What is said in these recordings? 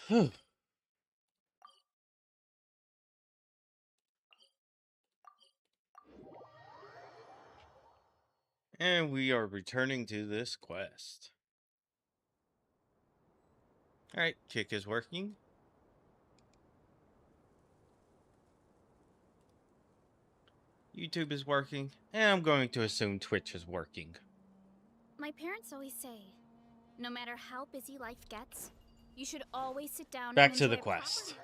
And we are returning to this quest. Alright, kick is working. YouTube is working. And I'm going to assume Twitch is working. My parents always say, no matter how busy life gets, you should always sit down Back and to enjoy the it quest. properly.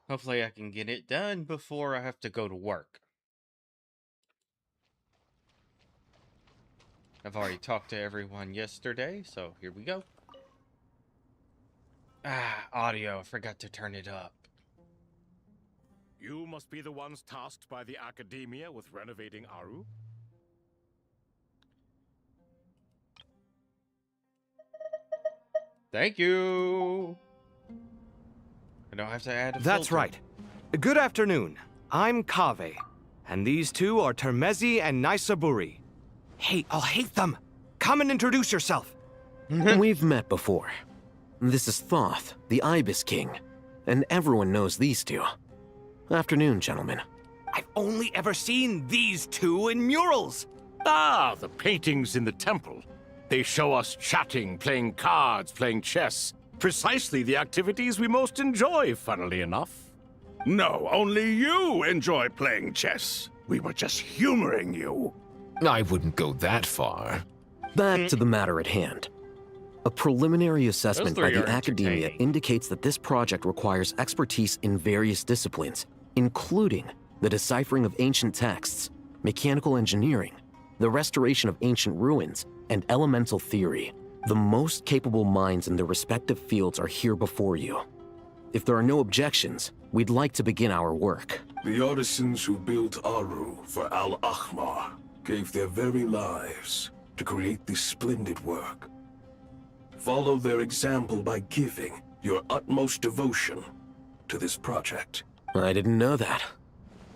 Hopefully I can get it done before I have to go to work. I've already talked to everyone yesterday, so here we go. Audio. I forgot to turn it up. You must be the ones tasked by the Academia with renovating Aru? Thank you. I don't have to add a That's filter. right. Good afternoon. I'm Kaveh, and these two are Termezi and Naisaburi. Hey, I'll hate them. Come and introduce yourself. We've met before. This is Thoth, the Ibis King, and everyone knows these two. Afternoon, gentlemen. I've only ever seen these two in murals. Ah, the paintings in the temple. They show us chatting, playing cards, playing chess. Precisely the activities we most enjoy, funnily enough. No, only you enjoy playing chess. We were just humoring you. I wouldn't go that far. Back to the matter at hand. A preliminary assessment by three the are Academia entertaining. indicates that this project requires expertise in various disciplines, including the deciphering of ancient texts, mechanical engineering, the restoration of ancient ruins, and elemental theory. The most capable minds in their respective fields are here before you. If there are no objections, we'd like to begin our work. The artisans who built Aru for Al-Ahmar gave their very lives to create this splendid work. Follow their example by giving your utmost devotion to this project. I didn't know that.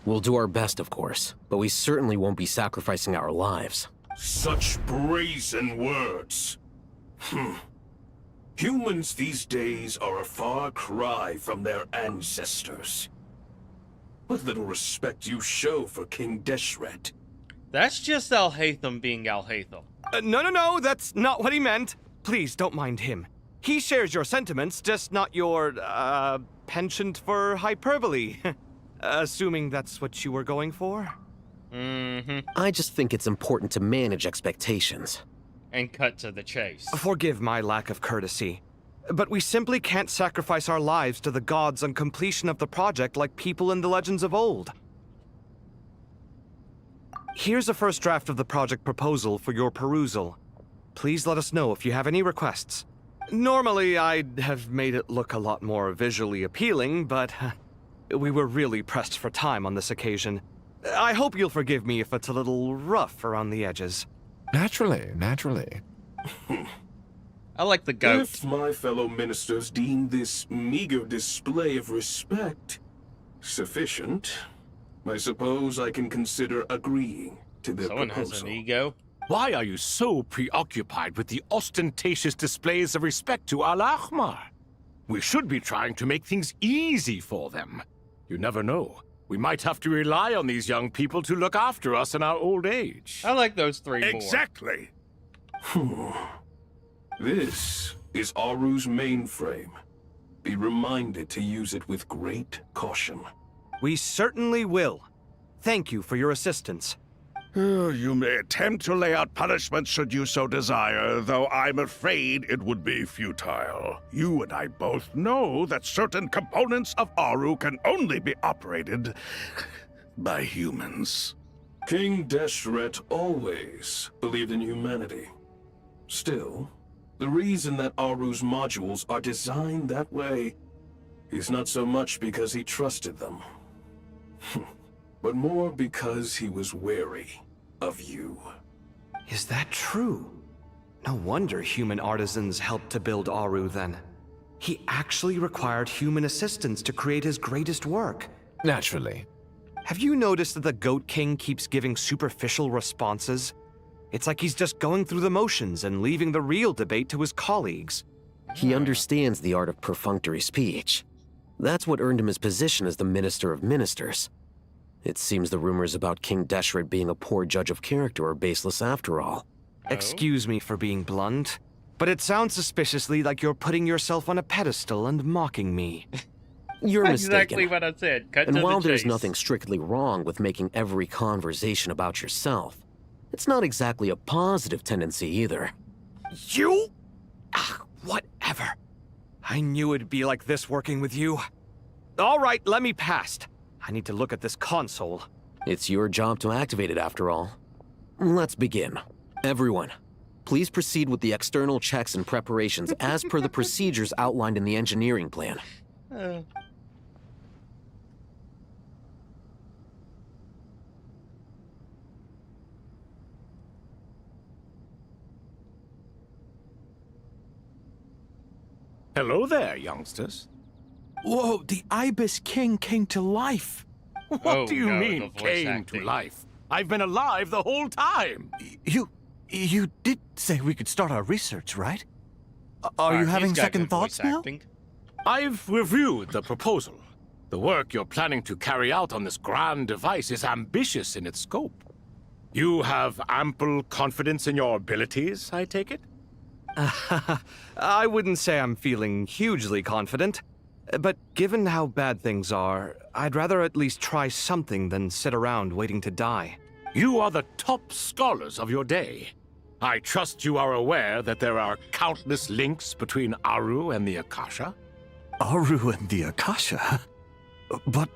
We'll do our best, of course, but we certainly won't be sacrificing our lives. Such brazen words. Humans these days are a far cry from their ancestors. What little respect you show for King Deshret. That's just Al-Haytham being Al-Haytham. No, that's not what he meant. Please don't mind him. He shares your sentiments, just not your, penchant for hyperbole. Assuming that's what you were going for? I just think it's important to manage expectations. And cut to the chase. Forgive my lack of courtesy, but we simply can't sacrifice our lives to the gods on completion of the project like people in the legends of old. Here's a first draft of the project proposal for your perusal. Please let us know if you have any requests. Normally, I'd have made it look a lot more visually appealing, but we were really pressed for time on this occasion. I hope you'll forgive me if it's a little rough around the edges. Naturally, naturally. I like the goat. If my fellow ministers deem this meager display of respect sufficient, I suppose I can consider agreeing to their Someone proposal. has an ego. Why are you so preoccupied with the ostentatious displays of respect to Al-Ahmar? We should be trying to make things easy for them. You never know. We might have to rely on these young people to look after us in our old age. I like those three more. Exactly. This is Aru's mainframe. Be reminded to use it with great caution. We certainly will. Thank you for your assistance. You may attempt to lay out punishment should you so desire, though I'm afraid it would be futile. You and I both know that certain components of Aru can only be operated by humans. King Deshret always believed in humanity. Still, the reason that Aru's modules are designed that way is not so much because he trusted them, but more because he was wary of you. Is that true? No wonder human artisans helped to build Aru then. He actually required human assistance to create his greatest work. Naturally. Have you noticed that the Goat King keeps giving superficial responses? It's like he's just going through the motions and leaving the real debate to his colleagues. He Ah. understands the art of perfunctory speech. That's what earned him his position as the Minister of Ministers. It seems the rumors about King Deshret being a poor judge of character are baseless after all. Excuse me for being blunt, but it sounds suspiciously like you're putting yourself on a pedestal and mocking me. You're mistaken. Exactly what I said. Cut to And the while there's chase. nothing strictly wrong with making every conversation about yourself, it's not exactly a positive tendency either. You? Ah, whatever. I knew it'd be like this working with you. All right, let me past. I need to look at this console. It's your job to activate it after all. Let's begin. Everyone, please proceed with the external checks and preparations as per the procedures outlined in the engineering plan. Uh, Hello there, youngsters. Whoa, the Ibis King came to life. What Oh, do you no, mean, the voice came acting. to life? I've been alive the whole time. You did say we could start our research, right? Are you he's having got second good thoughts voice now? acting. I've reviewed the proposal. The work you're planning to carry out on this grand device is ambitious in its scope. You have ample confidence in your abilities, I take it? I wouldn't say I'm feeling hugely confident, but given how bad things are, I'd rather at least try something than sit around waiting to die. You are the top scholars of your day. I trust you are aware that there are countless links between Aru and the Akasha. Aru and the Akasha? But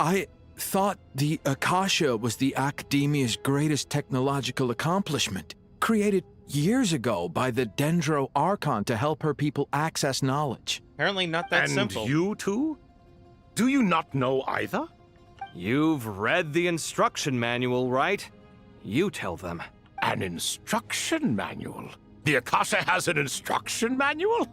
I thought the Akasha was the Academia's greatest technological accomplishment, created years ago by the Dendro Archon to help her people access knowledge. Apparently not that And simple. you too? Do you not know either? You've read the instruction manual, right? You tell them. An instruction manual? The Akasha has an instruction manual?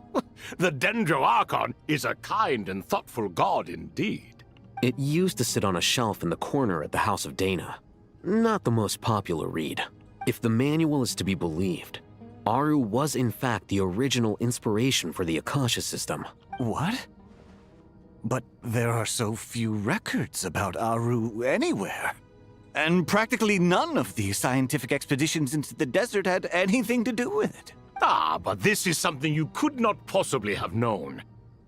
The Dendro Archon is a kind and thoughtful god indeed. It used to sit on a shelf in the corner at the House of Dana. Not the most popular read. If the manual is to be believed, Aru was in fact the original inspiration for the Akasha system. What? But there are so few records about Aru anywhere. And practically none of the scientific expeditions into the desert had anything to do with it. Ah, but this is something you could not possibly have known.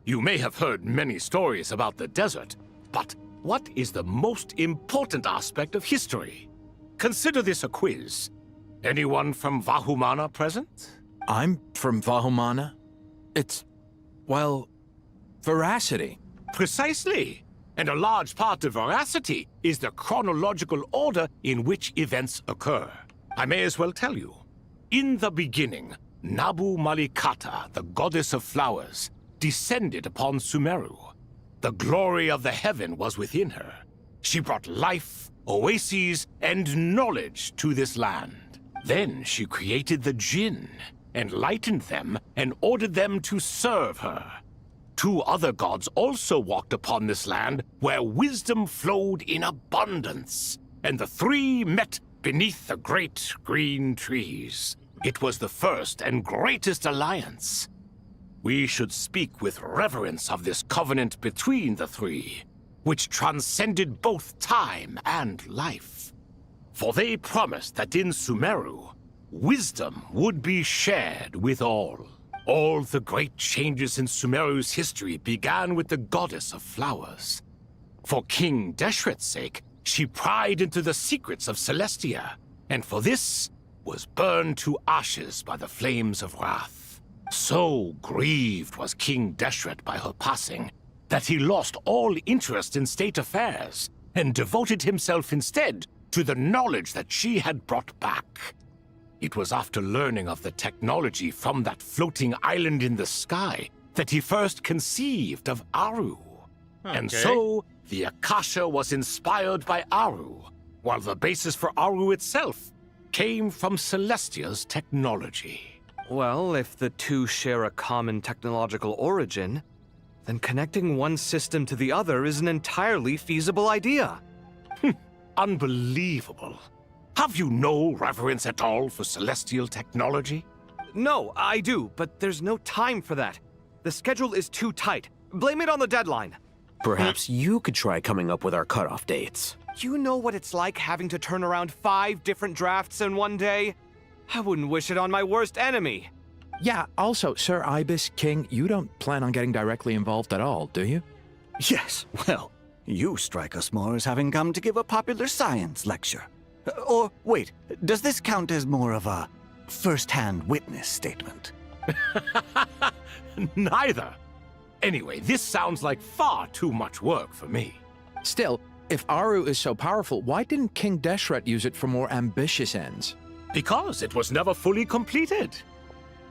You may have heard many stories about the desert, but what is the most important aspect of history? Consider this a quiz. Anyone from Vahumana present? I'm from Vahumana. It's, well, veracity. Precisely. And a large part of veracity is the chronological order in which events occur. I may as well tell you. In the beginning, Nabu Malikata, the goddess of flowers, descended upon Sumeru. The glory of the heaven was within her. She brought life, oases, and knowledge to this land. Then she created the Jinn, enlightened them, and ordered them to serve her. Two other gods also walked upon this land where wisdom flowed in abundance, and the three met beneath the great green trees. It was the first and greatest alliance. We should speak with reverence of this covenant between the three, which transcended both time and life. For they promised that in Sumeru, wisdom would be shared with all. All the great changes in Sumeru's history began with the goddess of flowers. For King Deshret's sake, she pried into the secrets of Celestia, and for this was burned to ashes by the flames of wrath. So grieved was King Deshret by her passing that he lost all interest in state affairs and devoted himself instead to the knowledge that she had brought back. It was after learning of the technology from that floating island in the sky that he first conceived of Aru. And Okay. so, the Akasha was inspired by Aru, while the basis for Aru itself came from Celestia's technology. Well, if the two share a common technological origin, then connecting one system to the other is an entirely feasible idea. Unbelievable. Have you no reverence at all for celestial technology? No, I do, but there's no time for that. The schedule is too tight. Blame it on the deadline. Perhaps you could try coming up with our cutoff dates. You know what it's like having to turn around 5 different drafts in one day? I wouldn't wish it on my worst enemy. Yeah, also, Sir Ibis, King, you don't plan on getting directly involved at all, do you? Yes, well, you strike us more as having come to give a popular science lecture. Or, wait, does this count as more of a first-hand witness statement? Neither. Anyway, this sounds like far too much work for me. Still, if Aru is so powerful, why didn't King Deshret use it for more ambitious ends? Because it was never fully completed.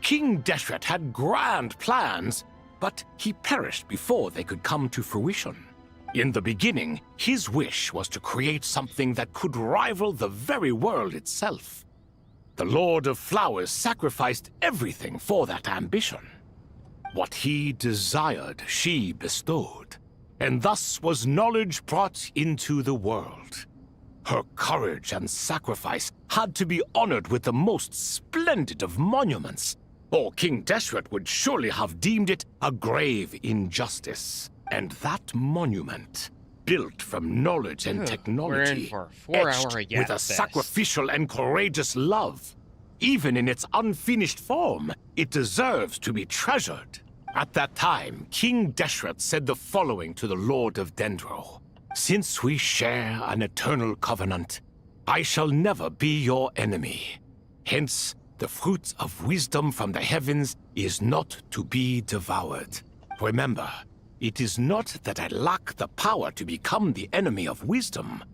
King Deshret had grand plans, but he perished before they could come to fruition. In the beginning, his wish was to create something that could rival the very world itself. The Lord of Flowers sacrificed everything for that ambition. What he desired, she bestowed, and thus was knowledge brought into the world. Her courage and sacrifice had to be honored with the most splendid of monuments, or King Deshret would surely have deemed it a grave injustice. And that monument, built from knowledge and technology, We're in for a 4-hour etched yap with a fest. sacrificial and courageous love. Even in its unfinished form, it deserves to be treasured. At that time, King Deshret said the following to the Lord of Dendro. Since we share an eternal covenant, I shall never be your enemy. Hence, the fruit of wisdom from the heavens is not to be devoured. Remember, it is not that I lack the power to become the enemy of wisdom.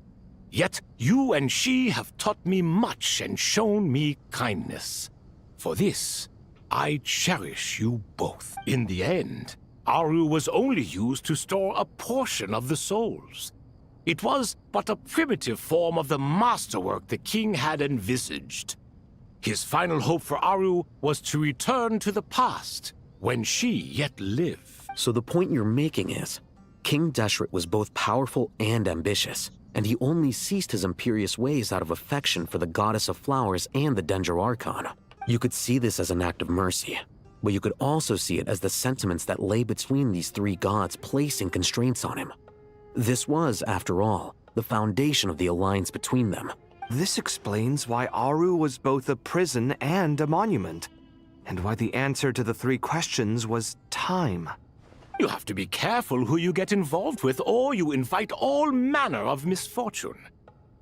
Yet you and she have taught me much and shown me kindness. For this, I cherish you both. In the end, Aru was only used to store a portion of the souls. It was but a primitive form of the masterwork the king had envisaged. His final hope for Aru was to return to the past, when she yet lived. So the point you're making is, King Deshret was both powerful and ambitious, and he only ceased his imperious ways out of affection for the Goddess of Flowers and the Dendro Archon. You could see this as an act of mercy, but you could also see it as the sentiments that lay between these three gods placing constraints on him. This was, after all, the foundation of the alliance between them. This explains why Aru was both a prison and a monument, and why the answer to the 3 questions was time. You have to be careful who you get involved with, or you invite all manner of misfortune.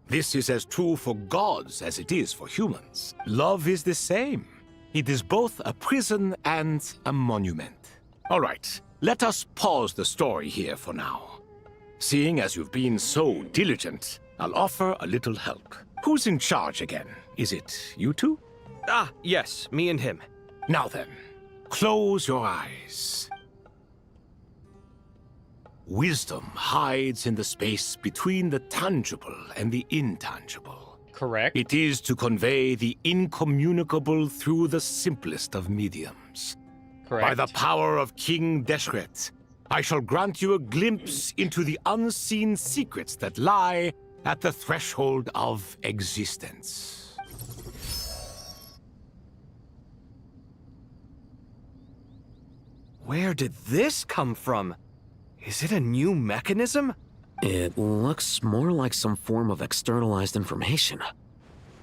This is as true for gods as it is for humans. Love is the same. It is both a prison and a monument. All right, let us pause the story here for now. Seeing as you've been so diligent, I'll offer a little help. Who's in charge again? Is it you two? Ah, yes, me and him. Now then, close your eyes. Wisdom hides in the space between the tangible and the intangible. Correct. It is to convey the incommunicable through the simplest of mediums. Correct. By the power of King Deshret, I shall grant you a glimpse into the unseen secrets that lie at the threshold of existence. Where did this come from? Is it a new mechanism? It looks more like some form of externalized information.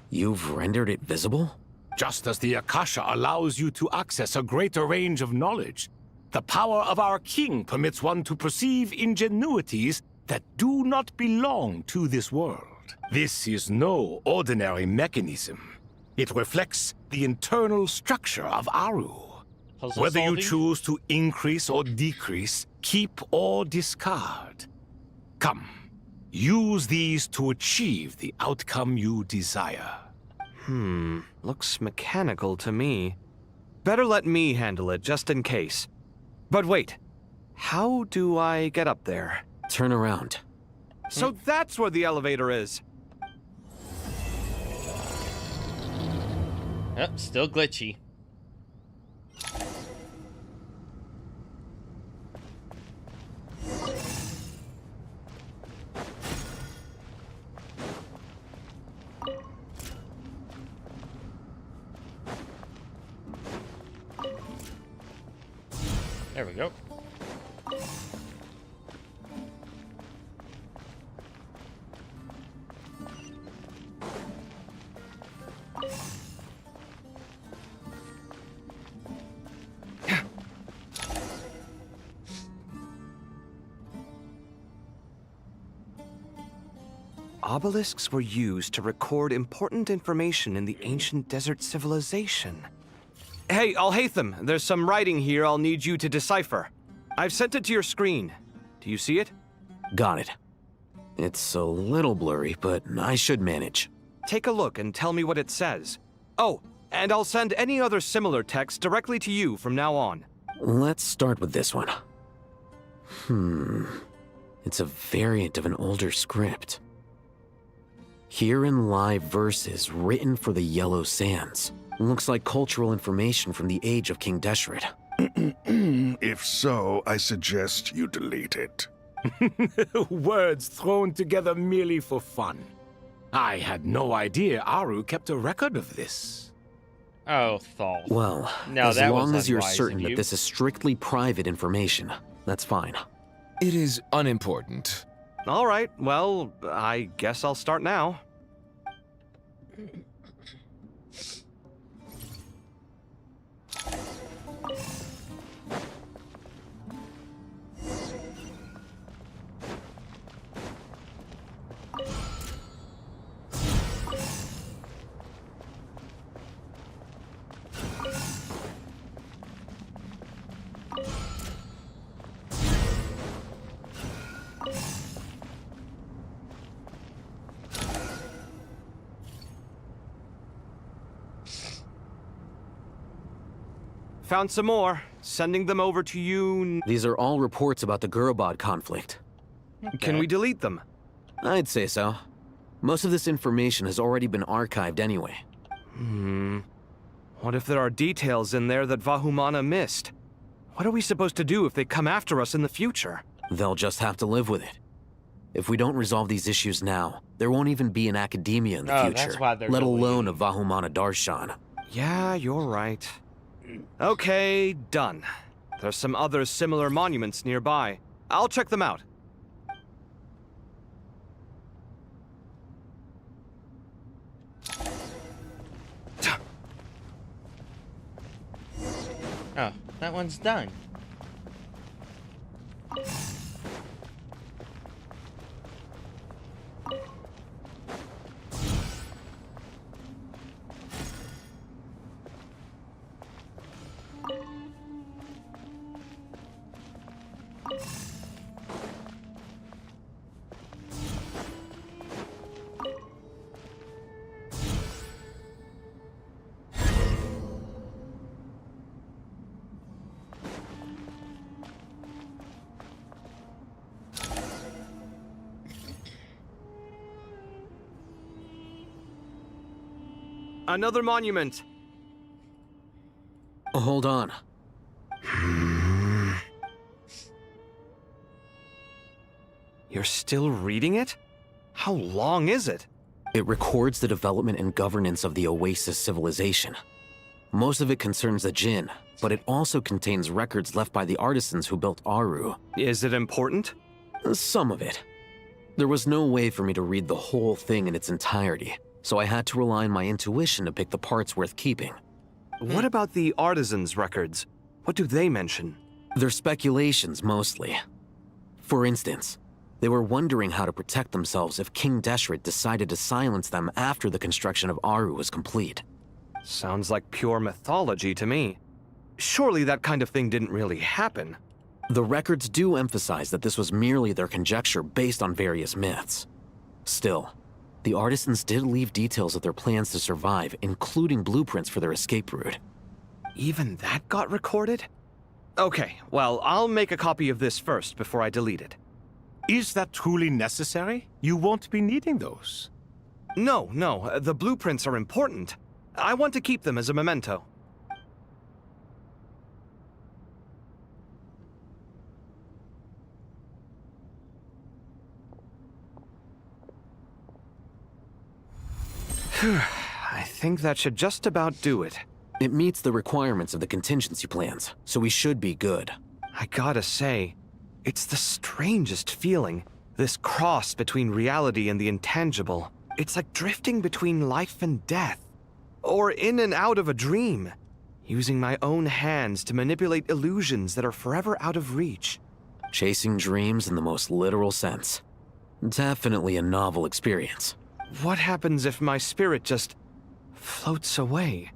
You've rendered it visible? Just as the Akasha allows you to access a greater range of knowledge, the power of our king permits one to perceive ingenuities that do not belong to this world. This is no ordinary mechanism. It reflects the internal structure of Aru. Puzzle Whether you solving? choose to increase or decrease, keep or discard. Come, use these to achieve the outcome you desire. Looks mechanical to me. Better let me handle it, just in case. But wait, how do I get up there? Turn around. So that's where the elevator is. Yep, still glitchy. There we go. Obelisks were used to record important information in the ancient desert civilization. Hey, Alhaitham, there's some writing here I'll need you to decipher. I've sent it to your screen. Do you see it? Got it. It's a little blurry, but I should manage. Take a look and tell me what it says. Oh, and I'll send any other similar text directly to you from now on. Let's start with this one. It's a variant of an older script. Herein lie verses written for the Yellow Sands. Looks like cultural information from the age of King Deshret. If so, I suggest you delete it. Words thrown together merely for fun. I had no idea Aru kept a record of this. Oh, Thal. Well, No, as that was long as you're unwise certain of that you. this is strictly private information, that's fine. It is unimportant. All right, well, I guess I'll start now. Found some more. Sending them over to you. These are all reports about the Gurubad conflict. Can we delete them? I'd say so. Most of this information has already been archived anyway. What if there are details in there that Vahumana missed? What are we supposed to do if they come after us in the future? They'll just have to live with it. If we don't resolve these issues now, there won't even be an academia in the Oh, future, that's why they're let alone deleting. a Vahumana Darshan. Yeah, you're right. Okay, done. There's some other similar monuments nearby. I'll check them out. Oh, that one's done. Another monument. Hold on. You're still reading it? How long is it? It records the development and governance of the Oasis civilization. Most of it concerns the Jinn, but it also contains records left by the artisans who built Aru. Is it important? Some of it. There was no way for me to read the whole thing in its entirety, so I had to rely on my intuition to pick the parts worth keeping. What about the artisans' records? What do they mention? They're speculations, mostly. For instance, they were wondering how to protect themselves if King Deshret decided to silence them after the construction of Aru was complete. Sounds like pure mythology to me. Surely that kind of thing didn't really happen. The records do emphasize that this was merely their conjecture based on various myths. Still, the artisans did leave details of their plans to survive, including blueprints for their escape route. Even that got recorded? Okay, well, I'll make a copy of this first before I delete it. Is that truly necessary? You won't be needing those. No, the blueprints are important. I want to keep them as a memento. I think that should just about do it. It meets the requirements of the contingency plans, so we should be good. I gotta say, it's the strangest feeling. This cross between reality and the intangible. It's like drifting between life and death. Or in and out of a dream. Using my own hands to manipulate illusions that are forever out of reach. Chasing dreams in the most literal sense. Definitely a novel experience. What happens if my spirit just floats away?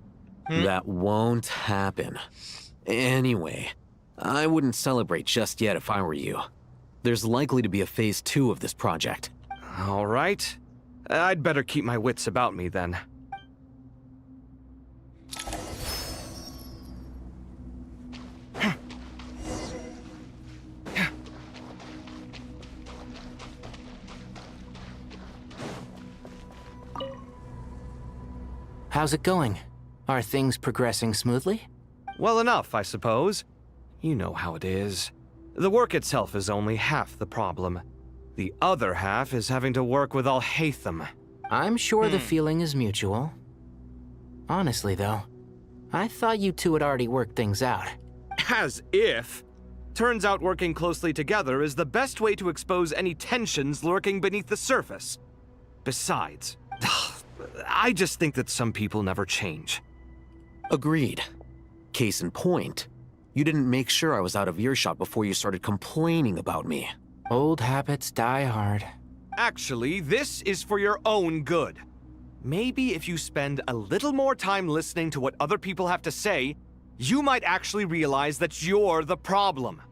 That won't happen. Anyway, I wouldn't celebrate just yet if I were you. There's likely to be a phase 2 of this project. All right. I'd better keep my wits about me then. How's it going? Are things progressing smoothly? Well enough, I suppose. You know how it is. The work itself is only half the problem. The other half is having to work with Al-Haytham. I'm sure the feeling is mutual. Honestly, though, I thought you two had already worked things out. As if. Turns out working closely together is the best way to expose any tensions lurking beneath the surface. Besides, I just think that some people never change. Agreed. Case in point, you didn't make sure I was out of earshot before you started complaining about me. Old habits die hard. Actually, this is for your own good. Maybe if you spend a little more time listening to what other people have to say, you might actually realize that you're the problem.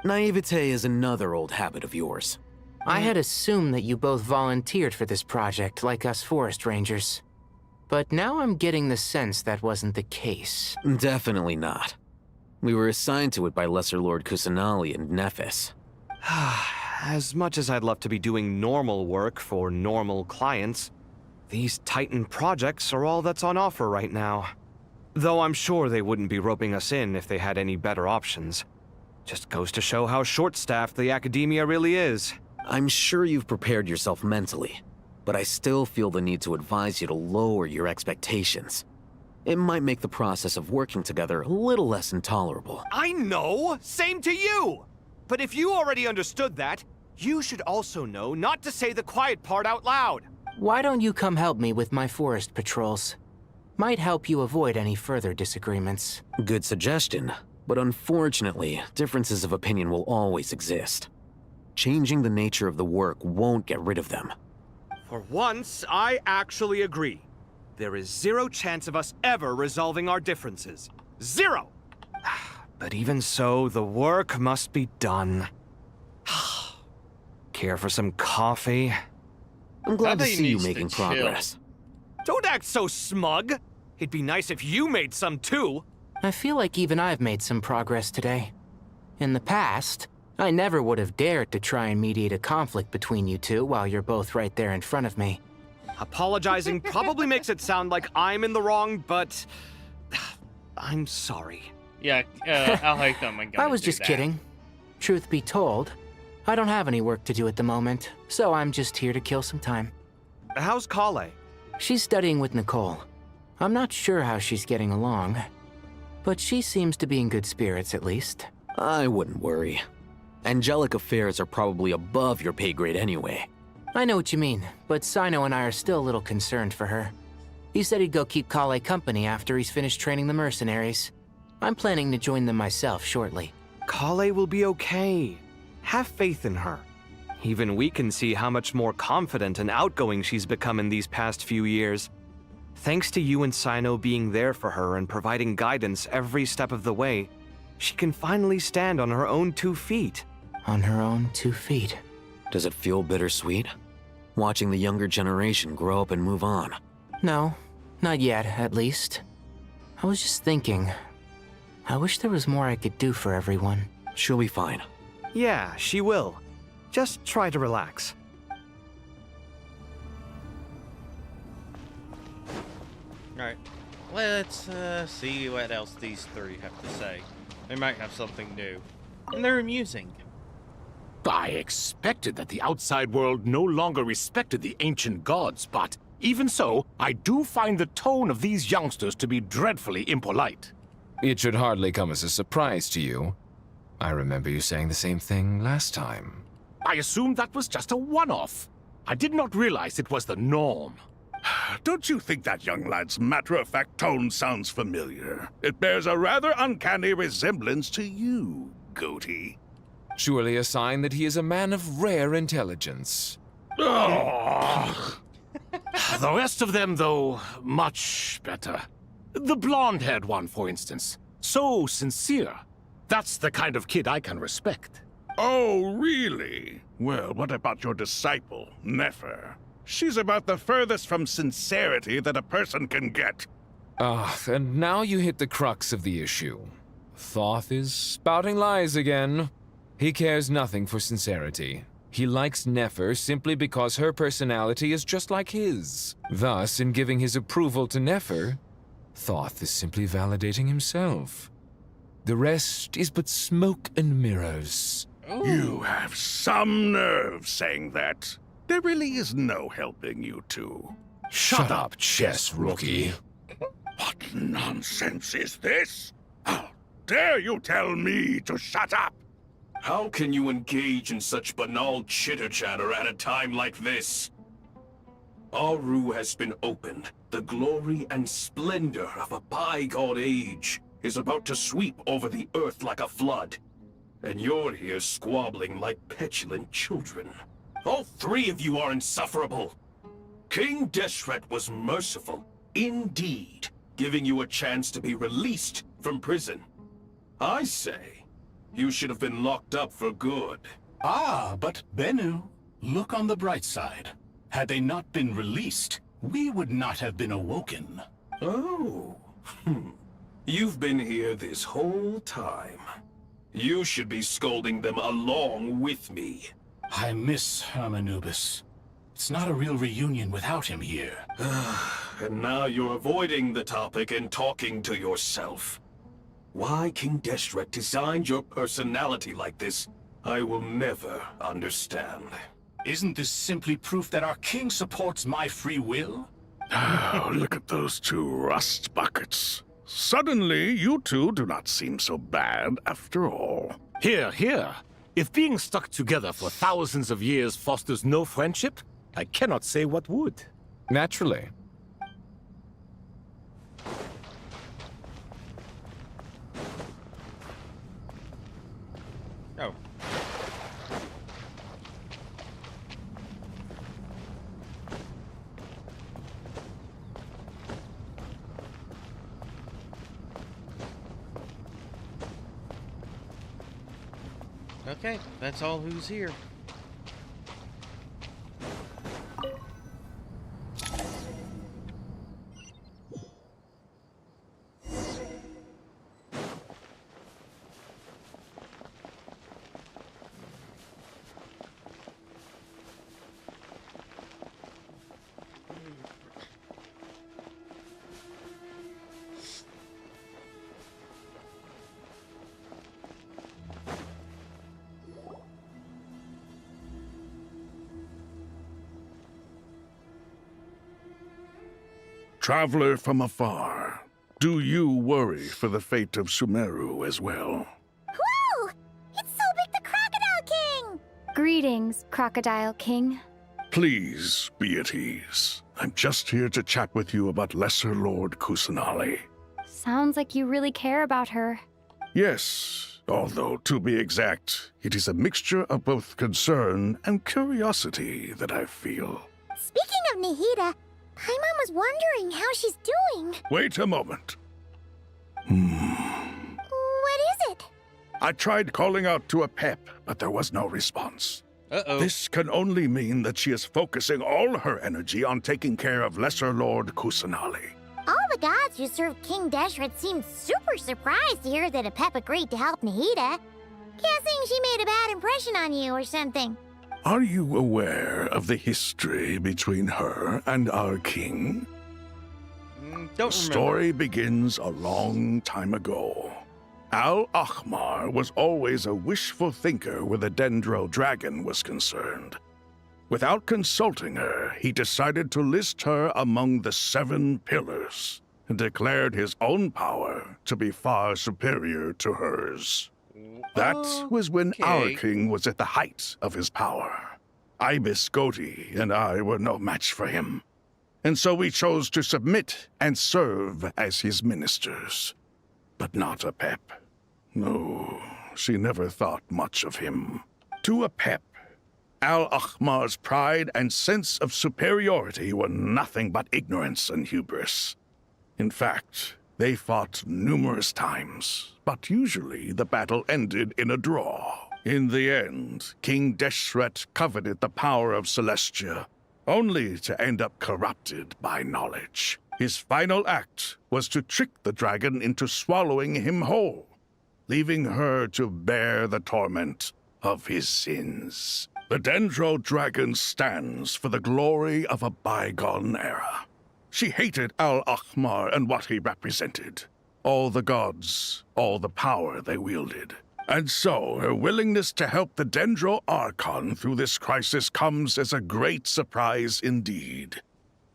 Naivete is another old habit of yours. I had assumed that you both volunteered for this project, like us forest rangers. But now I'm getting the sense that wasn't the case. Definitely not. We were assigned to it by Lesser Lord Kusanali and Nephis. As much as I'd love to be doing normal work for normal clients, these Titan projects are all that's on offer right now. Though I'm sure they wouldn't be roping us in if they had any better options. Just goes to show how short-staffed the academia really is. I'm sure you've prepared yourself mentally, but I still feel the need to advise you to lower your expectations. It might make the process of working together a little less intolerable. I know! Same to you! But if you already understood that, you should also know not to say the quiet part out loud. Why don't you come help me with my forest patrols? Might help you avoid any further disagreements. Good suggestion, but unfortunately, differences of opinion will always exist. Changing the nature of the work won't get rid of them. For once, I actually agree. There is zero chance of us ever resolving our differences. Zero! But even so, the work must be done. Care for some coffee? I'm glad to Somebody see you needs to making chill. progress. Don't act so smug! It'd be nice if you made some too! I feel like even I've made some progress today. In the past, I never would have dared to try and mediate a conflict between you two while you're both right there in front of me. Apologizing probably makes it sound like I'm in the wrong, but I'm sorry. Yeah, Al-Haytham, I'm gonna I was do just that. kidding. Truth be told, I don't have any work to do at the moment, so I'm just here to kill some time. How's Kale? She's studying with Nicole. I'm not sure how she's getting along, but she seems to be in good spirits at least. I wouldn't worry. Angelic affairs are probably above your pay grade anyway. I know what you mean, but Sino and I are still a little concerned for her. He said he'd go keep Kale company after he's finished training the mercenaries. I'm planning to join them myself shortly. Kale will be okay. Have faith in her. Even we can see how much more confident and outgoing she's become in these past few years. Thanks to you and Sino being there for her and providing guidance every step of the way, she can finally stand on her own 2 feet. On her own 2 feet. Does it feel bittersweet? Watching the younger generation grow up and move on. No, not yet, at least. I was just thinking, I wish there was more I could do for everyone. She'll be fine. Yeah, she will. Just try to relax. Alright, let's see what else these three have to say. They might have something new. And they're amusing. I expected that the outside world no longer respected the ancient gods, but even so, I do find the tone of these youngsters to be dreadfully impolite. It should hardly come as a surprise to you. I remember you saying the same thing last time. I assumed that was just a one-off. I did not realize it was the norm. Don't you think that young lad's matter-of-fact tone sounds familiar? It bears a rather uncanny resemblance to you, Goatee. Surely a sign that he is a man of rare intelligence. Oh. The rest of them, though, much better. The blonde-haired one, for instance. So sincere. That's the kind of kid I can respect. Oh, really? Well, what about your disciple, Nefer? She's about the furthest from sincerity that a person can get. And now you hit the crux of the issue. Thoth is spouting lies again. He cares nothing for sincerity. He likes Nefer simply because her personality is just like his. Thus, in giving his approval to Nefer, Thoth is simply validating himself. The rest is but smoke and mirrors. Ooh. You have some nerve saying that. There really is no helping you two. Shut up, chess rookie. What nonsense is this? How dare you tell me to shut up? How can you engage in such banal chitter-chatter at a time like this? Aru has been opened. The glory and splendor of a bygone age is about to sweep over the earth like a flood. And you're here squabbling like petulant children. All three of you are insufferable. King Deshret was merciful, indeed, giving you a chance to be released from prison. I say, you should have been locked up for good. Ah, but Bennu, look on the bright side. Had they not been released, we would not have been awoken. Oh, you've been here this whole time. You should be scolding them along with me. I miss Hermanubis. It's not a real reunion without him here. And now you're avoiding the topic and talking to yourself. Why King Deshret designed your personality like this, I will never understand. Isn't this simply proof that our king supports my free will? Oh, look at those two rust buckets. Suddenly, you two do not seem so bad after all. Here, here. If being stuck together for thousands of years fosters no friendship, I cannot say what would. Naturally. Oh. Okay, that's all who's here. Traveler from afar, do you worry for the fate of Sumeru as well? Whoa! It's Sobek the Crocodile King! Greetings, Crocodile King. Please be at ease. I'm just here to chat with you about Lesser Lord Kusanali. Sounds like you really care about her. Yes, although to be exact, it is a mixture of both concern and curiosity that I feel. Speaking of Nihida, Paimon was wondering how she's doing. Wait a moment. What is it? I tried calling out to a pep, but there was no response. Uh-oh. This can only mean that she is focusing all her energy on taking care of Lesser Lord Kusanali. All the gods who serve King Deshret seemed super surprised to hear that a pep agreed to help Nihida. Guessing she made a bad impression on you or something. Are you aware of the history between her and our king? Don't The story begins a long time ago. Al-Ahmar was always a wishful thinker where the Dendro dragon was concerned. Without consulting her, he decided to list her among the 7 pillars and declared his own power to be far superior to hers. That was when our Okay. king was at the height of his power. Ibis Goti and I were no match for him. And so we chose to submit and serve as his ministers. But not Apep. No, she never thought much of him. To Apep, Al-Ahmar's pride and sense of superiority were nothing but ignorance and hubris. In fact, they fought numerous times, but usually the battle ended in a draw. In the end, King Deshret coveted the power of Celestia, only to end up corrupted by knowledge. His final act was to trick the dragon into swallowing him whole, leaving her to bear the torment of his sins. The Dendro Dragon stands for the glory of a bygone era. She hated Al-Ahmar and what he represented. All the gods, all the power they wielded. And so, her willingness to help the Dendro Archon through this crisis comes as a great surprise indeed.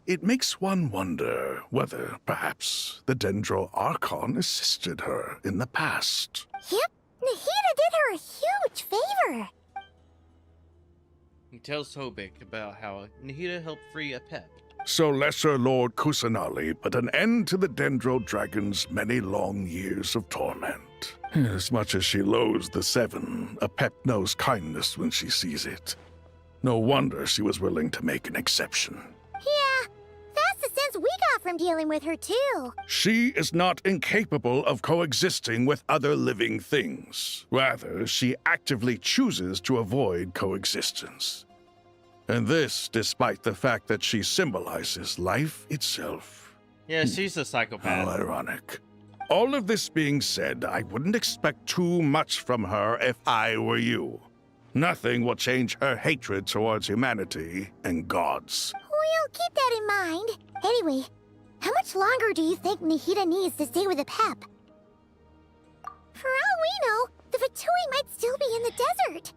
It makes one wonder whether, perhaps, the Dendro Archon assisted her in the past. Yep, Nahida did her a huge favor. He tells Hobik about how Nahida helped free Apep. So Lesser Lord Kusanali put an end to the Dendro Dragon's many long years of torment. As much as she loathes the Seven, Apep knows kindness when she sees it. No wonder she was willing to make an exception. Yeah, that's the sense we got from dealing with her, too. She is not incapable of coexisting with other living things. Rather, she actively chooses to avoid coexistence. And this despite the fact that she symbolizes life itself. Yeah, she's a psychopath. How ironic. All of this being said, I wouldn't expect too much from her if I were you. Nothing will change her hatred towards humanity and gods. We'll keep that in mind. Anyway, how much longer do you think Nahida needs to stay with Apep? For all we know, the Fatui might still be in the desert.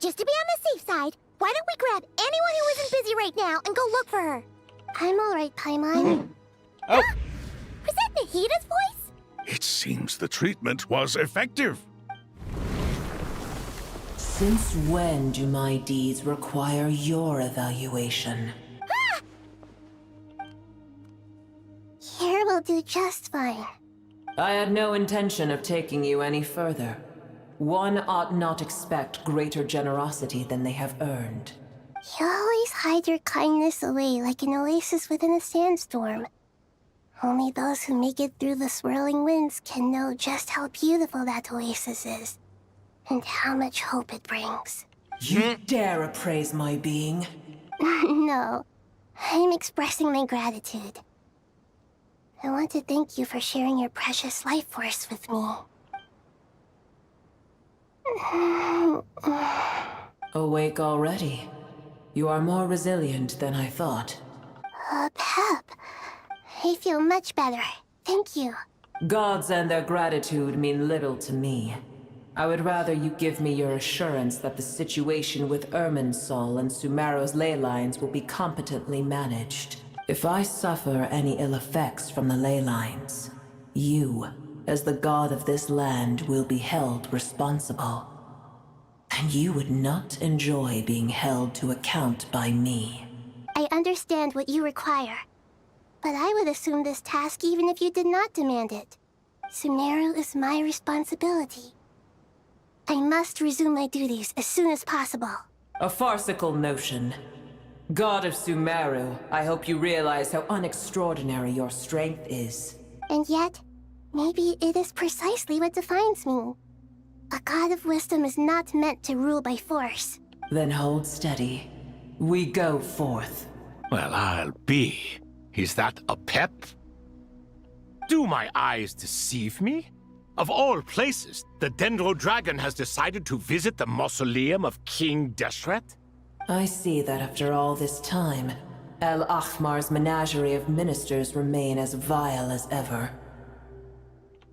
Just to be on the safe side, why don't we grab anyone who isn't busy right now and go look for her? I'm alright, Paimon. Oh! Was that Nahida's voice? It seems the treatment was effective. Since when do my deeds require your evaluation? Here will do just fine. I had no intention of taking you any further. One ought not expect greater generosity than they have earned. You always hide your kindness away like an oasis within a sandstorm. Only those who make it through the swirling winds can know just how beautiful that oasis is, and how much hope it brings. You dare appraise my being? No, I'm expressing my gratitude. I want to thank you for sharing your precious life force with me. Awake already? You are more resilient than I thought. Pep, I feel much better. Thank you. Gods and their gratitude mean little to me. I would rather you give me your assurance that the situation with Irminsul and Sumeru's ley lines will be competently managed. If I suffer any ill effects from the ley lines, you, as the god of this land, will be held responsible. And you would not enjoy being held to account by me. I understand what you require, but I would assume this task even if you did not demand it. Sumeru is my responsibility. I must resume my duties as soon as possible. A farcical notion. God of Sumeru, I hope you realize how unextraordinary your strength is. And yet, maybe it is precisely what defines me. A god of wisdom is not meant to rule by force. Then hold steady. We go forth. Well, I'll be. Is that a pep? Do my eyes deceive me? Of all places, the Dendro Dragon has decided to visit the mausoleum of King Deshret? I see that after all this time, Al-Ahmar's menagerie of ministers remain as vile as ever.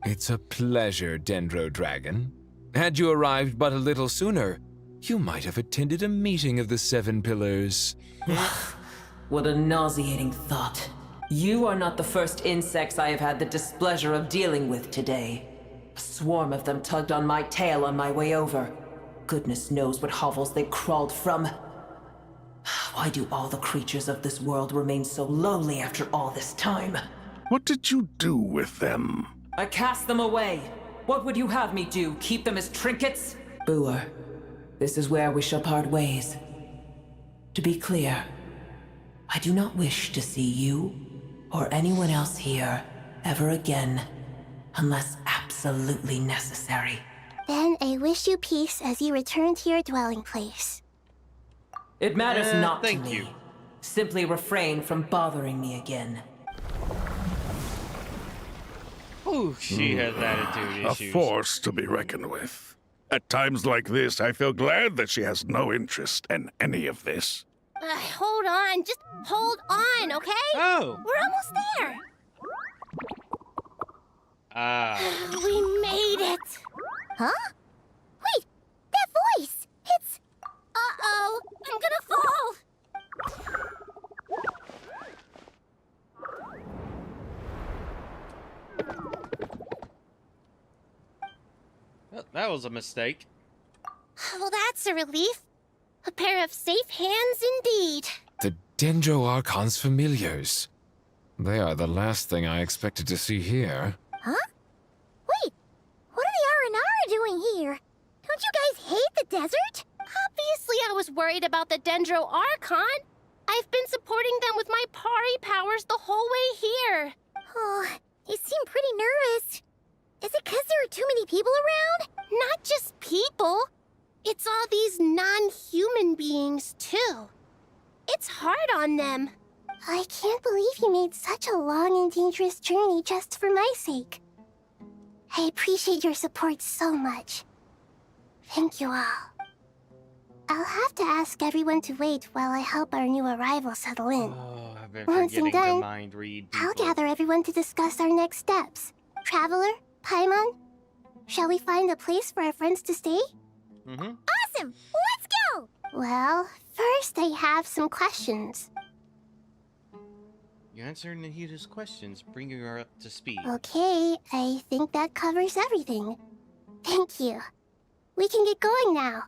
It's a pleasure, Dendro Dragon. Had you arrived but a little sooner, you might have attended a meeting of the Seven Pillars. What a nauseating thought. You are not the first insects I have had the displeasure of dealing with today. A swarm of them tugged on my tail on my way over. Goodness knows what hovels they crawled from. Why do all the creatures of this world remain so lowly after all this time? What did you do with them? I cast them away. What would you have me do? Keep them as trinkets? Boer, this is where we shall part ways. To be clear, I do not wish to see you or anyone else here ever again, unless absolutely necessary. Then I wish you peace as you return to your dwelling place. It matters not to thank me. you. Simply refrain from bothering me again. Ooh, she has attitude A issues. force to be reckoned with. At times like this, I feel glad that she has no interest in any of this. Hold on, just hold on, okay? Oh! We're almost there. We made it. Huh? Wait, that voice! It's... Uh-oh, I'm gonna fall. Well, that was a mistake. Well, that's a relief. A pair of safe hands indeed. The Dendro Archon's familiars. They are the last thing I expected to see here. Huh? Wait, what are the Aranara doing here? Don't you guys hate the desert? Obviously I was worried about the Dendro Archon. I've been supporting them with my Pari powers the whole way here. Oh, you seem pretty nervous. Is it because there are too many people around? Not just people. It's all these non-human beings, too. It's hard on them. I can't believe you made such a long and dangerous journey just for my sake. I appreciate your support so much. Thank you all. I'll have to ask everyone to wait while I help our new arrival settle in. Oh, I've been Once I'm forgetting to done, mind read I'll people. gather everyone to discuss our next steps. Traveler, Paimon, shall we find a place for our friends to stay? Mm-hmm. Awesome! Let's go! Well, first I have some questions. You answered Nahida's questions, bringing her up to speed. Okay, I think that covers everything. Thank you. We can get going now.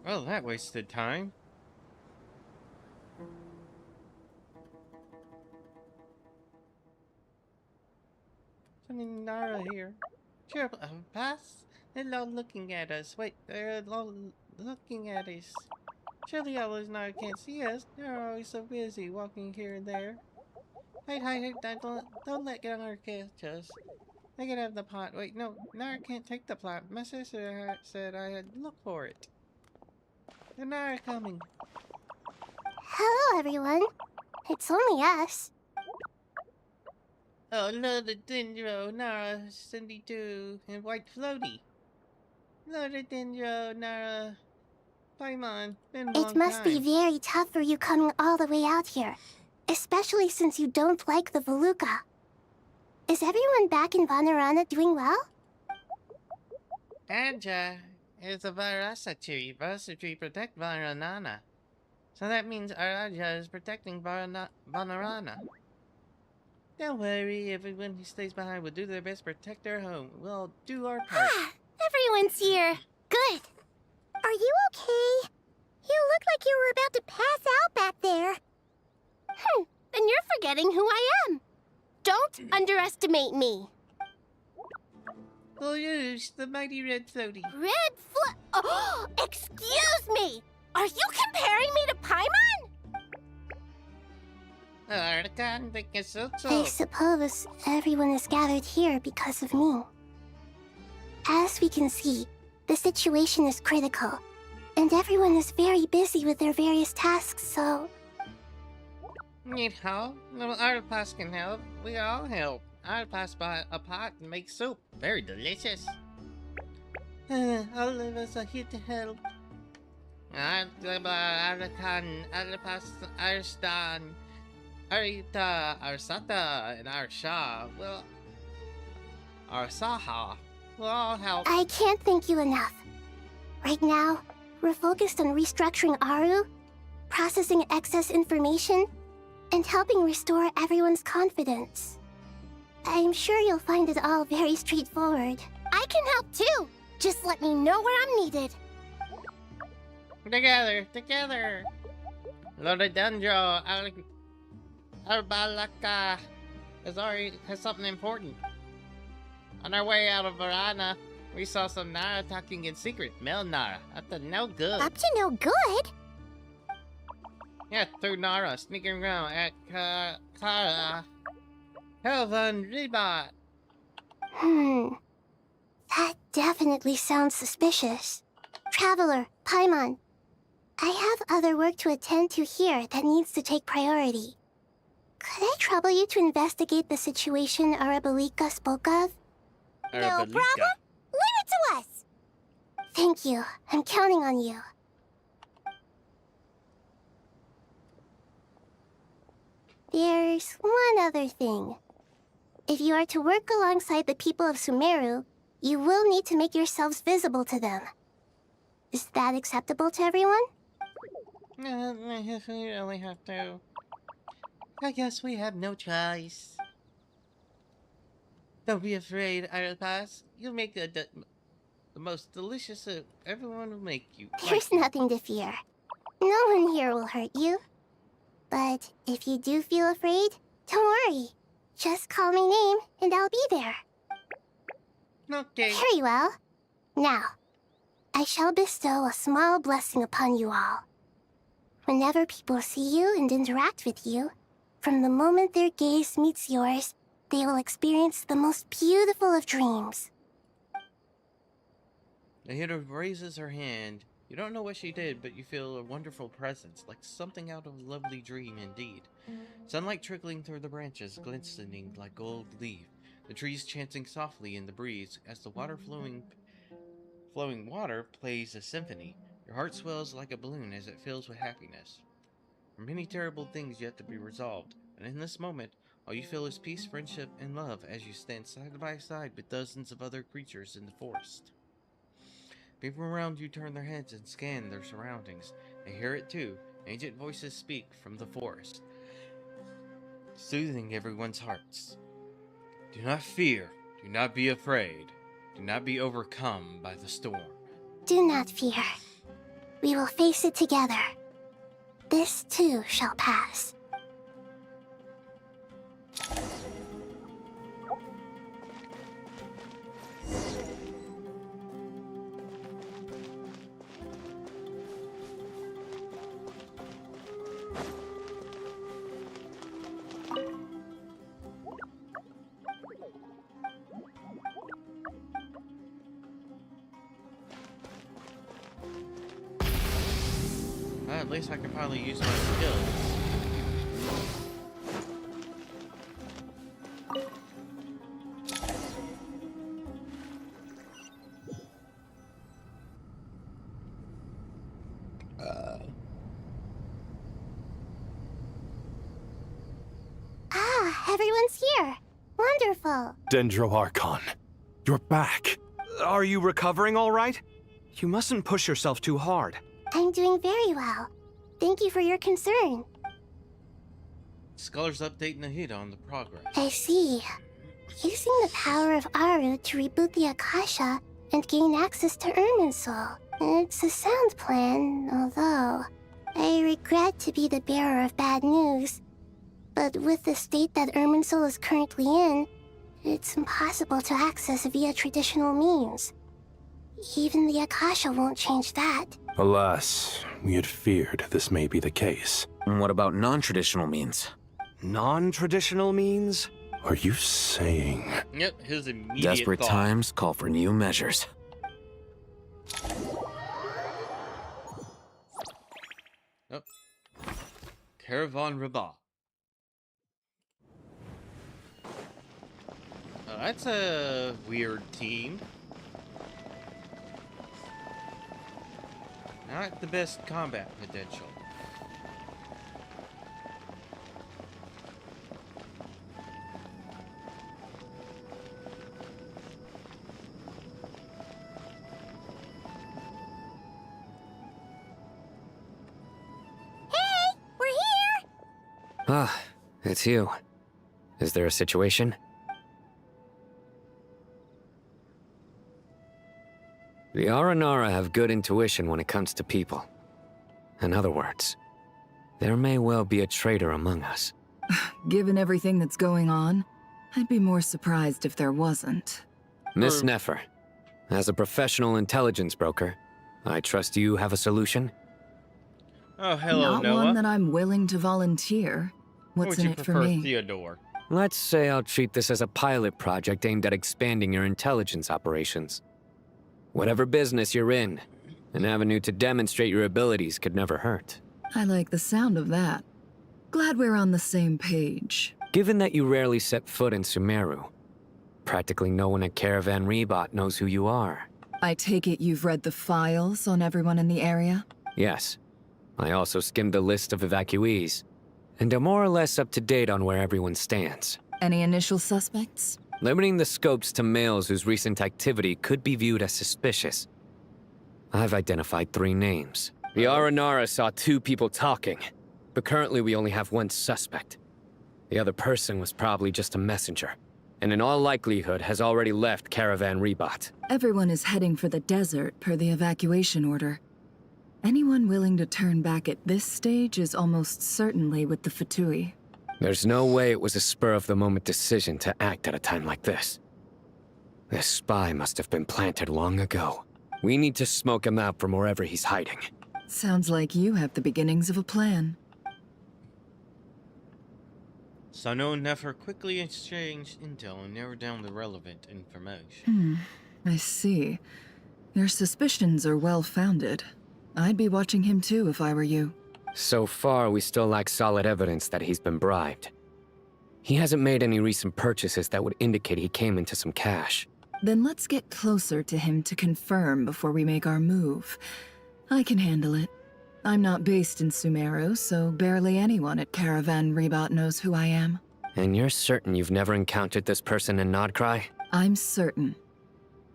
Well, that wasted time. Nara here. Sure, pass. They're all looking at us. Wait, they're all looking at us. Surely all those Nara can't see us. They're always so busy walking here and there. Hey, don't let Nara catch us. They can have the pot. Wait, no, Nara can't take the pot. My sister said I had to look for it. The Nara coming. Hello, everyone. It's only us. Oh, Lord Dendro, Nara, Cindy 2, and White Floaty. Lord Dendro, Nara, Paimon, been a long It must be time. very tough for you coming all the way out here. Especially since you don't like the Voluka. Is everyone back in Vanarana doing well? Anja is a Varasatri. Varasatri protect Varanana. So that means Araja is protecting Vanarana. Don't worry, everyone who stays behind will do their best to protect their home. We'll do our part. Ah, everyone's here. Good. Are you okay? You look like you were about to pass out back there. Then you're forgetting who I am. Don't underestimate me. Rouge, the mighty red floaty. Oh, excuse me! Are you comparing me to Paimon? Arcan, the I Kesotso. suppose everyone is gathered here because of me. As we can see, the situation is critical. And everyone is very busy with their various tasks, so... Need help? Little Archetypes can help. We all help. Archetypes buy a pot and make soup. Very delicious. All of us are here to help. Arlekan, Arlepas, Arstan, Arita, Arsata, and Arsha. Well, Arsaha. We'll all help. I can't thank you enough. Right now, we're focused on restructuring Aru, processing excess information, and helping restore everyone's confidence. I'm sure you'll find it all very straightforward. I can help too! Just let me know where I'm needed. Together! Lodendro, Arbalaka has something important. On our way out of Varana, we saw some Nara talking in secret. Mel Nara, up to no good. Up to no good? Yeah, through Nara, sneaking around at Kara. Helvan Rebot. That definitely sounds suspicious. Traveler, Paimon, I have other work to attend to here that needs to take priority. Could I trouble you to investigate the situation Arabalika spoke of? No problem. Leave it to us! Thank you. I'm counting on you. There's one other thing. If you are to work alongside the people of Sumeru, you will need to make yourselves visible to them. Is that acceptable to everyone? If we really have to. I guess we have no choice. Don't be afraid, Arlepas. You'll make the most delicious soup. Everyone will make you. There's nothing to fear. No one here will hurt you. But if you do feel afraid, don't worry. Just call my name and I'll be there. Okay. Very well. Now, I shall bestow a small blessing upon you all. Whenever people see you and interact with you, from the moment their gaze meets yours, they will experience the most beautiful of dreams. Nahida raises her hand. You don't know what she did, but you feel a wonderful presence, like something out of a lovely dream indeed. Sunlight trickling through the branches, glistening like gold leaf. The trees chanting softly in the breeze as the flowing water plays a symphony. Your heart swells like a balloon as it fills with happiness. There are many terrible things yet to be resolved, and in this moment, all you feel is peace, friendship, and love as you stand side by side with dozens of other creatures in the forest. People around you turn their heads and scan their surroundings. They hear it too. Ancient voices speak from the forest, soothing everyone's hearts. Do not fear. Do not be afraid. Do not be overcome by the storm. Do not fear. We will face it together. This too shall pass. At least I can finally use my skills. Everyone's here. Wonderful. Dendro Archon, you're back. Are you recovering all right? You mustn't push yourself too hard. I'm doing very well. Thank you for your concern. Scholars update Nahida on the progress. I see. Using the power of Aru to reboot the Akasha and gain access to Irminsul. It's a sound plan, although I regret to be the bearer of bad news. But with the state that Irminsul is currently in, it's impossible to access via traditional means. Even the Akasha won't change that. Alas, we had feared this may be the case. And what about non-traditional means? Non-traditional means? Are you saying... Yep, his immediate Desperate thought. times call for new measures. Caravan Rabat. Oh, that's a weird team. Not the best combat potential. Hey, we're here! Ah, it's you. Is there a situation? The Aranara have good intuition when it comes to people. In other words, there may well be a traitor among us. Given everything that's going on, I'd be more surprised if there wasn't. Miss Nefer, as a professional intelligence broker, I trust you have a solution? Oh, hello, Not Noah. one that I'm willing to volunteer. What's in it for me? Theodore? Let's say I'll treat this as a pilot project aimed at expanding your intelligence operations. Whatever business you're in, an avenue to demonstrate your abilities could never hurt. I like the sound of that. Glad we're on the same page. Given that you rarely set foot in Sumeru, practically no one at Caravan Rebot knows who you are. I take it you've read the files on everyone in the area? Yes. I also skimmed the list of evacuees, and am more or less up to date on where everyone stands. Any initial suspects? Limiting the scopes to males whose recent activity could be viewed as suspicious. I've identified 3 names. The Aranara saw 2 people talking, but currently we only have 1 suspect. The other person was probably just a messenger, and in all likelihood has already left Caravan Rebot. Everyone is heading for the desert per the evacuation order. Anyone willing to turn back at this stage is almost certainly with the Fatui. There's no way it was a spur-of-the-moment decision to act at a time like this. This spy must have been planted long ago. We need to smoke him out from wherever he's hiding. Sounds like you have the beginnings of a plan. Sano and Nefer quickly exchanged intel and narrowed down the relevant information. I see. Your suspicions are well-founded. I'd be watching him too if I were you. So far, we still lack solid evidence that he's been bribed. He hasn't made any recent purchases that would indicate he came into some cash. Then let's get closer to him to confirm before we make our move. I can handle it. I'm not based in Sumeru, so barely anyone at Caravan Rebot knows who I am. And you're certain you've never encountered this person in Nodcry? I'm certain.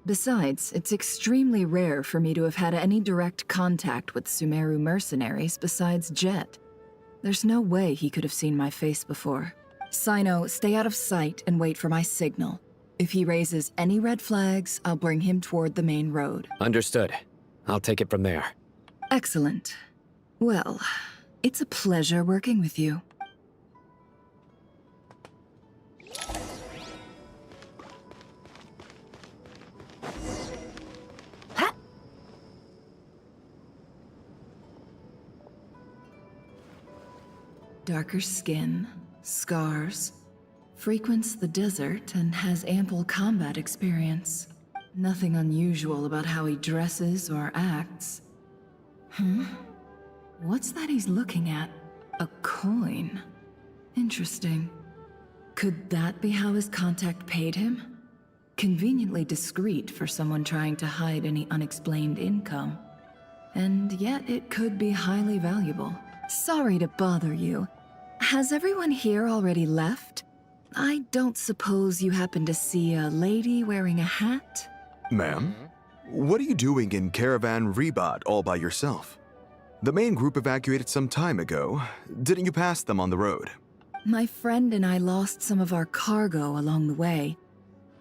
Besides, it's extremely rare for me to have had any direct contact with Sumeru mercenaries besides Jet. There's no way he could have seen my face before. Sino, stay out of sight and wait for my signal. If he raises any red flags, I'll bring him toward the main road. Understood. I'll take it from there. Excellent. Well, it's a pleasure working with you. Darker skin, scars, frequents the desert and has ample combat experience. Nothing unusual about how he dresses or acts. What's that he's looking at? A coin. Interesting. Could that be how his contact paid him? Conveniently discreet for someone trying to hide any unexplained income. And yet it could be highly valuable. Sorry to bother you. Has everyone here already left? I don't suppose you happen to see a lady wearing a hat? Ma'am, what are you doing in Caravan Rebot all by yourself? The main group evacuated some time ago. Didn't you pass them on the road? My friend and I lost some of our cargo along the way.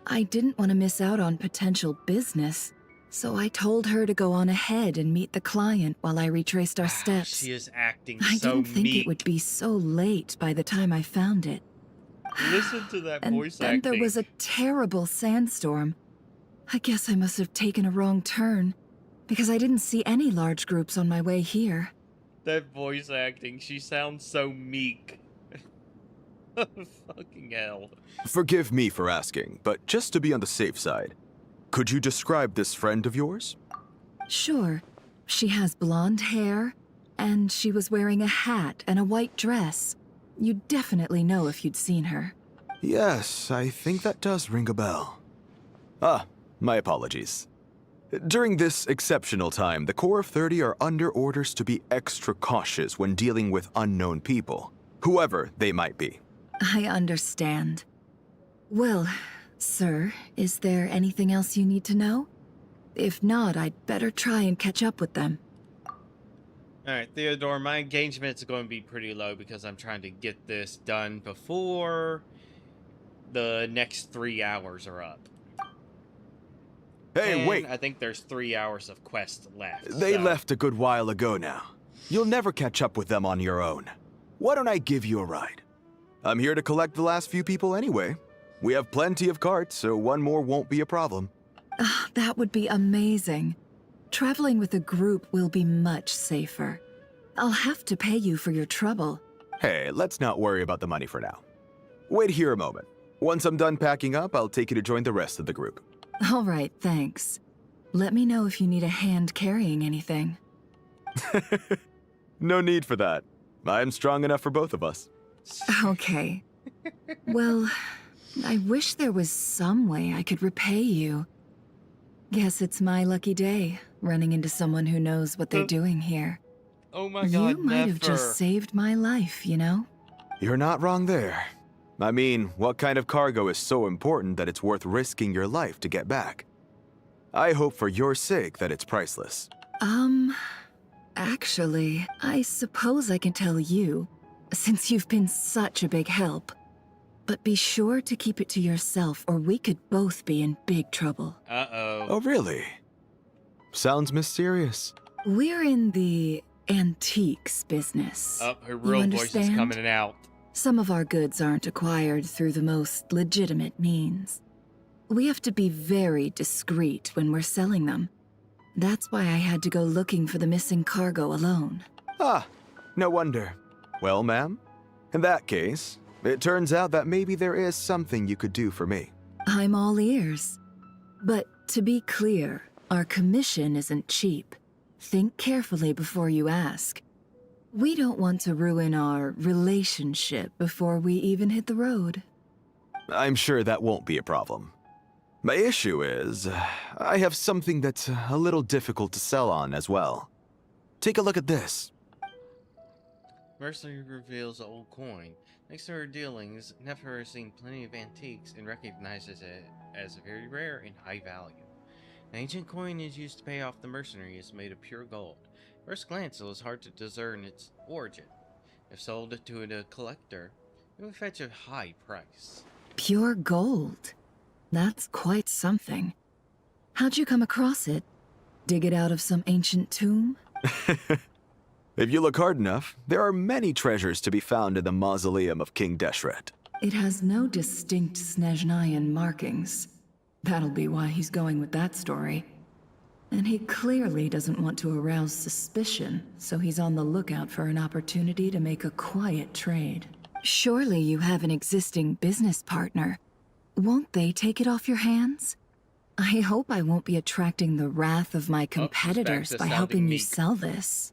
I didn't want to miss out on potential business, so I told her to go on ahead and meet the client while I retraced our steps. She is acting I so didn't think meek. it would be so late by the time I found it. Listen to that And voice then acting. there was a terrible sandstorm. I guess I must have taken a wrong turn, because I didn't see any large groups on my way here. That voice acting, she sounds so meek. Fucking hell. Forgive me for asking, but just to be on the safe side, could you describe this friend of yours? Sure. She has blonde hair, And she was wearing a hat and a white dress. You'd definitely know if you'd seen her. Yes, I think that does ring a bell. Ah, my apologies. During this exceptional time, the Core of 30 are under orders to be extra cautious when dealing with unknown people, whoever they might be. I understand. Well, sir, is there anything else you need to know? If not, I'd better try and catch up with them. Alright, Theodore, my engagement's going to be pretty low because I'm trying to get this done before the next 3 hours are up. Hey, and wait! I think there's 3 hours of quest left. They left a good while ago now. You'll never catch up with them on your own. Why don't I give you a ride? I'm here to collect the last few people anyway. We have plenty of carts, so one more won't be a problem. That would be amazing. Traveling with a group will be much safer. I'll have to pay you for your trouble. Hey, let's not worry about the money for now. Wait here a moment. Once I'm done packing up, I'll take you to join the rest of the group. All right, thanks. Let me know if you need a hand carrying anything. No need for that. I'm strong enough for both of us. Okay. Well, I wish there was some way I could repay you. Guess it's my lucky day, running into someone who knows what they're doing here. Oh my god, you might have just saved my life, you know? You're not wrong there. I mean, what kind of cargo is so important that it's worth risking your life to get back? I hope for your sake that it's priceless. Actually, I suppose I can tell you, since you've been such a big help. But be sure to keep it to yourself, or we could both be in big trouble. Uh-oh. Oh, really? Sounds mysterious. We're in the antiques business. Oh, her real voice is coming out. Some of our goods aren't acquired through the most legitimate means. We have to be very discreet when we're selling them. That's why I had to go looking for the missing cargo alone. Ah, no wonder. Well, ma'am, in that case, it turns out that maybe there is something you could do for me. I'm all ears. But to be clear, our commission isn't cheap. Think carefully before you ask. We don't want to ruin our relationship before we even hit the road. I'm sure that won't be a problem. My issue is, I have something that's a little difficult to sell on as well. Take a look at this. Mercy reveals an old coin. Next to her dealings, Nefer has seen plenty of antiques and recognizes it as very rare and high value. An ancient coin is used to pay off the mercenary. It's made of pure gold. First glance, it was hard to discern its origin. If sold to a collector, it would fetch a high price. Pure gold? That's quite something. How'd you come across it? Dig it out of some ancient tomb? If you look hard enough, there are many treasures to be found in the mausoleum of King Deshret. It has no distinct Snezhnayan markings. That'll be why he's going with that story. And he clearly doesn't want to arouse suspicion, so he's on the lookout for an opportunity to make a quiet trade. Surely you have an existing business partner. Won't they take it off your hands? I hope I won't be attracting the wrath of my competitors by helping you sell this.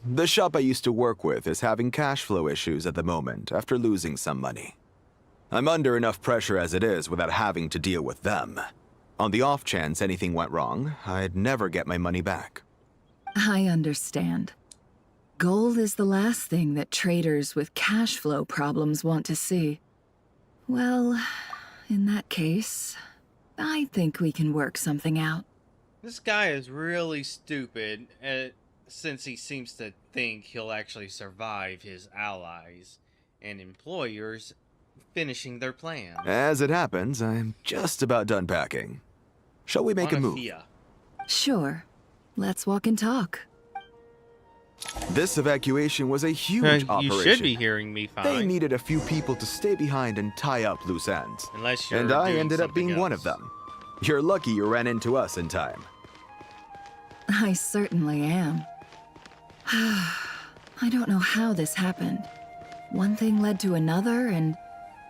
The shop I used to work with is having cash flow issues at the moment after losing some money. I'm under enough pressure as it is without having to deal with them. On the off chance anything went wrong, I'd never get my money back. I understand. Gold is the last thing that traders with cash flow problems want to see. Well, in that case, I think we can work something out. This guy is really stupid, since he seems to think he'll actually survive his allies and employers finishing their plan. As it happens, I'm just about done packing. Shall we make a move? Sure. Let's walk and talk. This evacuation was a huge operation. You should be hearing me fine. They needed a few people to stay behind and tie up loose ends. Unless you're and I doing ended up being something one else. of them. You're lucky you ran into us in time. I certainly am. I don't know how this happened. One thing led to another, and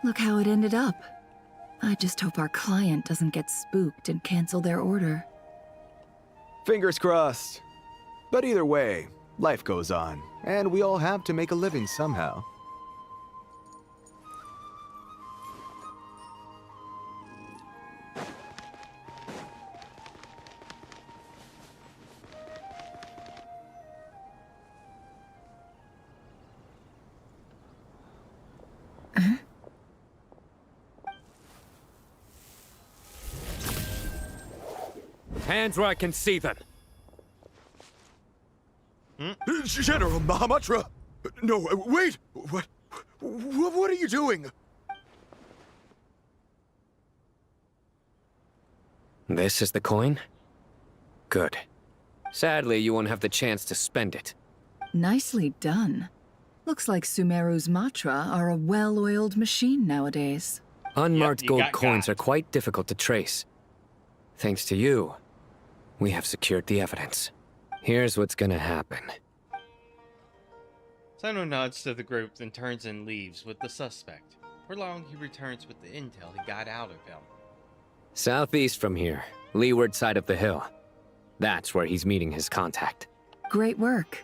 look how it ended up. I just hope our client doesn't get spooked and cancel their order. Fingers crossed. But either way, Life goes on, and we all have to make a living somehow. Hands where I can see them. General Mahamatra! No, wait! What are you doing? This is the coin? Good. Sadly, you won't have the chance to spend it. Nicely done. Looks like Sumeru's Matra are a well-oiled machine nowadays. Unmarked you gold got coins got. are quite difficult to trace. Thanks to you, we have secured the evidence. Here's what's gonna happen. Sino nods to the group, then turns and leaves with the suspect. For long, he returns with the intel he got out of him. Southeast from here, leeward side of the hill. That's where he's meeting his contact. Great work.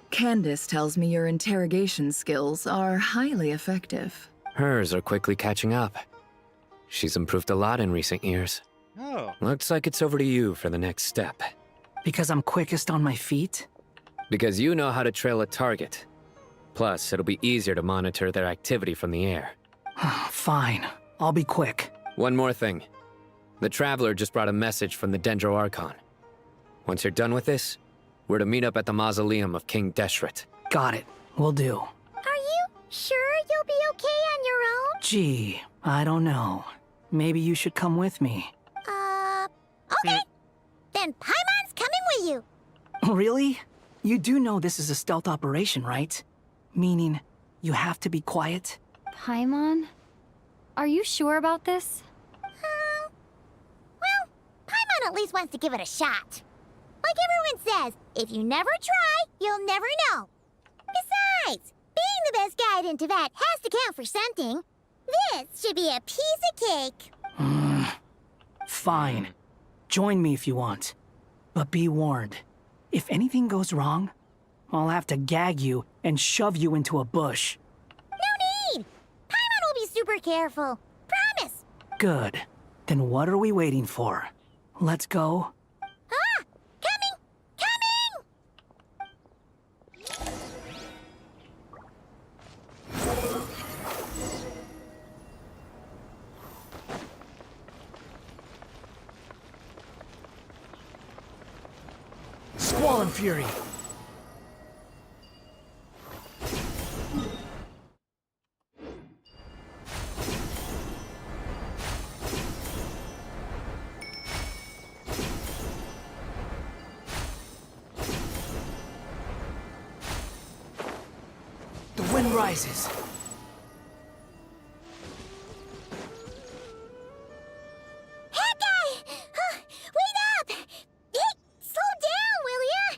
Candace tells me your interrogation skills are highly effective. Hers are quickly catching up. She's improved a lot in recent years. Oh. Looks like it's over to you for the next step. Because I'm quickest on my feet? Because you know how to trail a target. Plus, it'll be easier to monitor their activity from the air. Fine. I'll be quick. One more thing. The Traveler just brought a message from the Dendro Archon. Once you're done with this, we're to meet up at the mausoleum of King Deshret. Got it. Will do. Are you sure you'll be okay on your own? Gee, I don't know. Maybe you should come with me. Okay. Then Paimon's coming with you. Really? You do know this is a stealth operation, right? Meaning, you have to be quiet? Paimon? Are you sure about this? Well, Paimon at least wants to give it a shot. Like everyone says, if you never try, you'll never know. Besides, being the best guide into that has to count for something. This should be a piece of cake. Fine. Join me if you want. But be warned. If anything goes wrong, I'll have to gag you and shove you into a bush. No need! Paimon will be super careful. Promise! Good. Then what are we waiting for? Let's go. Ah! Coming! Squall and Fury. The wind rises. Wait up! Hey, slow down, will ya?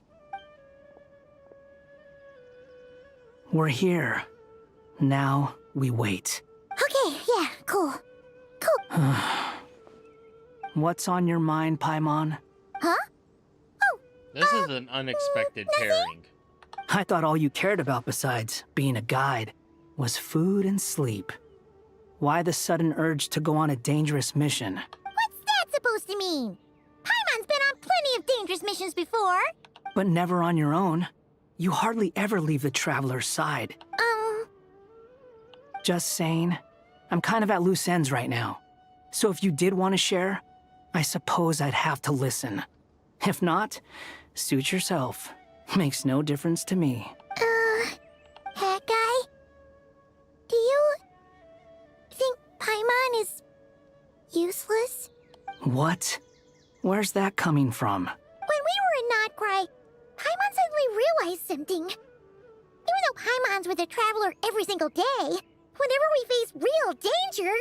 We're here. Now we wait. Okay, yeah, cool. What's on your mind, Paimon? Huh? This is an unexpected pairing. I thought all you cared about besides being a guide was food and sleep. Why the sudden urge to go on a dangerous mission? What's that supposed to mean? Paimon's been on plenty of dangerous missions before. But never on your own. You hardly ever leave the Traveler's side. Just saying. I'm kind of at loose ends right now. So if you did want to share, I suppose I'd have to listen. If not, suit yourself. Makes no difference to me. That guy? Do you think Paimon is useless? What? Where's that coming from? When we were in Notcry, Paimon suddenly realized something. Even though Paimon's with the Traveler every single day, whenever we face real danger,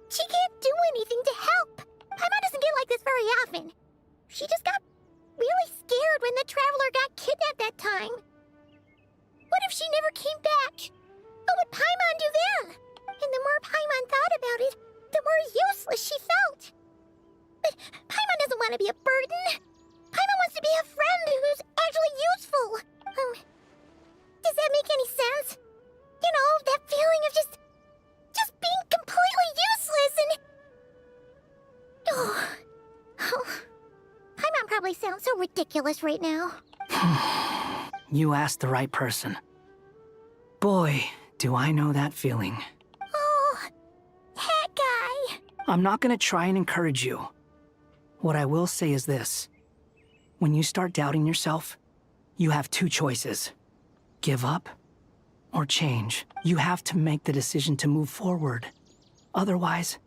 she can't do anything to help. Paimon doesn't get like this very often. She just got really scared when the Traveler got kidnapped that time. What if she never came back? What would Paimon do then? And the more Paimon thought about it, the more useless she felt. But Paimon doesn't want to be a burden. Paimon wants to be a friend who's actually useful. ridiculous right now. You asked the right person. Boy, do I know that feeling. Oh, that guy. I'm not gonna try and encourage you. What I will say is this. When you start doubting yourself, you have two choices. Give up or change. You have to make the decision to move forward. Otherwise,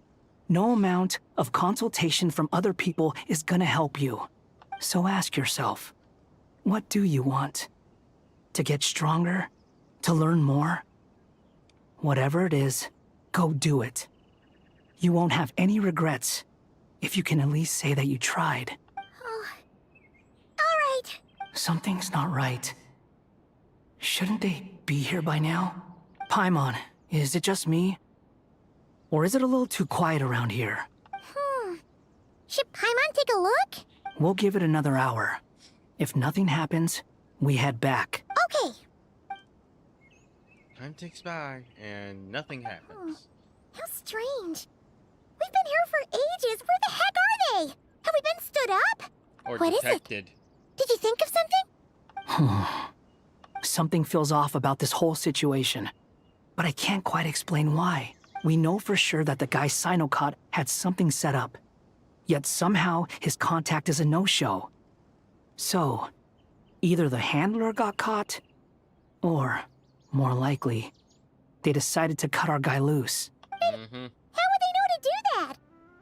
no amount of consultation from other people is gonna help you. So ask yourself, what do you want? To get stronger? To learn more? Whatever it is, go do it. You won't have any regrets if you can at least say that you tried. Oh. All right. Something's not right. Shouldn't they be here by now? Paimon, is it just me? Or is it a little too quiet around here? Should Paimon take a look? We'll give it another hour. If nothing happens, we head back. Okay. Time ticks by, and nothing happens. How strange. We've been here for ages. Where the heck are they? Have we been stood up? Or what detected. Is it? Did you think of something? Something feels off about this whole situation, but I can't quite explain why. We know for sure that the guy Sinocot had something set up, yet somehow his contact is a no-show. So, either the handler got caught, or, more likely, they decided to cut our guy loose. How would they know to do that?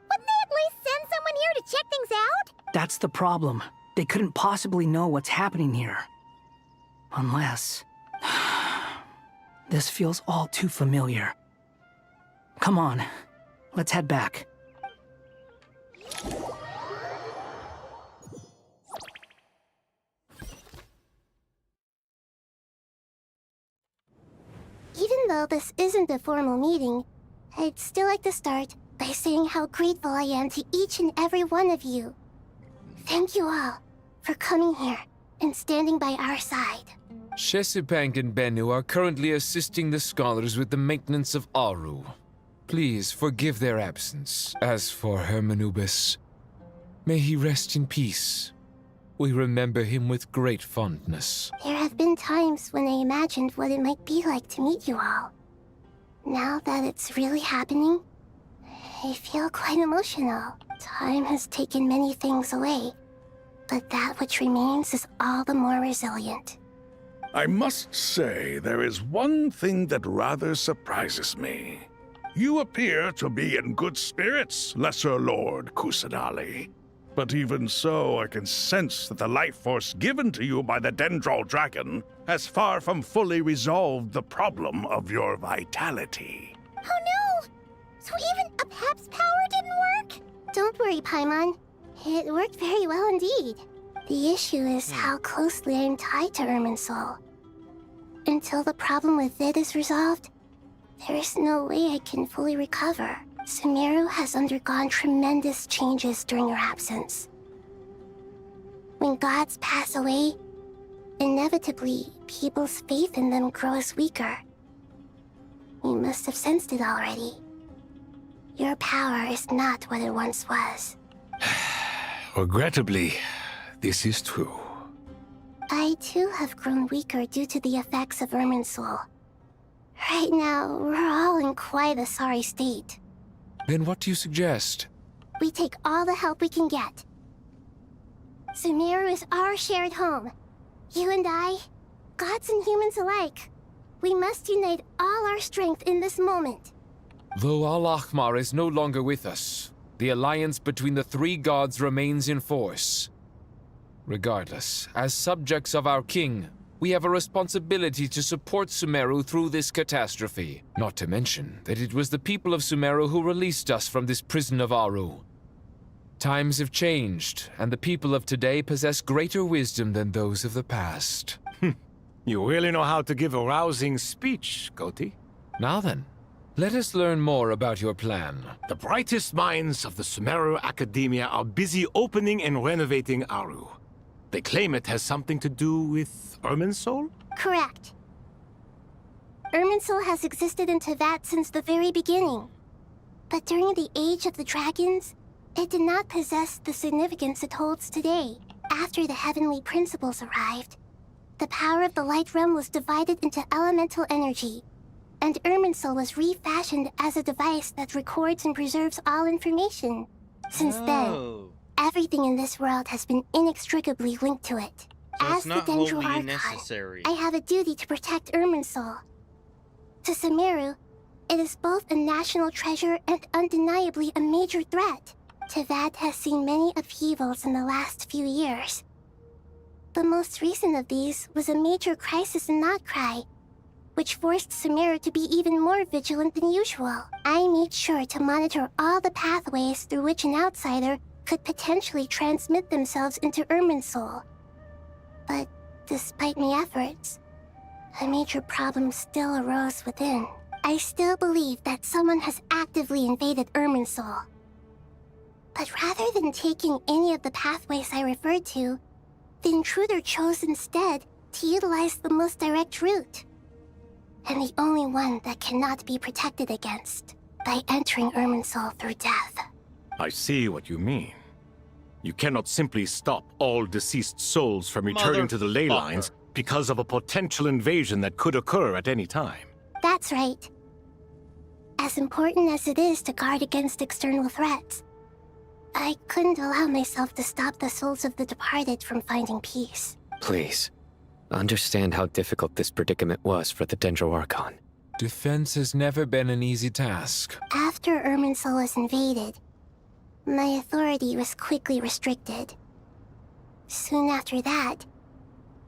Wouldn't they at least send someone here to check things out? That's the problem. They couldn't possibly know what's happening here. Unless... This feels all too familiar. Come on, let's head back. Even though this isn't a formal meeting, I'd still like to start by saying how grateful I am to each and every one of you. Thank you all for coming here and standing by our side. Shesipank and Bennu are currently assisting the scholars with the maintenance of Aru. Please forgive their absence. As for Hermanubis, may he rest in peace. We remember him with great fondness. There have been times when I imagined what it might be like to meet you all. Now that it's really happening, I feel quite emotional. Time has taken many things away, but that which remains is all the more resilient. I must say, there is one thing that rather surprises me. You appear to be in good spirits, Lesser Lord Kusanali. But even so, I can sense that the life force given to you by the Dendral Dragon has far from fully resolved the problem of your vitality. Oh no! So even a Pep's power didn't work? Don't worry, Paimon. It worked very well indeed. The issue is how closely I'm tied to Irminsul. Until the problem with it is resolved, there is no way I can fully recover. Sumeru has undergone tremendous changes during your absence. When gods pass away, inevitably, people's faith in them grows weaker. You must have sensed it already. Your power is not what it once was. Regrettably, this is true. I too have grown weaker due to the effects of Irminsul. Right now, we're all in quite a sorry state. Then what do you suggest? We take all the help we can get. Sumeru is our shared home. You and I, gods and humans alike. We must unite all our strength in this moment. Though Al-Ahmar is no longer with us, the alliance between the three gods remains in force. Regardless, as subjects of our king, we have a responsibility to support Sumeru through this catastrophe. Not to mention that it was the people of Sumeru who released us from this prison of Aru. Times have changed, and the people of today possess greater wisdom than those of the past. You really know how to give a rousing speech, Koti. Now then, let us learn more about your plan. The brightest minds of the Sumeru Academia are busy opening and renovating Aru. They claim it has something to do with Irminsul? Correct. Irminsul has existed in Teyvat since the very beginning. But during the Age of the Dragons, it did not possess the significance it holds today. After the heavenly principles arrived, the power of the Light Realm was divided into elemental energy, and Irminsul was refashioned as a device that records and preserves all information. Since then, everything in this world has been inextricably linked to it. So As it's the not Dendro wholly Archon, necessary. I have a duty to protect Irminsul. To Sumeru, it is both a national treasure and undeniably a major threat. Tevat has seen many upheavals in the last few years. The most recent of these was a major crisis in Notcry, which forced Sumeru to be even more vigilant than usual. I made sure to monitor all the pathways through which an outsider could potentially transmit themselves into Irminsul. But despite my efforts, a major problem still arose within. I still believe that someone has actively invaded Irminsul. But rather than taking any of the pathways I referred to, the intruder chose instead to utilize the most direct route, and the only one that cannot be protected against, by entering Irminsul through death. I see what you mean. You cannot simply stop all deceased souls from returning to the ley lines because of a potential invasion that could occur at any time. That's right. As important as it is to guard against external threats, I couldn't allow myself to stop the souls of the departed from finding peace. Please, understand how difficult this predicament was for the Dendro Archon. Defense has never been an easy task. After Irminsul was invaded, my authority was quickly restricted. Soon after that,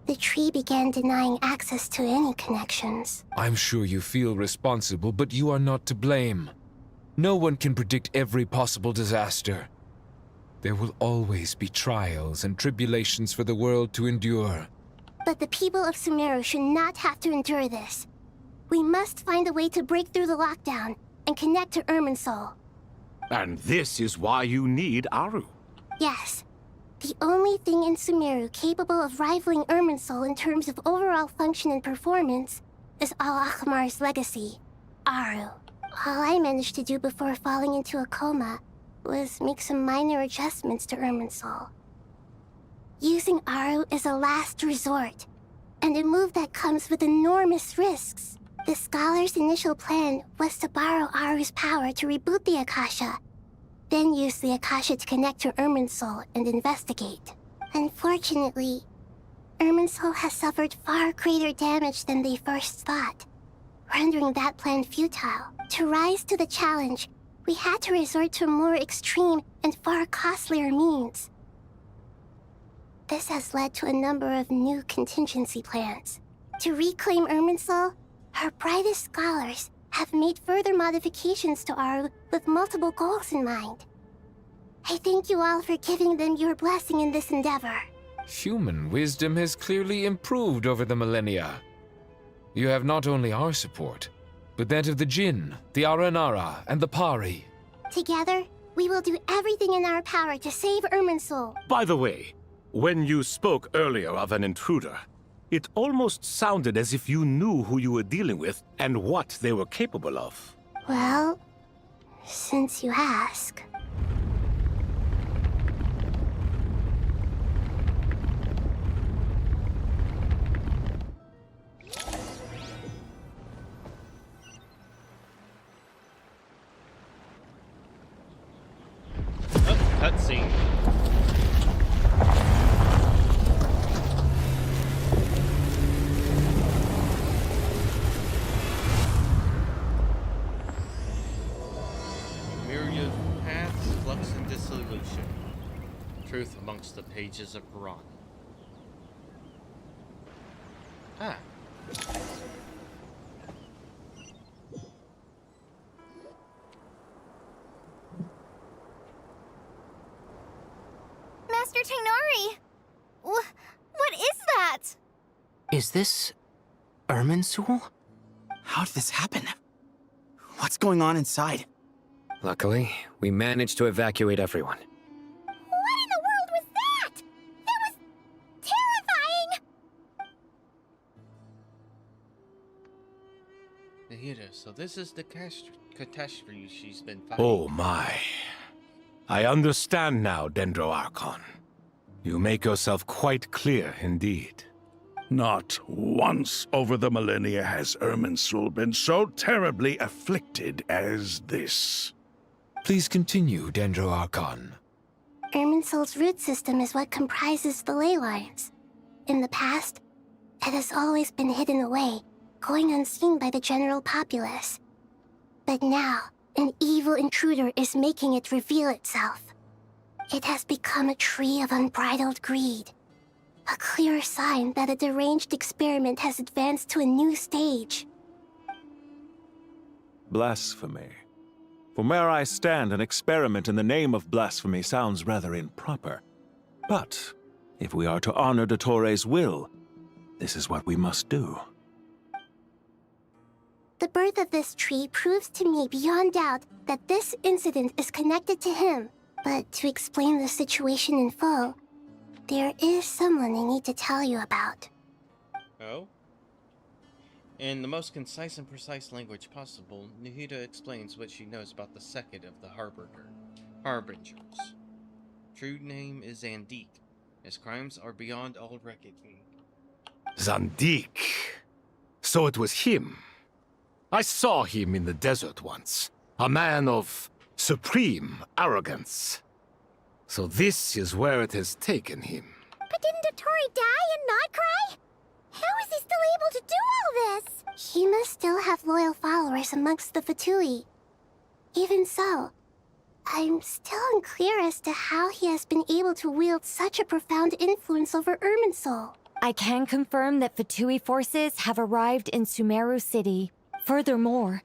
the tree began denying access to any connections. I'm sure you feel responsible, but you are not to blame. No one can predict every possible disaster. There will always be trials and tribulations for the world to endure. But the people of Sumeru should not have to endure this. We must find a way to break through the lockdown and connect to Irminsul. And this is why you need Aru. Yes. The only thing in Sumeru capable of rivaling Irminsul in terms of overall function and performance is Al-Akhmar's legacy, Aru. All I managed to do before falling into a coma was make some minor adjustments to Irminsul. Using Aru is a last resort, and a move that comes with enormous risks. The Scholar's initial plan was to borrow Aru's power to reboot the Akasha, then use the Akasha to connect to Irminsul and investigate. Unfortunately, Irminsul has suffered far greater damage than they first thought, rendering that plan futile. To rise to the challenge, we had to resort to more extreme and far costlier means. This has led to a number of new contingency plans. To reclaim Irminsul, our brightest scholars have made further modifications to Aru with multiple goals in mind. I thank you all for giving them your blessing in this endeavor. Human wisdom has clearly improved over the millennia. You have not only our support, but that of the Jinn, the Aranara, and the Pari. Together, we will do everything in our power to save Irminsul. By the way, when you spoke earlier of an intruder, it almost sounded as if you knew who you were dealing with and what they were capable of. Well, since you ask. Cutscene. Myriad paths, flux and dissolution. Truth amongst the pages of Quran. Ah. Master Tainari! What is that? Is this Irminsul? How did this happen? What's going on inside? Luckily, we managed to evacuate everyone. What in the world was that? That was terrifying! Nahida, so this is the catastrophe she's been fighting. Oh my. I understand now, Dendro Archon. You make yourself quite clear indeed. Not once over the millennia has Irminsul been so terribly afflicted as this. Please continue, Dendro Archon. Irminsul's root system is what comprises the ley lines. In the past, it has always been hidden away, going unseen by the general populace. But now, an evil intruder is making it reveal itself. It has become a tree of unbridled greed. A clear sign that a deranged experiment has advanced to a new stage. Blasphemy. From where I stand, an experiment in the name of blasphemy sounds rather improper. But if we are to honor Dottores' will, this is what we must do. The birth of this tree proves to me beyond doubt that this incident is connected to him. But to explain the situation in full, there is someone I need to tell you about. Oh? In the most concise and precise language possible, Nahida explains what she knows about the second of the Harbingers. True name is Zandik. His crimes are beyond all reckoning. Zandik. So it was him. I saw him in the desert once. A man of supreme arrogance. So this is where it has taken him. But didn't Dottore die and not cry? How is he still able to do all this? He must still have loyal followers amongst the Fatui. Even so, I'm still unclear as to how he has been able to wield such a profound influence over Irminsul. I can confirm that Fatui forces have arrived in Sumeru City. Furthermore,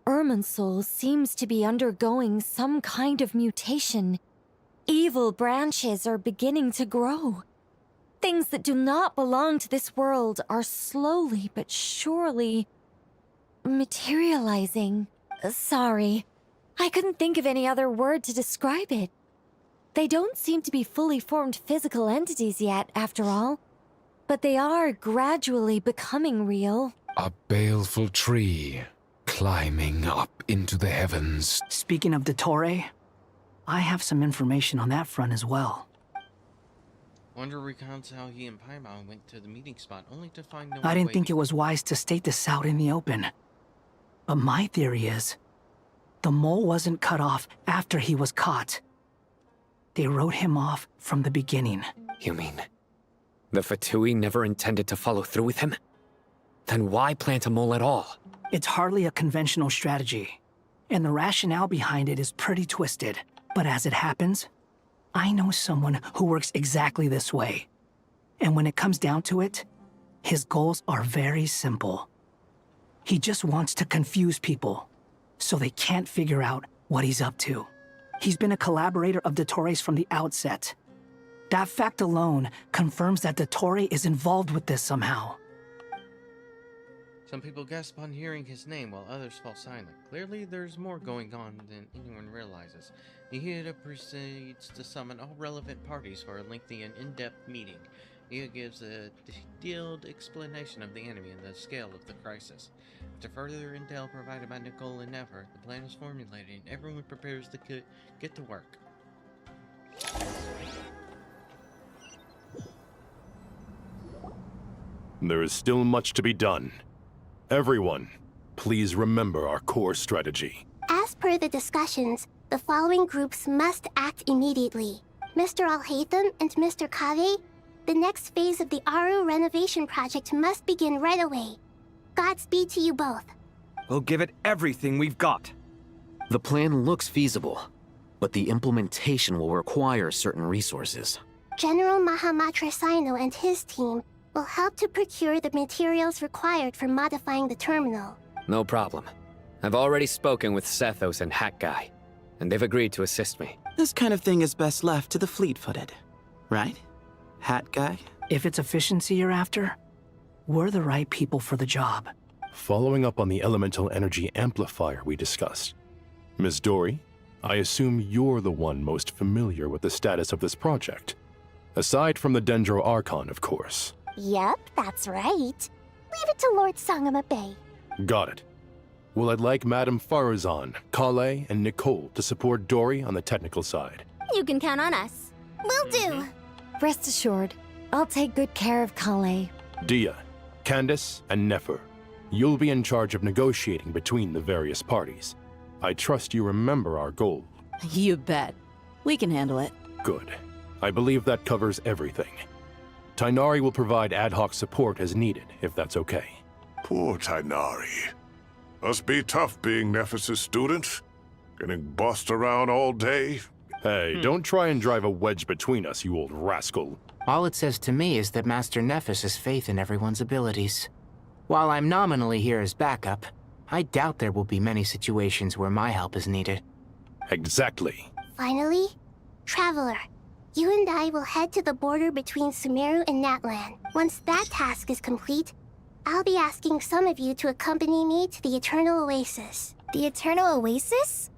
Irminsul seems to be undergoing some kind of mutation. Evil branches are beginning to grow. Things that do not belong to this world are slowly but surely materializing. Sorry, I couldn't think of any other word to describe it. They don't seem to be fully formed physical entities yet, after all. But they are gradually becoming real. A baleful tree climbing up into the heavens. Speaking of Dottore, I have some information on that front as well. Wonder recounts how he and Paimon went to the meeting spot only to find no I didn't think waiting. it was wise to state this out in the open. But my theory is, the mole wasn't cut off after he was caught. They wrote him off from the beginning. You mean the Fatui never intended to follow through with him? Then why plant a mole at all? It's hardly a conventional strategy, and the rationale behind it is pretty twisted. But as it happens, I know someone who works exactly this way. And when it comes down to it, his goals are very simple. He just wants to confuse people, so they can't figure out what he's up to. He's been a collaborator of Dottore's from the outset. That fact alone confirms that Dottore is involved with this somehow. Some people gasp on hearing his name while others fall silent. Clearly, there's more going on than anyone realizes. Nahida proceeds to summon all relevant parties for a lengthy and in-depth meeting. He gives a detailed explanation of the enemy and the scale of the crisis. After further intel provided by Nicole and Never, the plan is formulated and everyone prepares to get to work. There is still much to be done. Everyone, please remember our core strategy. As per the discussions, the following groups must act immediately. Mr. Alhaitham and Mr. Kave, the next phase of the Aru renovation project must begin right away. Godspeed to you both. We'll give it everything we've got. The plan looks feasible, but the implementation will require certain resources. General Mahamatra Sino and his team will help to procure the materials required for modifying the terminal. No problem. I've already spoken with Sethos and Hat Guy, and they've agreed to assist me. This kind of thing is best left to the fleet-footed, right? Hat Guy? If it's efficiency you're after, we're the right people for the job. Following up on the elemental energy amplifier we discussed, Ms. Dory, I assume you're the one most familiar with the status of this project. Aside from the Dendro Archon, of course. Yep, that's right. Leave it to Lord Sangama Bay. Got it. Well, I'd like Madame Farazan, Kale, and Nicole to support Dory on the technical side. You can count on us. Will do. Rest assured, I'll take good care of Kale. Dia, Candace, and Nefer, you'll be in charge of negotiating between the various parties. I trust you remember our goal. You bet. We can handle it. Good. I believe that covers everything. Tainari will provide ad hoc support as needed, if that's okay. Poor Tainari. Must be tough being Nephis' student. Getting bossed around all day. Hey, don't try and drive a wedge between us, you old rascal. All it says to me is that Master Nephis has faith in everyone's abilities. While I'm nominally here as backup, I doubt there will be many situations where my help is needed. Exactly. Finally, Traveler, you and I will head to the border between Sumeru and Natlan. Once that task is complete, I'll be asking some of you to accompany me to the Eternal Oasis. The Eternal Oasis?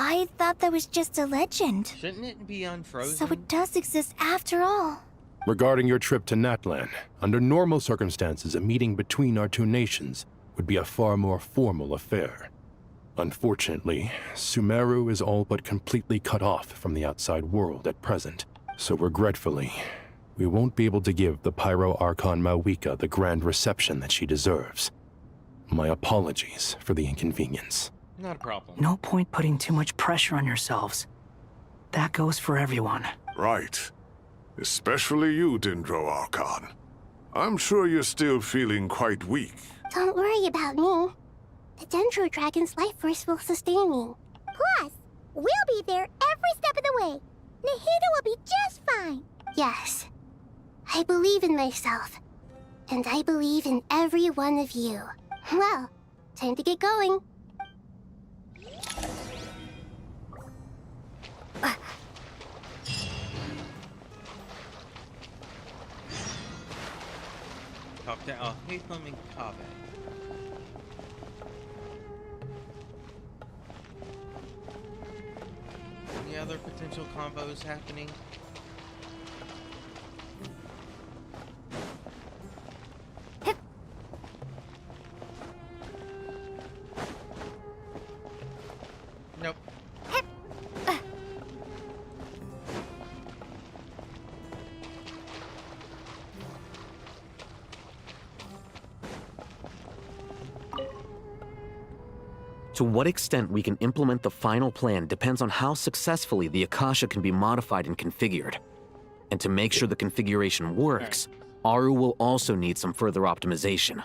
I thought that was just a legend. Shouldn't it be unfrozen? So it does exist after all. Regarding your trip to Natlan, under normal circumstances, a meeting between our two nations would be a far more formal affair. Unfortunately, Sumeru is all but completely cut off from the outside world at present, so regretfully, we won't be able to give the Pyro Archon Mawika the grand reception that she deserves. My apologies for the inconvenience. Not a problem. No point putting too much pressure on yourselves. That goes for everyone. Right. Especially you, Dendro Archon. I'm sure you're still feeling quite weak. Don't worry about me. The Dendro Dragon's life force will sustain me. Plus, we'll be there every step of the way. Nahida will be just fine. Yes. I believe in myself. And I believe in every one of you. Well, time to get going. Talk to Al-Haytham and Kabe. Any other potential combos happening? Nope. To what extent we can implement the final plan depends on how successfully the Akasha can be modified and configured. And to make sure the configuration works, Aru will also need some further optimization.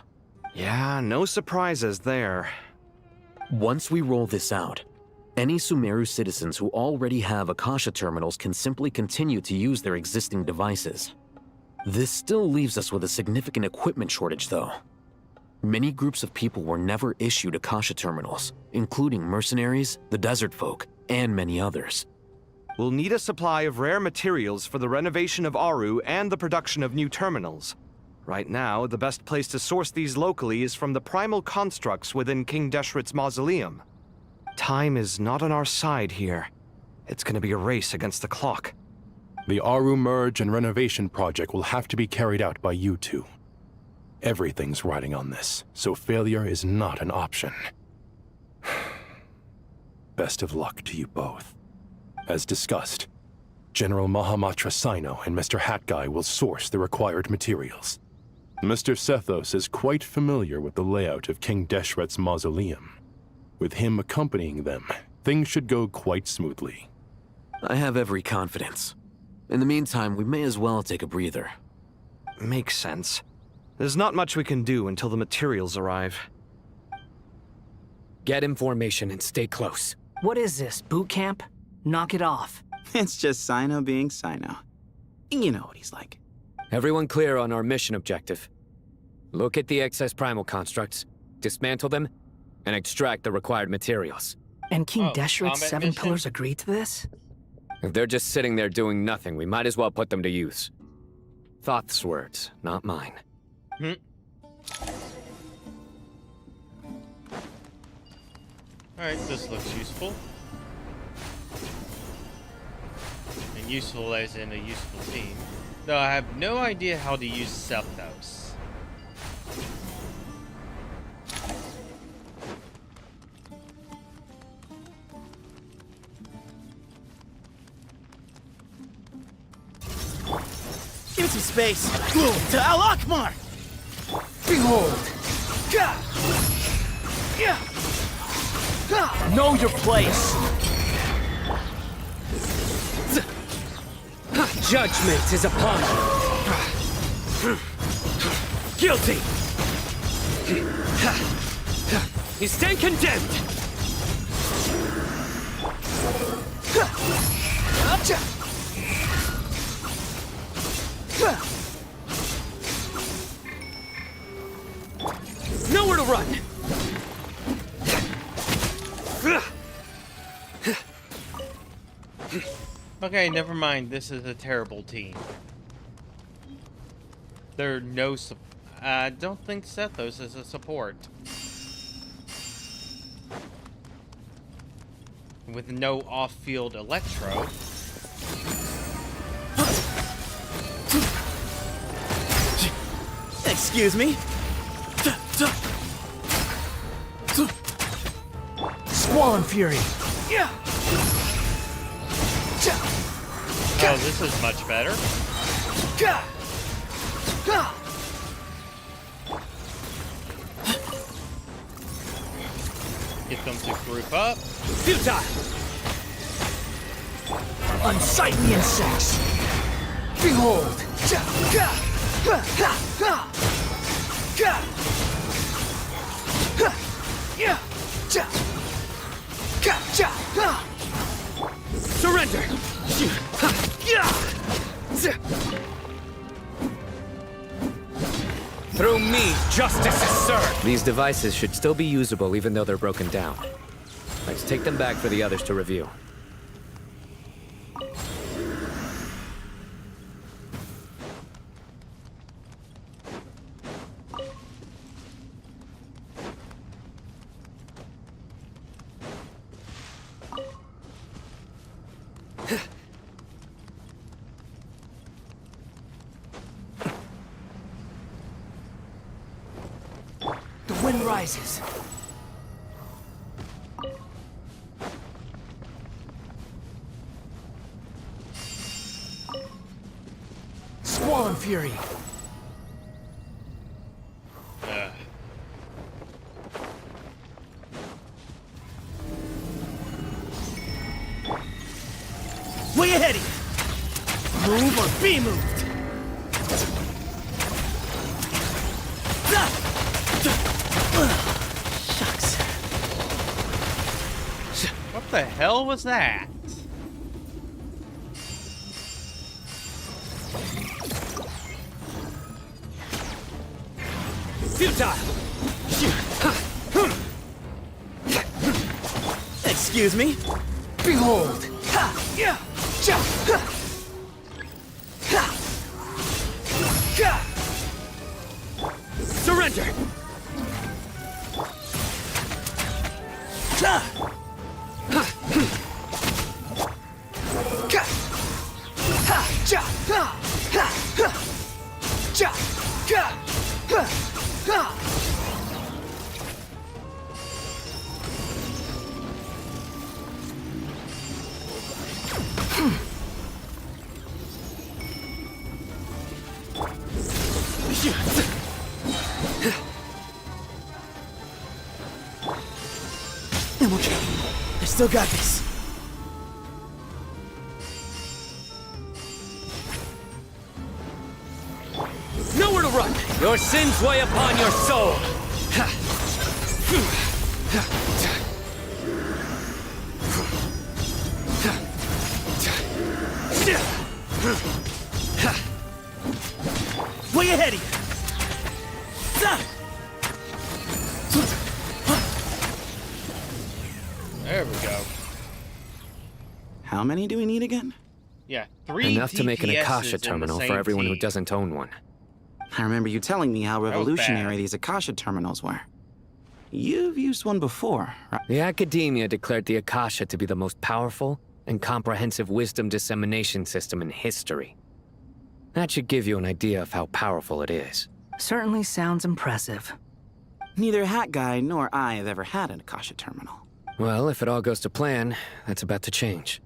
Yeah, no surprises there. Once we roll this out, any Sumeru citizens who already have Akasha terminals can simply continue to use their existing devices. This still leaves us with a significant equipment shortage, though. Many groups of people were never issued Akasha terminals, including mercenaries, the desert folk, and many others. We'll need a supply of rare materials for the renovation of Aru and the production of new terminals. Right now, the best place to source these locally is from the primal constructs within King Deshret's mausoleum. Time is not on our side here. It's gonna be a race against the clock. The Aru merge and renovation project will have to be carried out by you two. Everything's riding on this, so failure is not an option. Best of luck to you both. As discussed, General Mahamatra Sino and Mr. Hatguy will source the required materials. Mr. Sethos is quite familiar with the layout of King Deshret's mausoleum. With him accompanying them, things should go quite smoothly. I have every confidence. In the meantime, we may as well take a breather. Makes sense. There's not much we can do until the materials arrive. Get in formation and stay close. What is this, boot camp? Knock it off. It's just Sino being Sino. You know what he's like. Everyone clear on our mission objective. Look at the excess primal constructs, dismantle them, and extract the required materials. And King Deshret's 7 pillars agreed to this? If they're just sitting there doing nothing, we might as well put them to use. Thoth's words, not mine. Alright, this looks useful. And useful as in a useful team. Though I have no idea how to use Sethos. some space. To Al Akmar! Behold! Know your place! Judgment is upon you. Guilty! You stand condemned! Nowhere to run! Okay, never mind. This is a terrible team. There are no I don't think Sethos is a support. With no off-field Electro. Excuse me? Squall Fury! Oh, this is much better. Get them to group up. Futile! Unsightly insects! Behold! Surrender! Through me, justice is served! These devices should still be usable even though they're broken down. Let's take them back for the others to review. The wind rises. Squall Fury. Way ahead of you! Move or be moved! Shucks. What the hell was that? Futile! Excuse me? Behold! Surrender! I'm okay. I still got this. Nowhere to run! Your sins weigh upon your soul! Way ahead of you! There we go. How many do we need again? Yeah, 3 Enough to make an DPSs Akasha in the terminal same for everyone who team. doesn't own one. I remember you telling me how was revolutionary bad. these Akasha terminals were. You've used one before, right? The Academia declared the Akasha to be the most powerful and comprehensive wisdom dissemination system in history. That should give you an idea of how powerful it is. Certainly sounds impressive. Neither Hat Guy nor I have ever had an Akasha terminal. Well, if it all goes to plan, that's about to change.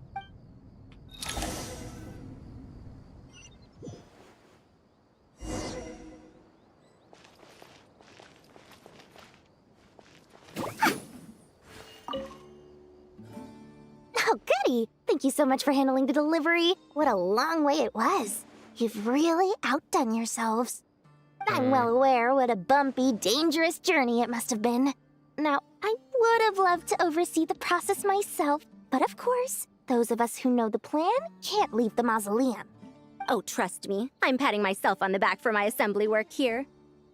already. Thank you so much for handling the delivery. What a long way it was. You've really outdone yourselves. I'm well aware what a bumpy, dangerous journey it must have been. Now, I would have loved to oversee the process myself, but of course, those of us who know the plan can't leave the mausoleum. Oh, trust me, I'm patting myself on the back for my assembly work here.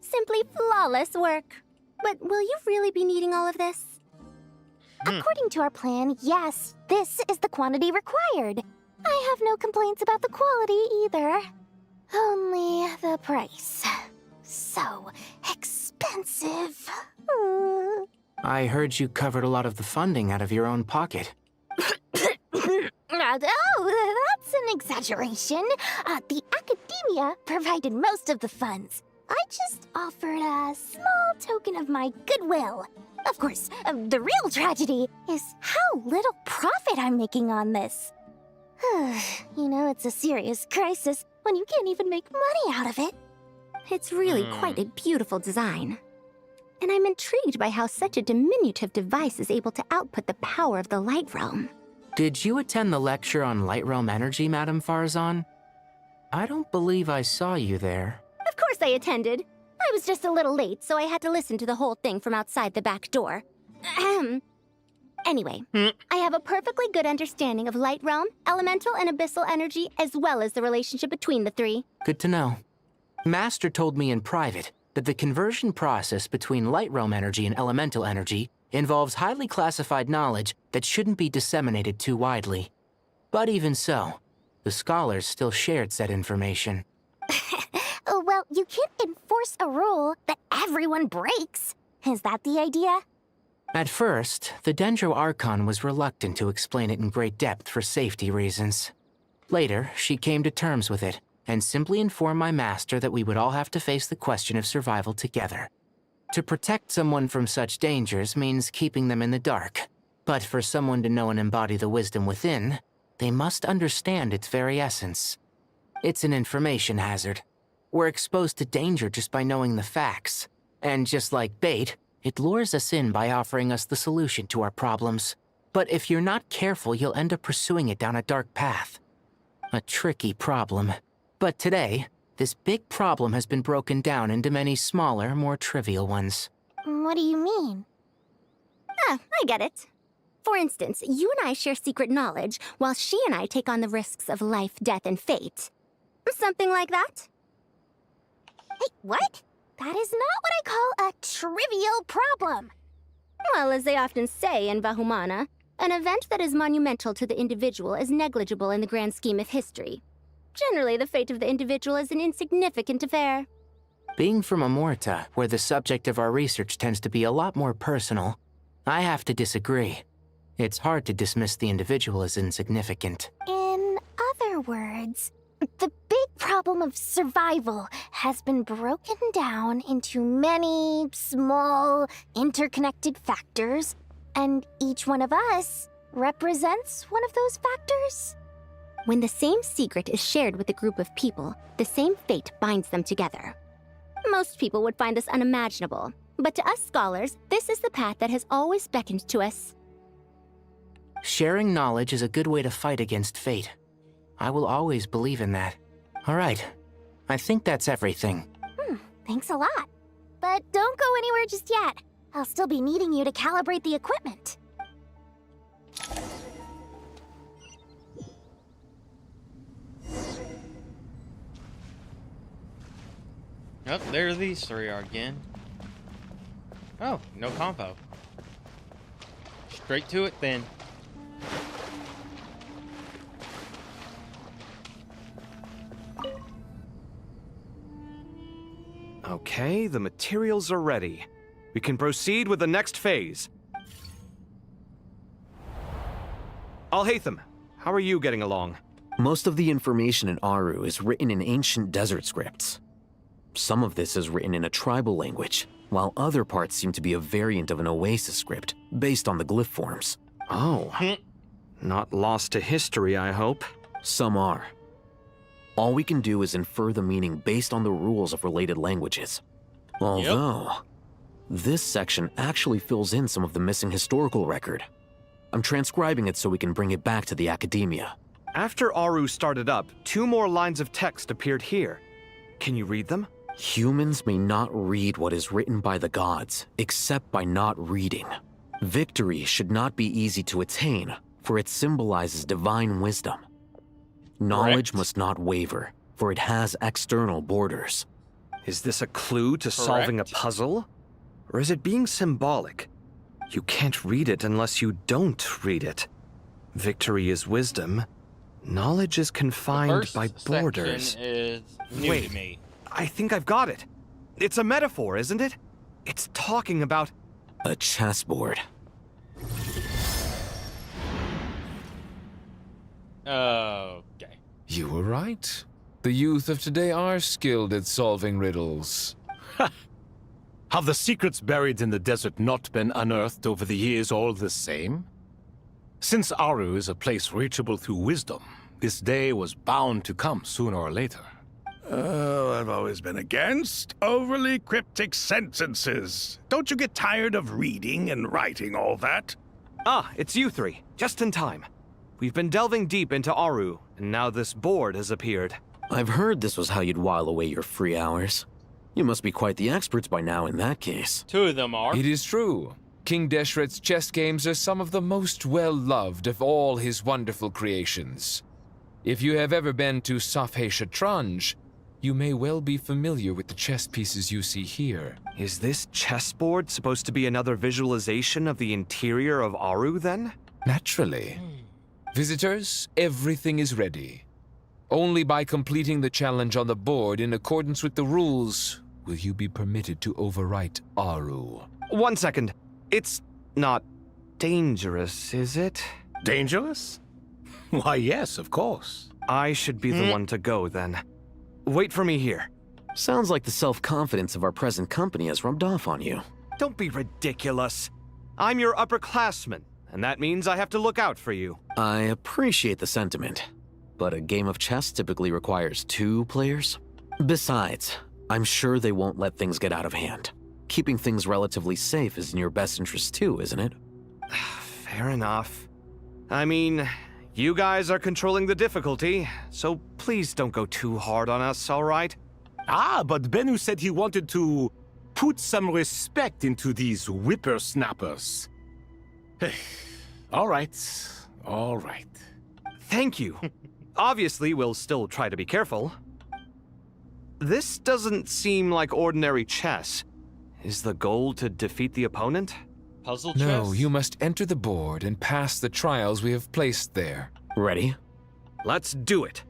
Simply flawless work. But will you really be needing all of this? According to our plan, yes, this is the quantity required. I have no complaints about the quality either. Only the price. So expensive. I heard you covered a lot of the funding out of your own pocket. Oh, that's an exaggeration. The academia provided most of the funds. I just offered a small token of my goodwill. Of course, the real tragedy is how little profit I'm making on this. You know, it's a serious crisis when you can't even make money out of it. It's really quite a beautiful design. And I'm intrigued by how such a diminutive device is able to output the power of the Light Realm. Did you attend the lecture on Light Realm energy, Madame Farzan? I don't believe I saw you there. Of course I attended. I was just a little late, so I had to listen to the whole thing from outside the back door. Anyway, I have a perfectly good understanding of Light Realm, elemental and abyssal energy, as well as the relationship between the three. Good to know. Master told me in private that the conversion process between Light Realm energy and elemental energy involves highly classified knowledge that shouldn't be disseminated too widely. But even so, the scholars still shared said information. Well, you can't enforce a rule that everyone breaks. Is that the idea? At first, the Dendro Archon was reluctant to explain it in great depth for safety reasons. Later, she came to terms with it, and simply informed my master that we would all have to face the question of survival together. To protect someone from such dangers means keeping them in the dark. But for someone to know and embody the wisdom within, they must understand its very essence. It's an information hazard. We're exposed to danger just by knowing the facts. And just like bait, it lures us in by offering us the solution to our problems. But if you're not careful, you'll end up pursuing it down a dark path. A tricky problem. But today, this big problem has been broken down into many smaller, more trivial ones. What do you mean? I get it. For instance, you and I share secret knowledge, while she and I take on the risks of life, death, and fate. Something like that? Hey, what? That is not what I call a trivial problem. Well, as they often say in Vahumana, an event that is monumental to the individual is negligible in the grand scheme of history. Generally, the fate of the individual is an insignificant affair. Being from Amorta, where the subject of our research tends to be a lot more personal, I have to disagree. It's hard to dismiss the individual as insignificant. In other words, the big problem of survival has been broken down into many small, interconnected factors, and each one of us represents one of those factors. When the same secret is shared with a group of people, the same fate binds them together. Most people would find this unimaginable, but to us scholars, this is the path that has always beckoned to us. Sharing knowledge is a good way to fight against fate. I will always believe in that. All right, I think that's everything. Thanks a lot. But don't go anywhere just yet. I'll still be needing you to calibrate the equipment. Oh, there these three are again. Oh, no compo. Straight to it then. Okay, the materials are ready. We can proceed with the next phase. Alhaitham, how are you getting along? Most of the information in Aru is written in ancient desert scripts. Some of this is written in a tribal language, while other parts seem to be a variant of an Oasis script, based on the glyph forms. Oh. Not lost to history, I hope. Some are. All we can do is infer the meaning based on the rules of related languages. Although, this section actually fills in some of the missing historical record. I'm transcribing it so we can bring it back to the academia. After Aru started up, 2 more lines of text appeared here. Can you read them? Humans may not read what is written by the gods, except by not reading. Victory should not be easy to attain, for it symbolizes divine wisdom. Knowledge must not waver, for it has external borders. Is this a clue to solving a puzzle? Or is it being symbolic? You can't read it unless you don't read it. Victory is wisdom. Knowledge is confined by borders. Is new Wait, to me. I think I've got it. It's a metaphor, isn't it? It's talking about... a chessboard. Okay. You were right. The youth of today are skilled at solving riddles. Have the secrets buried in the desert not been unearthed over the years all the same? Since Aru is a place reachable through wisdom, this day was bound to come sooner or later. Oh, I've always been against overly cryptic sentences. Don't you get tired of reading and writing all that? Ah, it's you 3. Just in time. We've been delving deep into Aru, and now this board has appeared. I've heard this was how you'd while away your free hours. You must be quite the experts by now in that case. 2 of them are. It is true. King Deshret's chess games are some of the most well-loved of all his wonderful creations. If you have ever been to Safhe Shatranj, you may well be familiar with the chess pieces you see here. Is this chessboard supposed to be another visualization of the interior of Aru, then? Naturally. Visitors, everything is ready. Only by completing the challenge on the board in accordance with the rules will you be permitted to overwrite Aru. 1 second. It's not dangerous, is it? Dangerous? Why, yes, of course. I should be the one to go, then. Wait for me here. Sounds like the self-confidence of our present company has rubbed off on you. Don't be ridiculous. I'm your upperclassman, and that means I have to look out for you. I appreciate the sentiment, but a game of chess typically requires 2 players. Besides, I'm sure they won't let things get out of hand. Keeping things relatively safe is in your best interest too, isn't it? Fair enough. I mean, you guys are controlling the difficulty, so please don't go too hard on us, all right? Ah, but Bennu said he wanted to put some respect into these whippersnappers. All right. Thank you. Obviously, we'll still try to be careful. This doesn't seem like ordinary chess. Is the goal to defeat the opponent? Puzzle chess? No, you must enter the board and pass the trials we have placed there. Ready? Let's do it.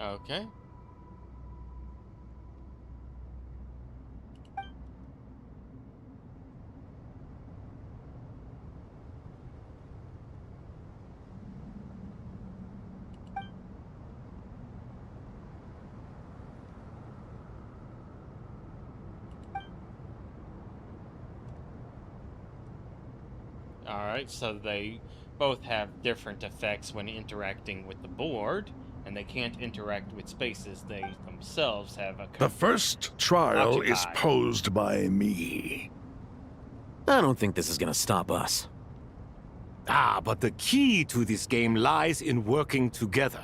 Okay. Alright, so they both have different effects when interacting with the board, and they can't interact with spaces. They themselves have a... The first trial is Occupied. posed by me. I don't think this is gonna stop us. Ah, but the key to this game lies in working together.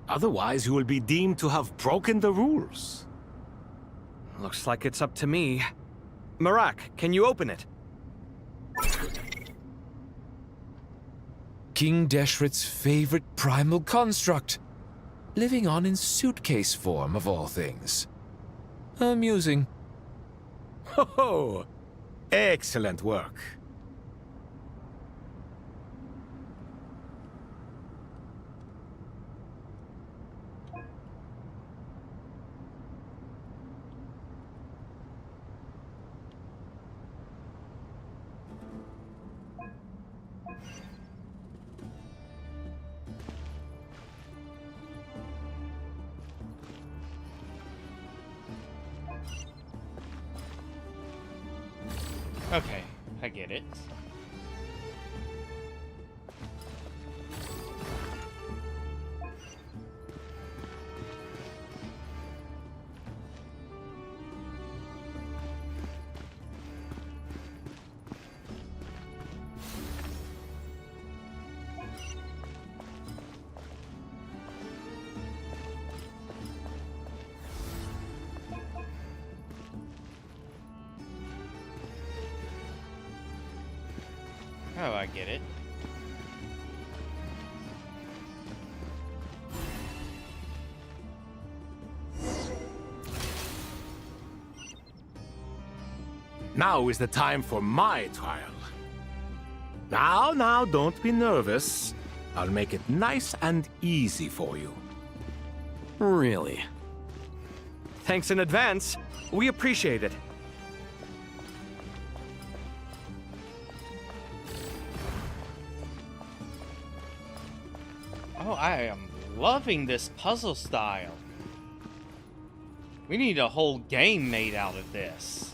Otherwise, you will be deemed to have broken the rules. Looks like it's up to me. Marak, can you open it? King Deshret's favorite primal construct. Living on in suitcase form, of all things. Amusing. Ho! Excellent work. Okay, I get it. Oh, I get it. Now is the time for my trial. Now, don't be nervous. I'll make it nice and easy for you. Really? Thanks in advance. We appreciate it. Oh, I am loving this puzzle style. We need a whole game made out of this.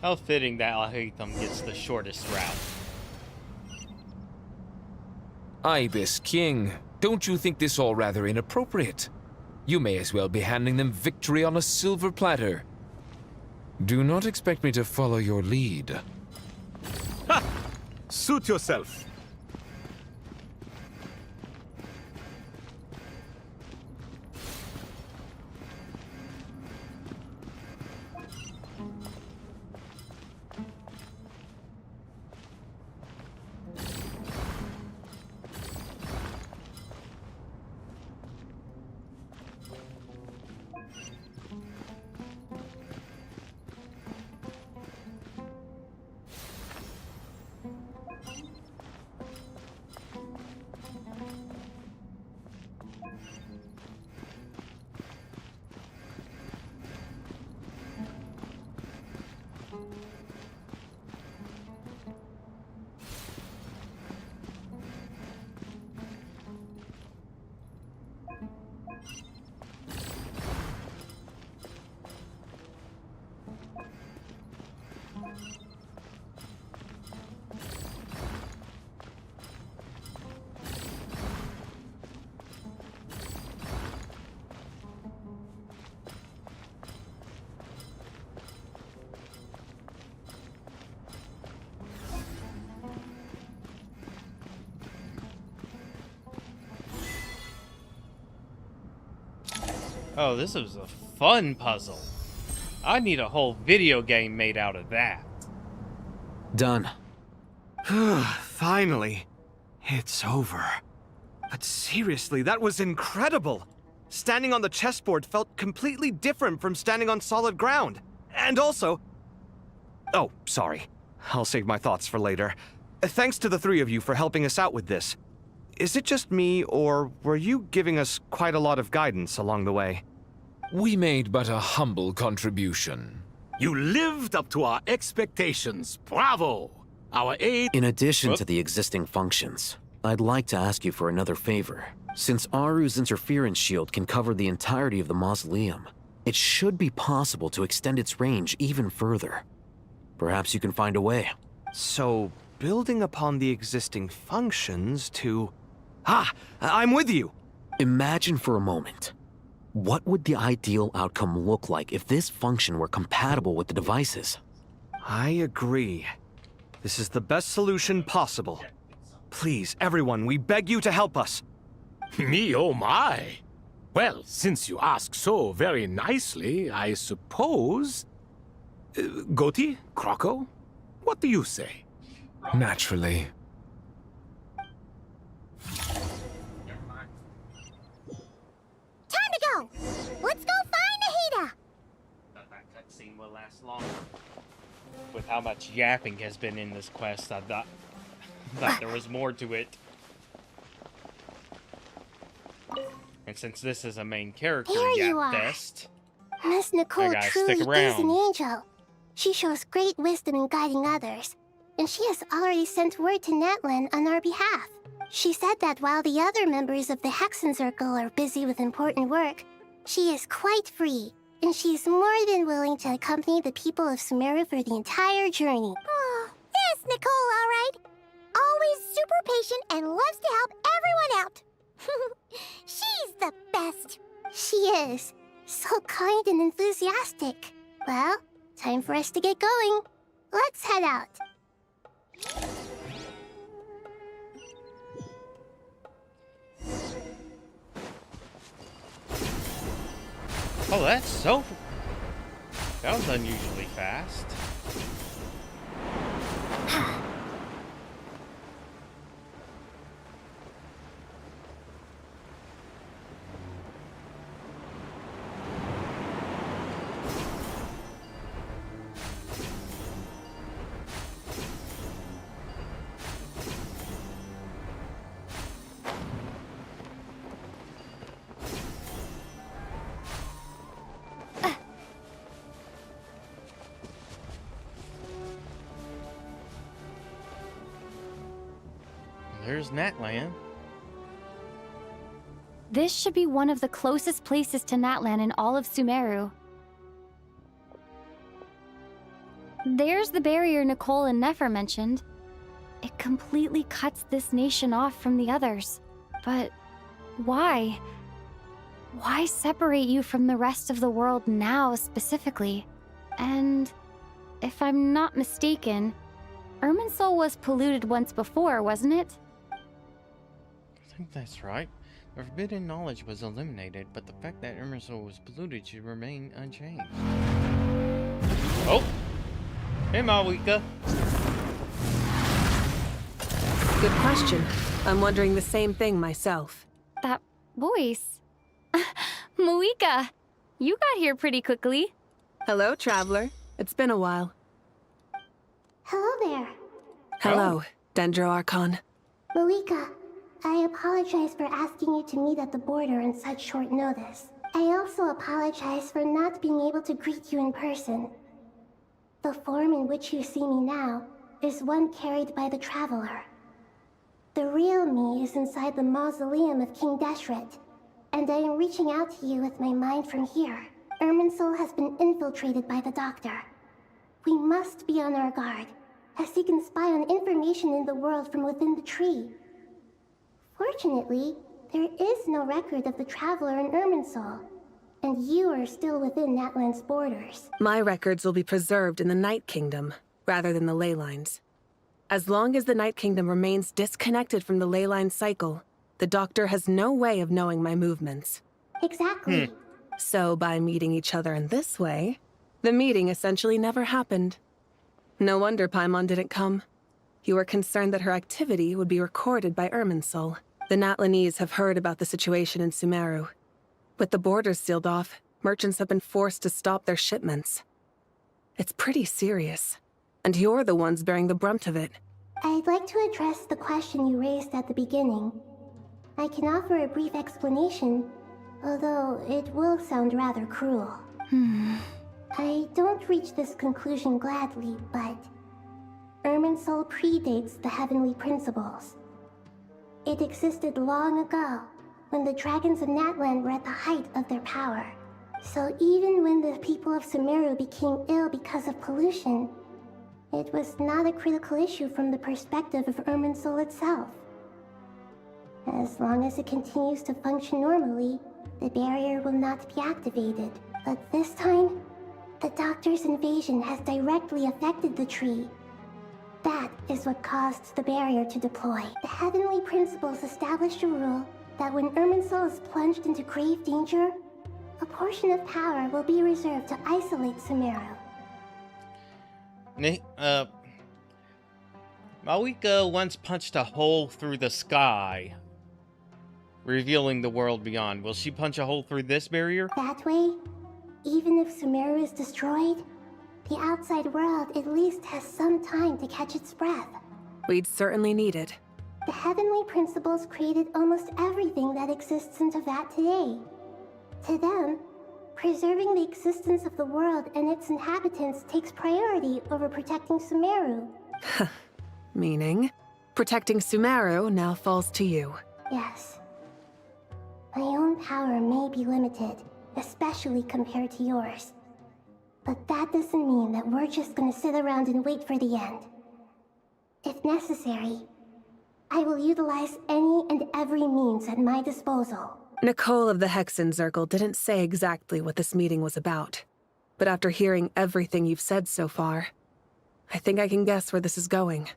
How fitting that Archetype gets the shortest route. Ibis King, don't you think this all rather inappropriate? You may as well be handing them victory on a silver platter. Do not expect me to follow your lead. Ha! Suit yourself. Oh, this was a fun puzzle. I need a whole video game made out of that. Done. Finally. It's over. But seriously, that was incredible. Standing on the chessboard felt completely different from standing on solid ground. And also... Oh, sorry. I'll save my thoughts for later. Thanks to the three of you for helping us out with this. Is it just me, or were you giving us quite a lot of guidance along the way? We made but a humble contribution. You lived up to our expectations. Bravo! Our aid... In addition to the existing functions, I'd like to ask you for another favor. Since Aru's interference shield can cover the entirety of the mausoleum, it should be possible to extend its range even further. Perhaps you can find a way. So, building upon the existing functions to... Ah! I'm with you! Imagine for a moment. What would the ideal outcome look like if this function were compatible with the devices? I agree. This is the best solution possible. Please, everyone, we beg you to help us. Me, oh my. Well, since you ask so very nicely, I suppose... Goti? Croco? What do you say? Naturally. Time to go! Let's go find Nahida! Thought that cutscene will last longer. With how much yapping has been in this quest, I thought there was more to it. And since this is a main character Here you Yap are. Fest, Miss Nicole gotta truly stick is an around. angel. She shows great wisdom in guiding others, and she has already sent word to Natlan on our behalf. She said that while the other members of the Hexen Circle are busy with important work, she is quite free, and she's more than willing to accompany the people of Sumeru for the entire journey. Oh, yes, Nicole, all right. Always super patient and loves to help everyone out. She's the best. She is. So kind and enthusiastic. Well, time for us to get going. Let's head out. Oh, that was unusually fast. There's Natlan. This should be one of the closest places to Natlan in all of Sumeru. There's the barrier Nicole and Nefer mentioned. It completely cuts this nation off from the others. But why? Why separate you from the rest of the world now specifically? And if I'm not mistaken, Irminsul was polluted once before, wasn't it? I think that's right. The forbidden knowledge was eliminated, but the fact that Irminsul was polluted should remain unchanged. Oh! Hey, Malwika. Good question. I'm wondering the same thing myself. That voice. Malwika, you got here pretty quickly. Hello, traveler. It's been a while. Hello there. Hello, Dendro Archon. Malika, I apologize for asking you to meet at the border on such short notice. I also apologize for not being able to greet you in person. The form in which you see me now is one carried by the Traveler. The real me is inside the mausoleum of King Deshret, and I am reaching out to you with my mind from here. Irminsul has been infiltrated by the Doctor. We must be on our guard, as he can spy on information in the world from within the tree. Fortunately, there is no record of the Traveler in Irminsul, and you are still within Natlan's borders. My records will be preserved in the Night Kingdom, rather than the ley lines. As long as the Night Kingdom remains disconnected from the ley line cycle, the Doctor has no way of knowing my movements. Exactly. So by meeting each other in this way, the meeting essentially never happened. No wonder Paimon didn't come. You were concerned that her activity would be recorded by Irminsul. The Natlanese have heard about the situation in Sumeru. With the borders sealed off, merchants have been forced to stop their shipments. It's pretty serious, and you're the ones bearing the brunt of it. I'd like to address the question you raised at the beginning. I can offer a brief explanation, although it will sound rather cruel. I don't reach this conclusion gladly, but Irminsul predates the Heavenly Principles. It existed long ago, when the dragons of Natlan were at the height of their power. So even when the people of Sumeru became ill because of pollution, it was not a critical issue from the perspective of Irminsul itself. As long as it continues to function normally, the barrier will not be activated. But this time, the Doctor's invasion has directly affected the tree. That is what caused the barrier to deploy. The Heavenly Principles established a rule that when Irminsul is plunged into grave danger, a portion of power will be reserved to isolate Sumeru. Malwika once punched a hole through the sky, revealing the world beyond. Will she punch a hole through this barrier? That way, even if Sumeru is destroyed, the outside world at least has some time to catch its breath. We'd certainly need it. The heavenly principles created almost everything that exists in Teyvat today. To them, preserving the existence of the world and its inhabitants takes priority over protecting Sumeru. Meaning, protecting Sumeru now falls to you. Yes. My own power may be limited, especially compared to yours. But that doesn't mean that we're just gonna sit around and wait for the end. If necessary, I will utilize any and every means at my disposal. Nicole of the Hexen Circle didn't say exactly what this meeting was about. But after hearing everything you've said so far, I think I can guess where this is going.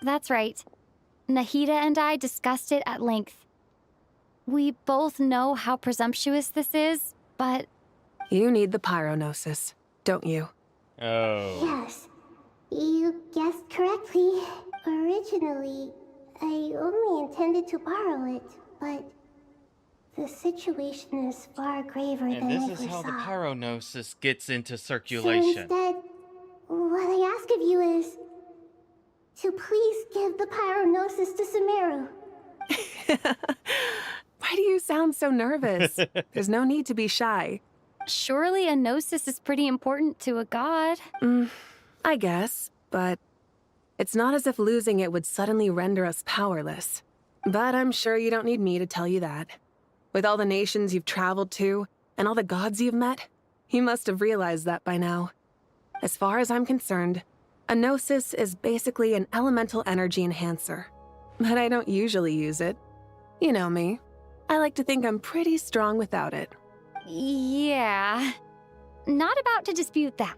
That's right. Nahida and I discussed it at length. We both know how presumptuous this is, but... You need the Pyronosis, don't you? Oh. Yes. You guessed correctly. Originally, I only intended to borrow it, but the situation is far graver than I And foresaw. this is how the Pyronosis gets into So circulation. instead, what I ask of you is to please give the Pyronosis to Sumeru. Why do you sound so nervous? There's no need to be shy. Surely a gnosis is pretty important to a god. I guess, but it's not as if losing it would suddenly render us powerless. But I'm sure you don't need me to tell you that. With all the nations you've traveled to, and all the gods you've met, you must have realized that by now. As far as I'm concerned, a gnosis is basically an elemental energy enhancer. But I don't usually use it. You know me. I like to think I'm pretty strong without it. Yeah. Not about to dispute that.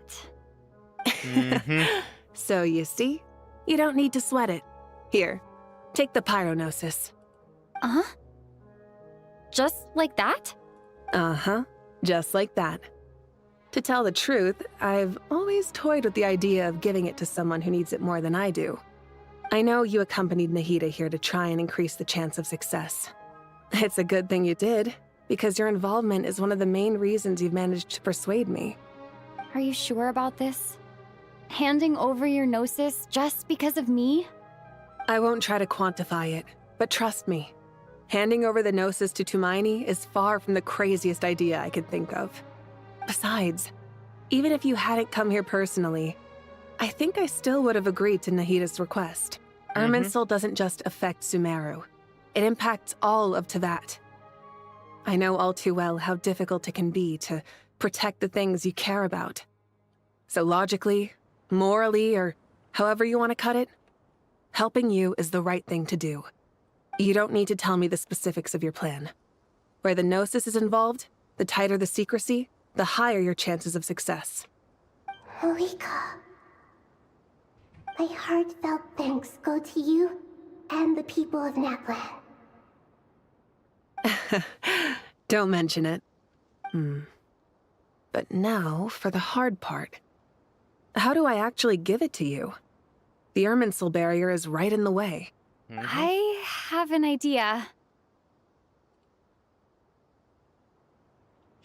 So you see, you don't need to sweat it. Here, take the Pyronosis. Uh-huh? Just like that? Uh-huh, just like that. To tell the truth, I've always toyed with the idea of giving it to someone who needs it more than I do. I know you accompanied Nahida here to try and increase the chance of success. It's a good thing you did, because your involvement is one of the main reasons you've managed to persuade me. Are you sure about this? Handing over your gnosis just because of me? I won't try to quantify it, but trust me. Handing over the gnosis to Tumaini is far from the craziest idea I could think of. Besides, even if you hadn't come here personally, I think I still would have agreed to Nahida's request. Irminsul doesn't just affect Sumeru. It impacts all of Teyvat. I know all too well how difficult it can be to protect the things you care about. So logically, morally, or however you want to cut it, helping you is the right thing to do. You don't need to tell me the specifics of your plan. Where the gnosis is involved, the tighter the secrecy, the higher your chances of success. Moika, my heartfelt thanks go to you and the people of Natlan. Don't mention it. But now for the hard part. How do I actually give it to you? The Irminsul barrier is right in the way. I have an idea.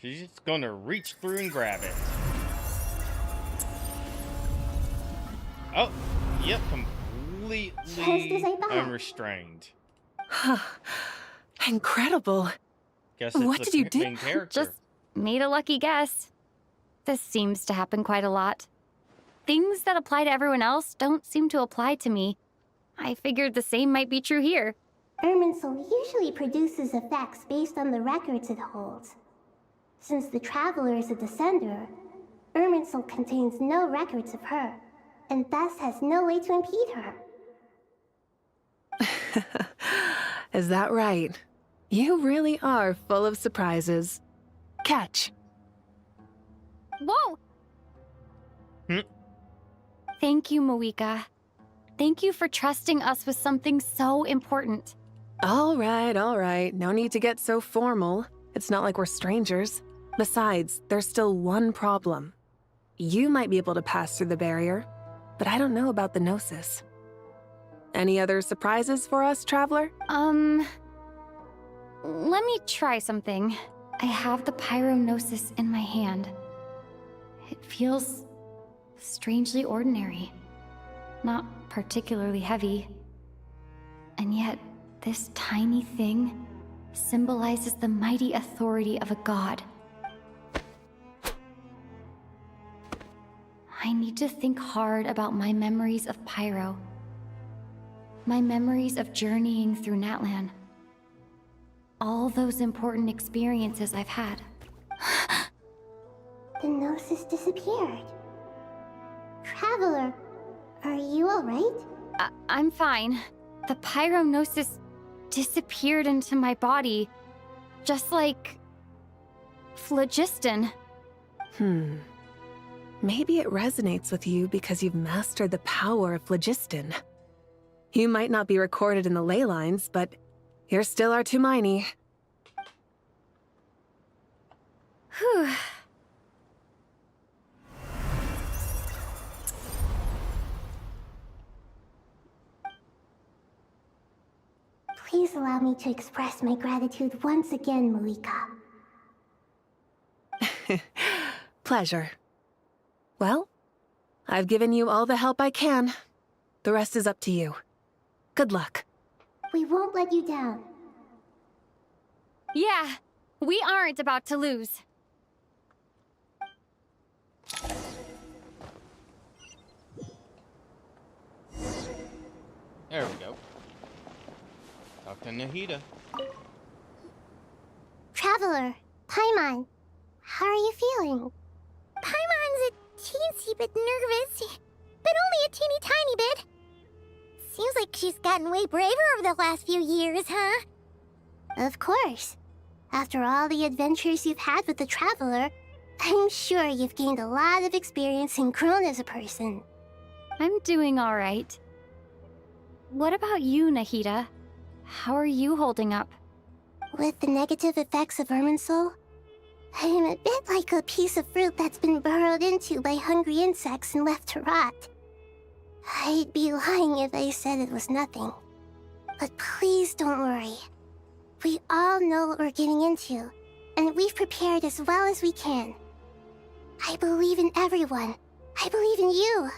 She's just gonna reach through and grab it. Oh, yep, completely unrestrained. Incredible. Guess it's What the did you do? main character. Just made a lucky guess. This seems to happen quite a lot. Things that apply to everyone else don't seem to apply to me. I figured the same might be true here. Irminsul usually produces effects based on the records it holds. Since the Traveler is a Descender, Irminsul contains no records of her, and thus has no way to impede her. Is that right? You really are full of surprises. Catch. Whoa! Thank you, Moika. Thank you for trusting us with something so important. All right. No need to get so formal. It's not like we're strangers. Besides, there's still one problem. You might be able to pass through the barrier, but I don't know about the gnosis. Any other surprises for us, Traveler? Let me try something. I have the Pyronosis in my hand. It feels strangely ordinary. Not particularly heavy. And yet, this tiny thing symbolizes the mighty authority of a god. I need to think hard about my memories of Pyro. My memories of journeying through Natlan. All those important experiences I've had. The gnosis disappeared. Traveler, are you alright? I'm fine. The Pyrognosis disappeared into my body, just like phlogiston. Maybe it resonates with you because you've mastered the power of phlogiston. You might not be recorded in the ley lines, but you're still Artumini. Whew. Please allow me to express my gratitude once again, Malika. Pleasure. Well, I've given you all the help I can. The rest is up to you. Good luck. We won't let you down. Yeah, we aren't about to lose. There we go. Talk to Nahida. Traveler, Paimon, how are you feeling? Paimon's a teensy bit nervous, but only a teeny tiny bit. Seems like she's gotten way braver over the last few years, huh? Of course. After all the adventures you've had with the Traveler, I'm sure you've gained a lot of experience and grown as a person. I'm doing all right. What about you, Nahida? How are you holding up? With the negative effects of Irminsul, I'm a bit like a piece of fruit that's been burrowed into by hungry insects and left to rot. I'd be lying if I said it was nothing. But please don't worry. We all know what we're getting into, and we've prepared as well as we can. I believe in everyone. I believe in you.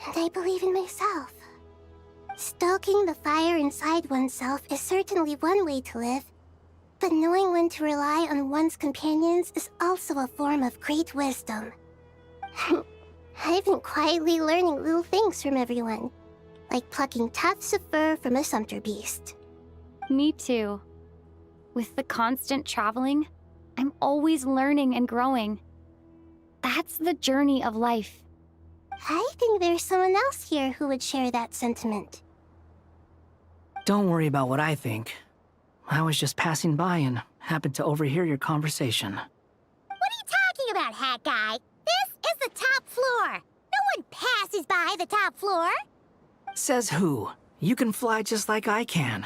And I believe in myself. Stoking the fire inside oneself is certainly one way to live, but knowing when to rely on one's companions is also a form of great wisdom. I've been quietly learning little things from everyone, like plucking tufts of fur from a sumpter beast. Me too. With the constant traveling, I'm always learning and growing. That's the journey of life. I think there's someone else here who would share that sentiment. Don't worry about what I think. I was just passing by and happened to overhear your conversation. What are you talking about, Hat Guy? This is the top floor. No one passes by the top floor. Says who? You can fly just like I can.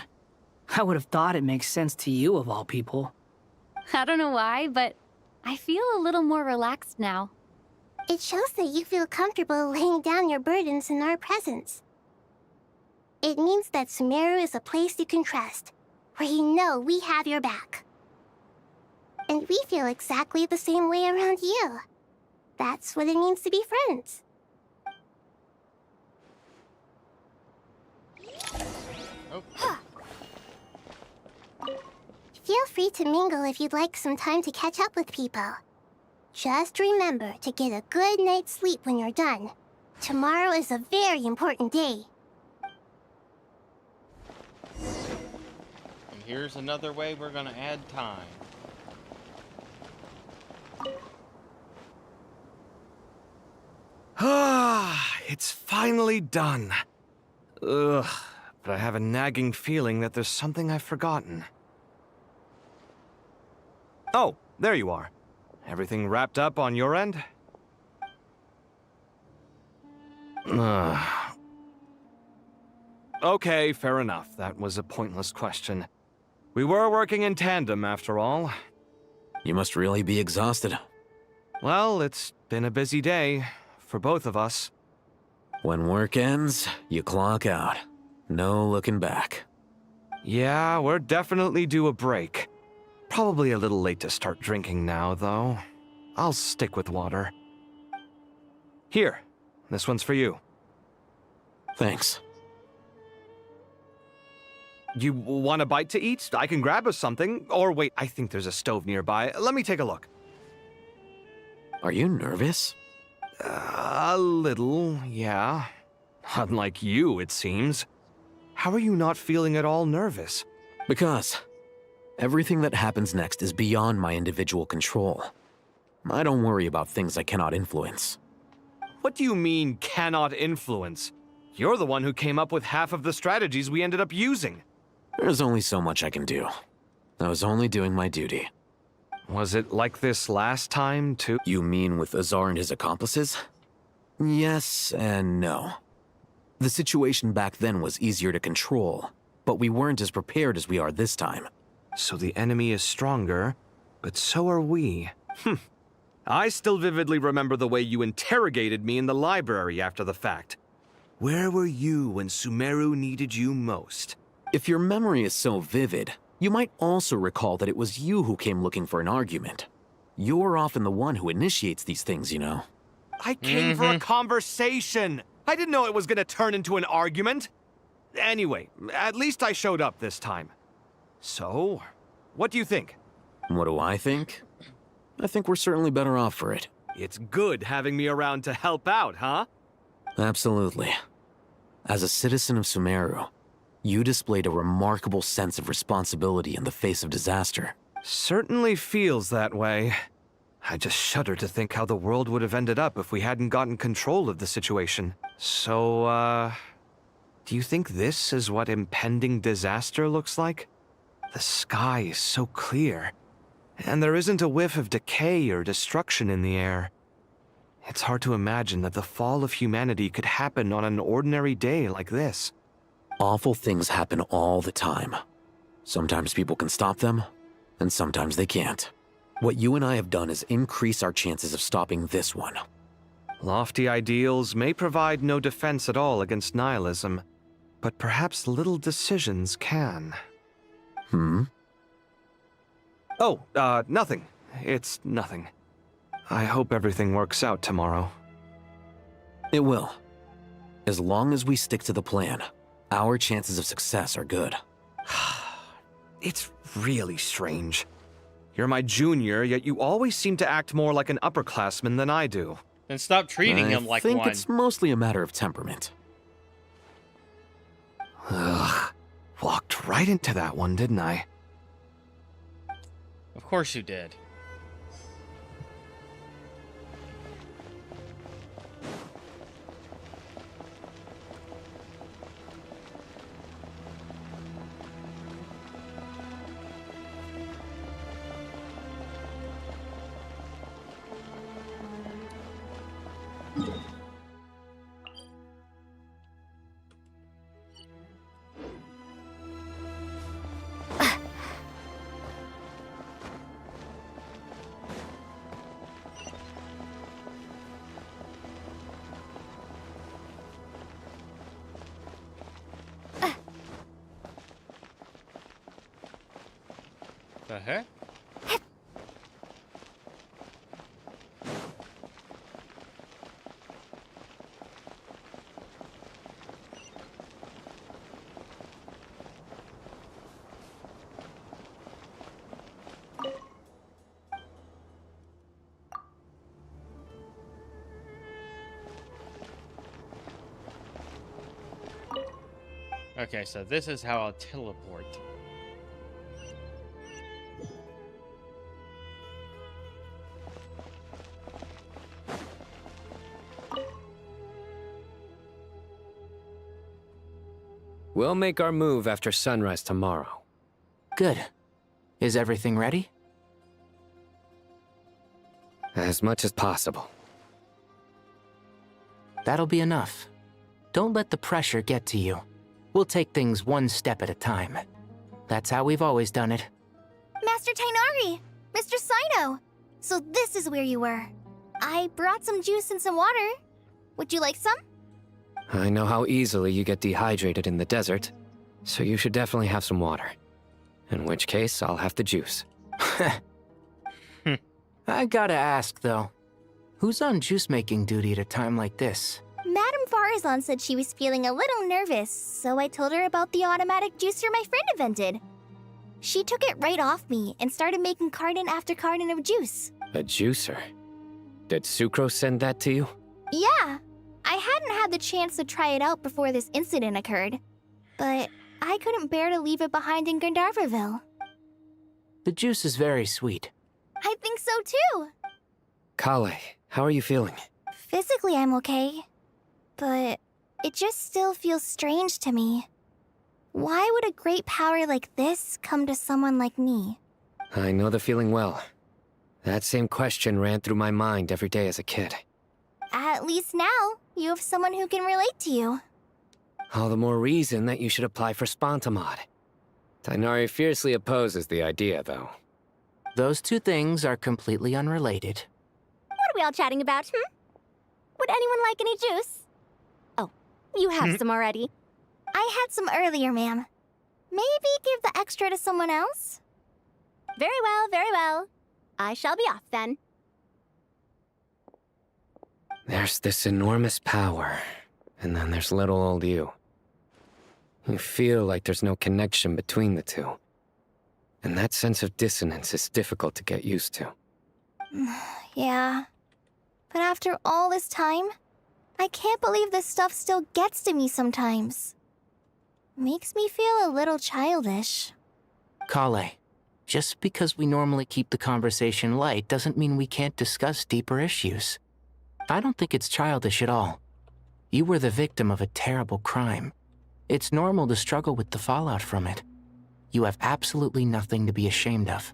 I would have thought it makes sense to you of all people. I don't know why, but I feel a little more relaxed now. It shows that you feel comfortable laying down your burdens in our presence. It means that Sumeru is a place you can trust, where you know we have your back. And we feel exactly the same way around you. That's what it means to be friends. Oh. Feel free to mingle if you'd like some time to catch up with people. Just remember to get a good night's sleep when you're done. Tomorrow is a very important day. And here's another way we're gonna add time. Ah, it's finally done. Ugh, but I have a nagging feeling that there's something I've forgotten. Oh, there you are. Everything wrapped up on your end? Okay, fair enough. That was a pointless question. We were working in tandem, after all. You must really be exhausted. Well, it's been a busy day, for both of us. When work ends, you clock out. No looking back. Yeah, we're definitely due a break. Probably a little late to start drinking now, though. I'll stick with water. Here, this one's for you. Thanks. You want a bite to eat? I can grab us something. Or wait, I think there's a stove nearby. Let me take a look. Are you nervous? A little, yeah. Unlike you, it seems. How are you not feeling at all nervous? Because everything that happens next is beyond my individual control. I don't worry about things I cannot influence. What do you mean, cannot influence? You're the one who came up with half of the strategies we ended up using. There's only so much I can do. I was only doing my duty. Was it like this last time, too? You mean with Azar and his accomplices? Yes and no. The situation back then was easier to control, but we weren't as prepared as we are this time. So the enemy is stronger, but so are we. I still vividly remember the way you interrogated me in the library after the fact. Where were you when Sumeru needed you most? If your memory is so vivid, you might also recall that it was you who came looking for an argument. You're often the one who initiates these things, you know. I came for a conversation! I didn't know it was gonna turn into an argument! Anyway, at least I showed up this time. So, what do you think? What do I think? I think we're certainly better off for it. It's good having me around to help out, huh? Absolutely. As a citizen of Sumeru, you displayed a remarkable sense of responsibility in the face of disaster. Certainly feels that way. I just shudder to think how the world would have ended up if we hadn't gotten control of the situation. So, do you think this is what impending disaster looks like? The sky is so clear, and there isn't a whiff of decay or destruction in the air. It's hard to imagine that the fall of humanity could happen on an ordinary day like this. Awful things happen all the time. Sometimes people can stop them, and sometimes they can't. What you and I have done is increase our chances of stopping this one. Lofty ideals may provide no defense at all against nihilism, but perhaps little decisions can. Oh, nothing. It's nothing. I hope everything works out tomorrow. It will. As long as we stick to the plan, our chances of success are good. It's really strange. You're my junior, yet you always seem to act more like an upperclassman than I do. Then stop treating him like one. I think it's mostly a matter of temperament. Ugh. Walked right into that one, didn't I? Of course you did. The heck? Okay, so this is how I'll teleport. We'll make our move after sunrise tomorrow. Good. Is everything ready? As much as possible. That'll be enough. Don't let the pressure get to you. We'll take things one step at a time. That's how we've always done it. Master Tainari! Mr. Sino! So this is where you were. I brought some juice and some water. Would you like some? I know how easily you get dehydrated in the desert, so you should definitely have some water. In which case, I'll have the juice. I gotta ask, though. Who's on juice-making duty at a time like this? Madam Farazan said she was feeling a little nervous, so I told her about the automatic juicer my friend invented. She took it right off me and started making carton after carton of juice. A juicer? Did Sucrose send that to you? Yeah, I hadn't had the chance to try it out before this incident occurred, but I couldn't bear to leave it behind in Gandharvaville. The juice is very sweet. I think so too. Kale, how are you feeling? Physically, I'm okay, but it just still feels strange to me. Why would a great power like this come to someone like me? I know the feeling well. That same question ran through my mind every day as a kid. At least now, you have someone who can relate to you. All the more reason that you should apply for Spontamod. Tighnari fiercely opposes the idea, though. Those two things are completely unrelated. What are we all chatting about, Would anyone like any juice? Oh, you have some already. I had some earlier, ma'am. Maybe give the extra to someone else? Very well, very well. I shall be off then. There's this enormous power, and then there's little old you. You feel like there's no connection between the two. And that sense of dissonance is difficult to get used to. Yeah. But after all this time, I can't believe this stuff still gets to me sometimes. Makes me feel a little childish. Kale, just because we normally keep the conversation light doesn't mean we can't discuss deeper issues. I don't think it's childish at all. You were the victim of a terrible crime. It's normal to struggle with the fallout from it. You have absolutely nothing to be ashamed of.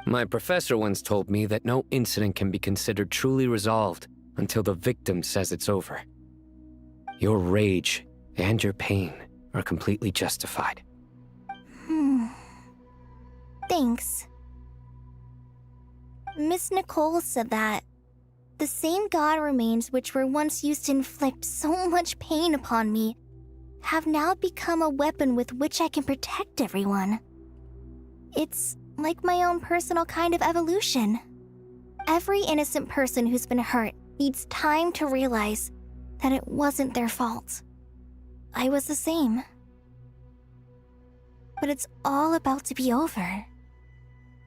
My professor once told me that no incident can be considered truly resolved until the victim says it's over. Your rage and your pain are completely justified. Thanks. Miss Nicole said that the same god remains which were once used to inflict so much pain upon me have now become a weapon with which I can protect everyone. It's like my own personal kind of evolution. Every innocent person who's been hurt needs time to realize that it wasn't their fault. I was the same. But it's all about to be over.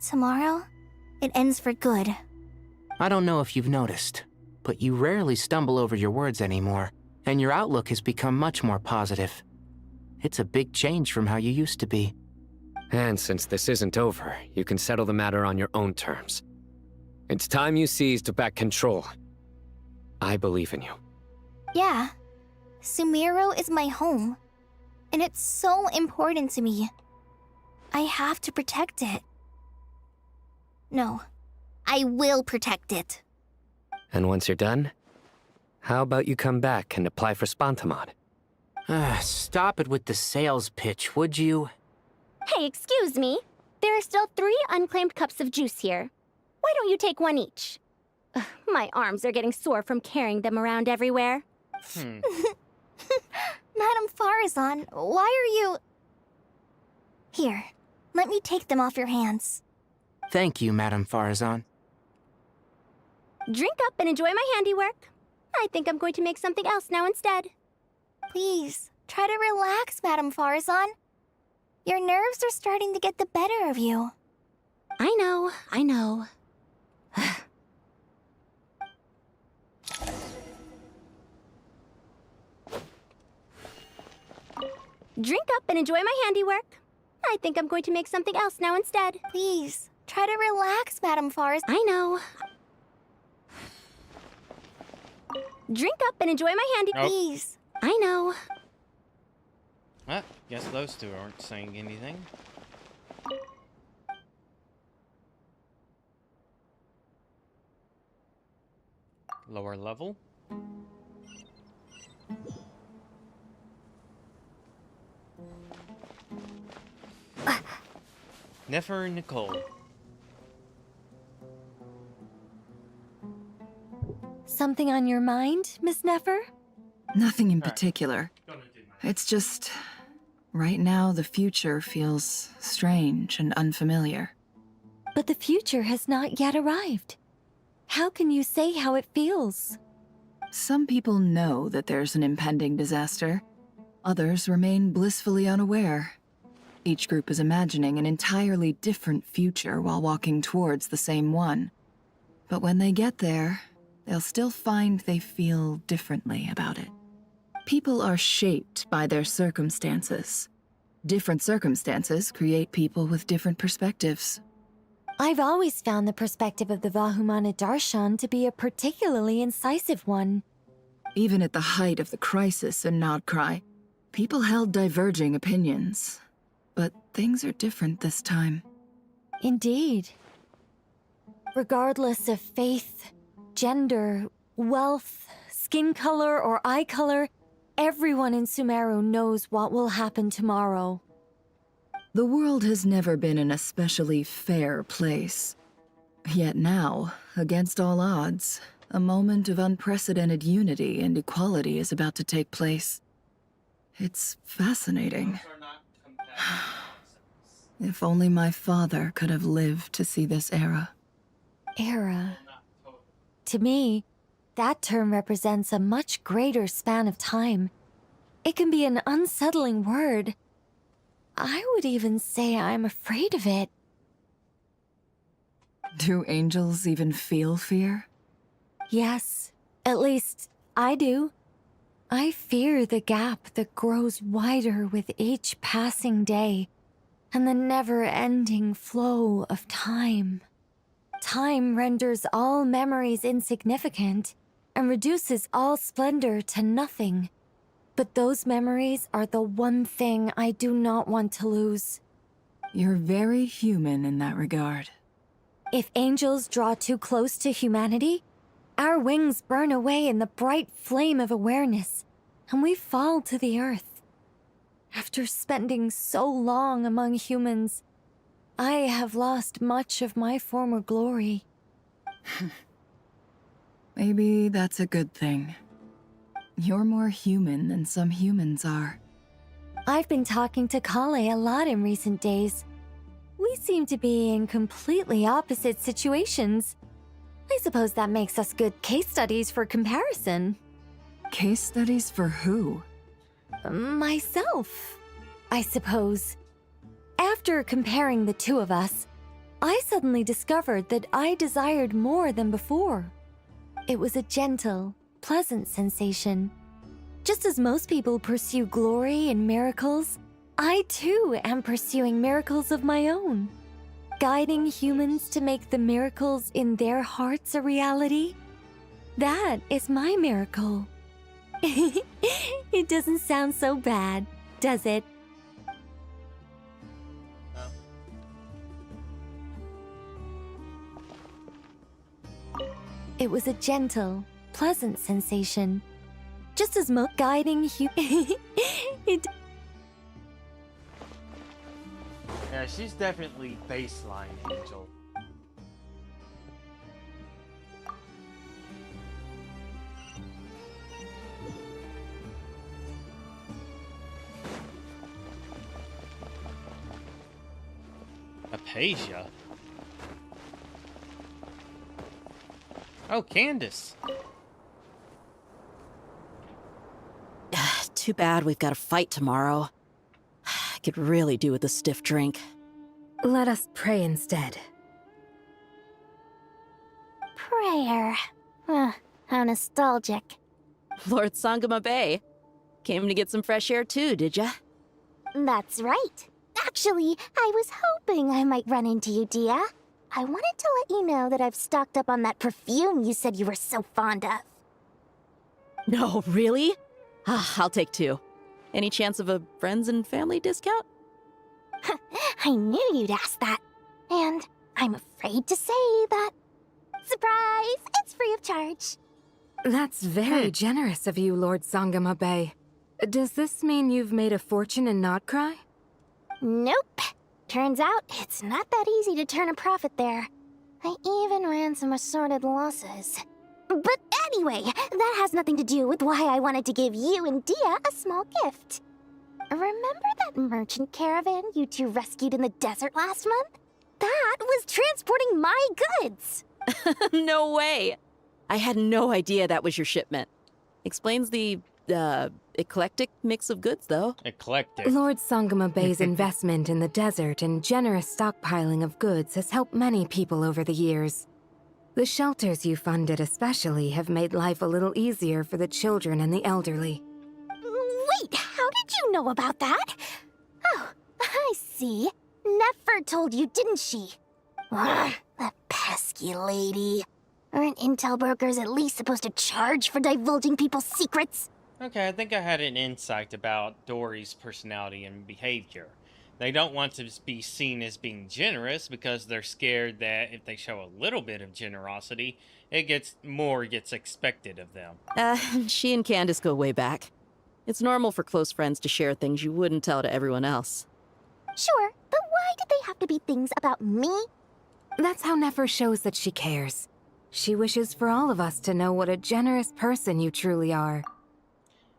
Tomorrow, it ends for good. I don't know if you've noticed, but you rarely stumble over your words anymore, and your outlook has become much more positive. It's a big change from how you used to be. And since this isn't over, you can settle the matter on your own terms. It's time you seized back control. I believe in you. Yeah. Sumeru is my home. And it's so important to me. I have to protect it. No. I will protect it. And once you're done, how about you come back and apply for Spontamod? Stop it with the sales pitch, would you? Hey, excuse me. There are still 3 unclaimed cups of juice here. Why don't you take one each? Ugh, my arms are getting sore from carrying them around everywhere. Madame Farazan, why are you... Here, let me take them off your hands. Thank you, Madame Farazan. Drink up and enjoy my handiwork. I think I'm going to make something else now instead. Please, try to relax, Madame Farazan. Your nerves are starting to get the better of you. I know, I know. Drink up and enjoy my handiwork. I think I'm going to make something else now instead. Please, try to relax, Madame Farazan. I know. Drink up and enjoy my handiwork. Please. I know. Ah, guess those two aren't saying anything. Lower level. Nefer Nicole. Something on your mind, Miss Nefer? Nothing in particular. It's just... right now, the future feels strange and unfamiliar. But the future has not yet arrived. How can you say how it feels? Some people know that there's an impending disaster. Others remain blissfully unaware. Each group is imagining an entirely different future while walking towards the same one. But when they get there, they'll still find they feel differently about it. People are shaped by their circumstances. Different circumstances create people with different perspectives. I've always found the perspective of the Vahumana Darshan to be a particularly incisive one. Even at the height of the crisis in Nodcry, people held diverging opinions. But things are different this time. Indeed. Regardless of faith, gender, wealth, skin color, or eye color, everyone in Sumeru knows what will happen tomorrow. The world has never been an especially fair place. Yet now, against all odds, a moment of unprecedented unity and equality is about to take place. It's fascinating. If only my father could have lived to see this era. Era. To me, that term represents a much greater span of time. It can be an unsettling word. I would even say I'm afraid of it. Do angels even feel fear? Yes, at least I do. I fear the gap that grows wider with each passing day, and the never-ending flow of time. Time renders all memories insignificant and reduces all splendor to nothing. But those memories are the one thing I do not want to lose. You're very human in that regard. If angels draw too close to humanity, our wings burn away in the bright flame of awareness, and we fall to the earth. After spending so long among humans, I have lost much of my former glory. Maybe that's a good thing. You're more human than some humans are. I've been talking to Kale a lot in recent days. We seem to be in completely opposite situations. I suppose that makes us good case studies for comparison. Case studies for who? Myself, I suppose. After comparing the two of us, I suddenly discovered that I desired more than before. It was a gentle, pleasant sensation. Just as most people pursue glory and miracles, I too am pursuing miracles of my own. Guiding humans to make the miracles in their hearts a reality. That is my miracle. It doesn't sound so bad, does it? It was a gentle, pleasant sensation. Just as guiding Yeah, she's definitely baseline angel. Apasia? Oh, Candace. Too bad we've got a fight tomorrow. I could really do with a stiff drink. Let us pray instead. Prayer. How nostalgic. Lord Sangama Bay. Came to get some fresh air too, did ya? That's right. Actually, I was hoping I might run into you, Dia. I wanted to let you know that I've stocked up on that perfume you said you were so fond of. No, really? I'll take 2. Any chance of a friends and family discount? I knew you'd ask that. And I'm afraid to say that... Surprise! It's free of charge. That's very generous of you, Lord Sangama Bay. Does this mean you've made a fortune in Nodcry? Nope. Turns out, it's not that easy to turn a profit there. I even ran some assorted losses. But anyway, that has nothing to do with why I wanted to give you and Dia a small gift. Remember that merchant caravan you two rescued in the desert last month? That was transporting my goods! No way! I had no idea that was your shipment. Explains the, eclectic mix of goods, though. Eclectic. Lord Sangama Bay's investment in the desert and generous stockpiling of goods has helped many people over the years. The shelters you funded especially have made life a little easier for the children and the elderly. Wait, how did you know about that? Oh, I see. Nefer told you, didn't she? Ugh, that pesky lady. Aren't intel brokers at least supposed to charge for divulging people's secrets? Okay, I think I had an insight about Dory's personality and behavior. They don't want to be seen as being generous because they're scared that if they show a little bit of generosity, gets expected of them. She and Candace go way back. It's normal for close friends to share things you wouldn't tell to everyone else. Sure, but why did they have to be things about me? That's how Nefer shows that she cares. She wishes for all of us to know what a generous person you truly are.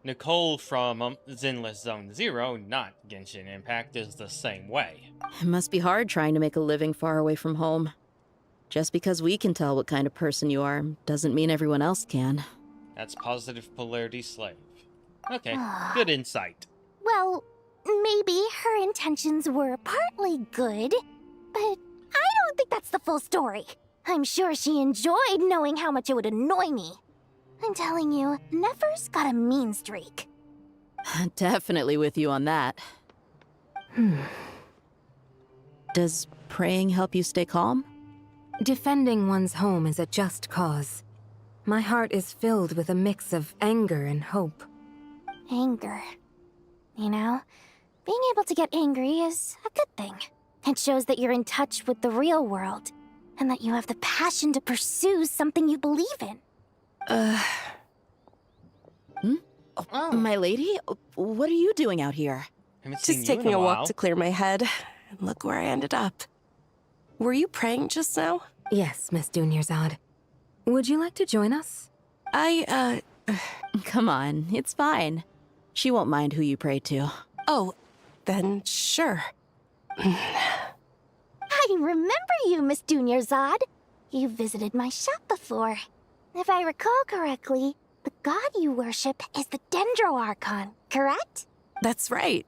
Nicole from Zenless Zone Zero, not Genshin Impact, is the same way. It must be hard trying to make a living far away from home. Just because we can tell what kind of person you are doesn't mean everyone else can. That's positive polarity slave. Okay, good insight. Well, maybe her intentions were partly good, but I don't think that's the full story. I'm sure she enjoyed knowing how much it would annoy me. I'm telling you, Nefer's got a mean streak. Definitely with you on that. Does praying help you stay calm? Defending one's home is a just cause. My heart is filled with a mix of anger and hope. Anger. You know, being able to get angry is a good thing. It shows that you're in touch with the real world, and that you have the passion to pursue something you believe in. My lady? What are you doing out here? Just taking a walk to clear my head. And look where I ended up. Were you praying just now? Yes, Miss Dunyarzad. Would you like to join us? Come on, it's fine. She won't mind who you pray to. Oh, then sure. I remember you, Miss Dunyarzad. You visited my shop before. If I recall correctly, the god you worship is the Dendro Archon, correct? That's right.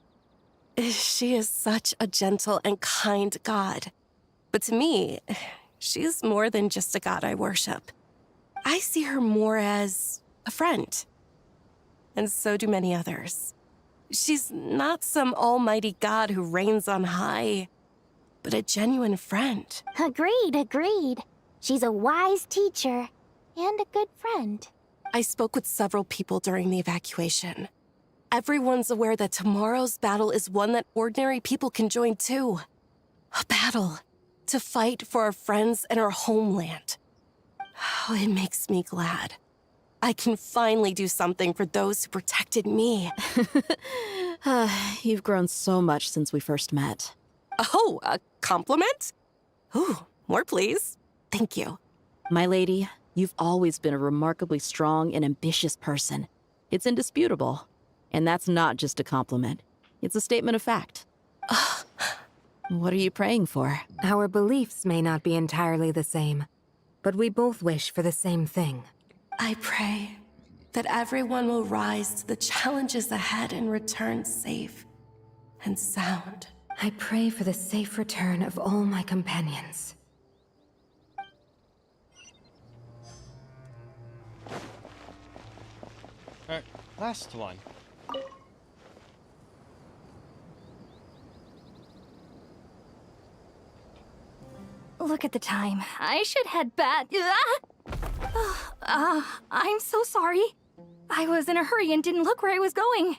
She is such a gentle and kind god. But to me, she's more than just a god I worship. I see her more as a friend. And so do many others. She's not some almighty god who reigns on high, but a genuine friend. Agreed. She's a wise teacher and a good friend. I spoke with several people during the evacuation. Everyone's aware that tomorrow's battle is one that ordinary people can join too. A battle to fight for our friends and our homeland. Oh, it makes me glad. I can finally do something for those who protected me. You've grown so much since we first met. Oh, a compliment? Ooh, more please. Thank you. My lady, you've always been a remarkably strong and ambitious person. It's indisputable. And that's not just a compliment. It's a statement of fact. What are you praying for? Our beliefs may not be entirely the same, but we both wish for the same thing. I pray that everyone will rise to the challenges ahead and return safe and sound. I pray for the safe return of all my companions. Alright, last one. Look at the time. I should head back. I'm so sorry. I was in a hurry and didn't look where I was going.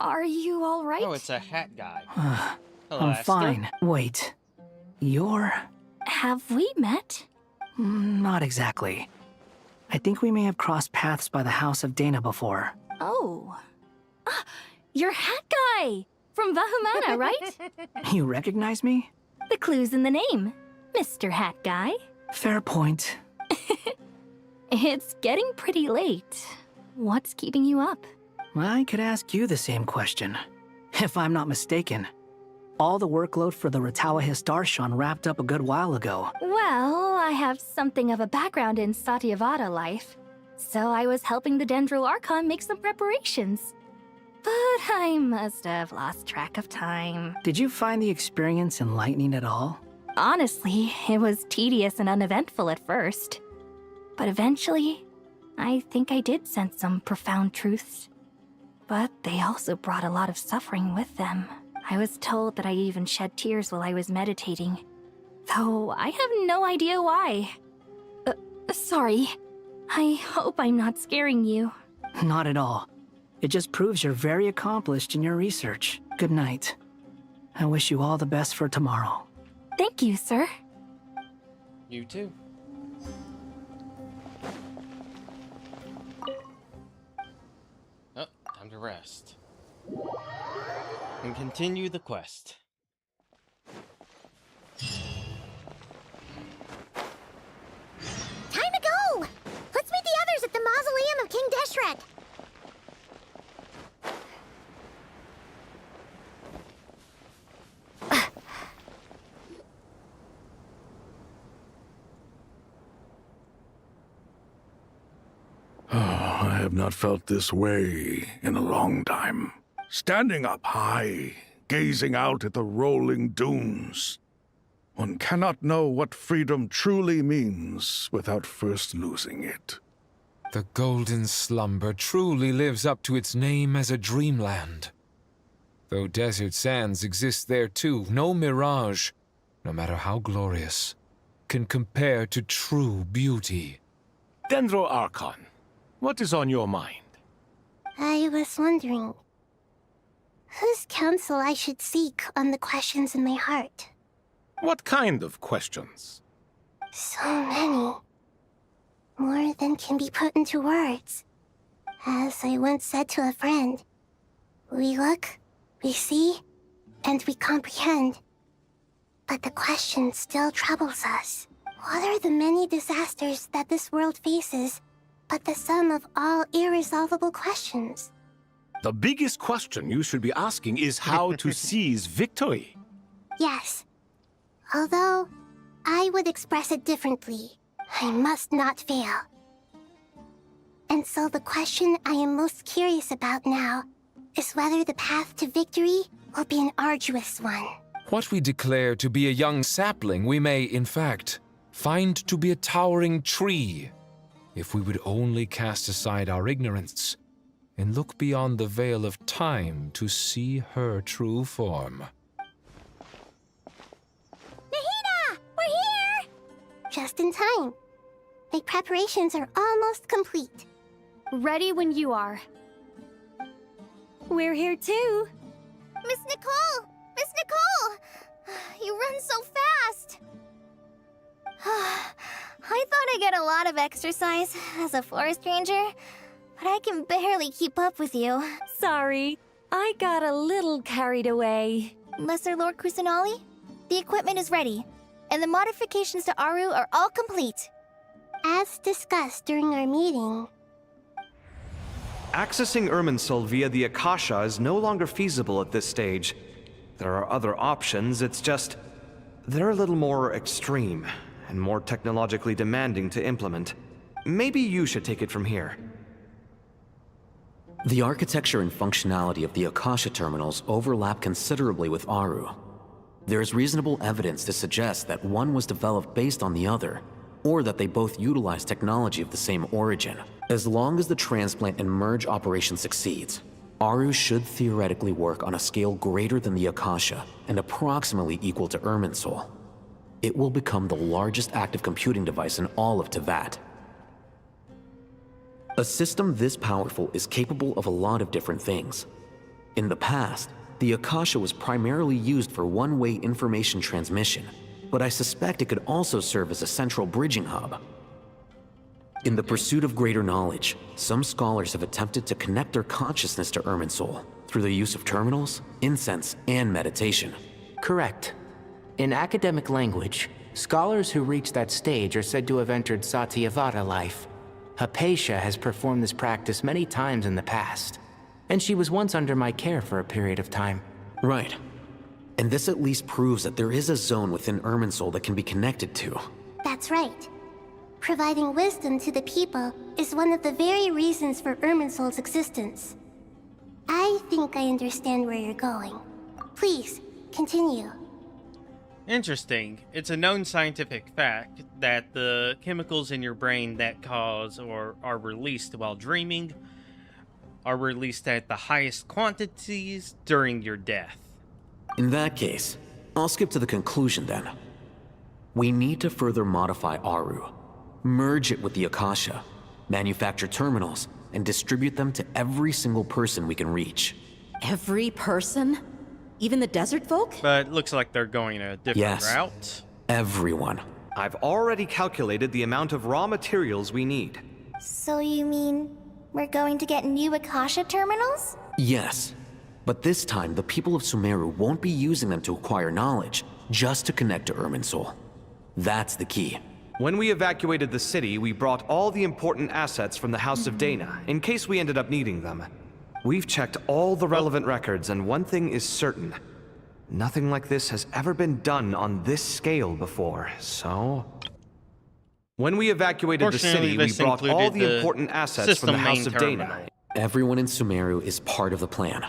Are you all right? Oh, it's a hat guy. Hello, I'm Esther. fine. Wait. You're... Have we met? Not exactly. I think we may have crossed paths by the house of Dana before. Oh. You're Hat Guy! From Vahumana, right? You recognize me? The clue's in the name. Mr. Hat Guy. Fair point. It's getting pretty late. What's keeping you up? I could ask you the same question. If I'm not mistaken, all the workload for the Ratawa Histarshan wrapped up a good while ago. Well, I have something of a background in Satyavada life. so I was helping the Dendro Archon make some preparations. But I must have lost track of time. Did you find the experience enlightening at all? Honestly, it was tedious and uneventful at first. But eventually, I think I did sense some profound truths. But they also brought a lot of suffering with them. I was told that I even shed tears while I was meditating, though I have no idea why. Sorry. I hope I'm not scaring you. Not at all. It just proves you're very accomplished in your research. Good night. I wish you all the best for tomorrow. Thank you, sir. You too. Oh, time to rest. And continue the quest. Time to go! Let's meet the others at the mausoleum of King Deshret. I have not felt this way in a long time. Standing up high, gazing out at the rolling dunes. One cannot know what freedom truly means without first losing it. The golden slumber truly lives up to its name as a dreamland. Though desert sands exist there too, no mirage, no matter how glorious, can compare to true beauty. Dendro Archon, what is on your mind? I was wondering whose counsel I should seek on the questions in my heart. What kind of questions? So many. More than can be put into words. As I once said to a friend, we look, we see, and we comprehend. But the question still troubles us. What are the many disasters that this world faces but the sum of all irresolvable questions? The biggest question you should be asking is how to seize victory. Yes. Although, I would express it differently. I must not fail. And so the question I am most curious about now is whether the path to victory will be an arduous one. What we declare to be a young sapling, we may, in fact, find to be a towering tree, if we would only cast aside our ignorance and look beyond the veil of time to see her true form. Nahida! We're here! Just in time. My preparations are almost complete. Ready when you are. We're here too. Miss Nicole! Miss Nicole! You run so fast! I thought I'd get a lot of exercise as a forest ranger, but I can barely keep up with you. Sorry, I got a little carried away. Lesser Lord Kusanali, the equipment is ready, and the modifications to Aru are all complete. As discussed during our meeting, Accessing Irminsul via the Akasha is no longer feasible at this stage. There are other options, it's just... they're a little more extreme, and more technologically demanding to implement. Maybe you should take it from here. The architecture and functionality of the Akasha terminals overlap considerably with Aru. There is reasonable evidence to suggest that one was developed based on the other, or that they both utilize technology of the same origin. As long as the transplant and merge operation succeeds, Aru should theoretically work on a scale greater than the Akasha and approximately equal to Irminsul. It will become the largest active computing device in all of Teyvat. A system this powerful is capable of a lot of different things. In the past, the Akasha was primarily used for one-way information transmission, but I suspect it could also serve as a central bridging hub. In the pursuit of greater knowledge, some scholars have attempted to connect their consciousness to Irminsul through the use of terminals, incense, and meditation. Correct. In academic language, scholars who reach that stage are said to have entered Satyavata life. Hypatia has performed this practice many times in the past, and she was once under my care for a period of time. Right. And this at least proves that there is a zone within Irminsul that can be connected to. that's right. Providing wisdom to the people is one of the very reasons for Irminsol's existence. I think I understand where you're going. Please, continue. Interesting. It's a known scientific fact that the chemicals in your brain that cause or are released while dreaming are released at the highest quantities during your death. In that case, I'll skip to the conclusion then. We need to further modify Aru, merge it with the Akasha, manufacture terminals, and distribute them to every single person we can reach. Every person? Even the desert folk? But looks like they're going a different route. Everyone. I've already calculated the amount of raw materials we need. So you mean we're going to get new Akasha terminals? Yes, but this time the people of Sumeru won't be using them to acquire knowledge, just to connect to Irminsul. That's the key. When we evacuated the city, we brought all the important assets from the House of Dana, in case we ended up needing them. We've checked all the relevant records, and one thing is certain. Nothing like this has ever been done on this scale before, so... When we evacuated the city, we brought all the important assets from the House of Dana. Everyone in Sumeru is part of the plan.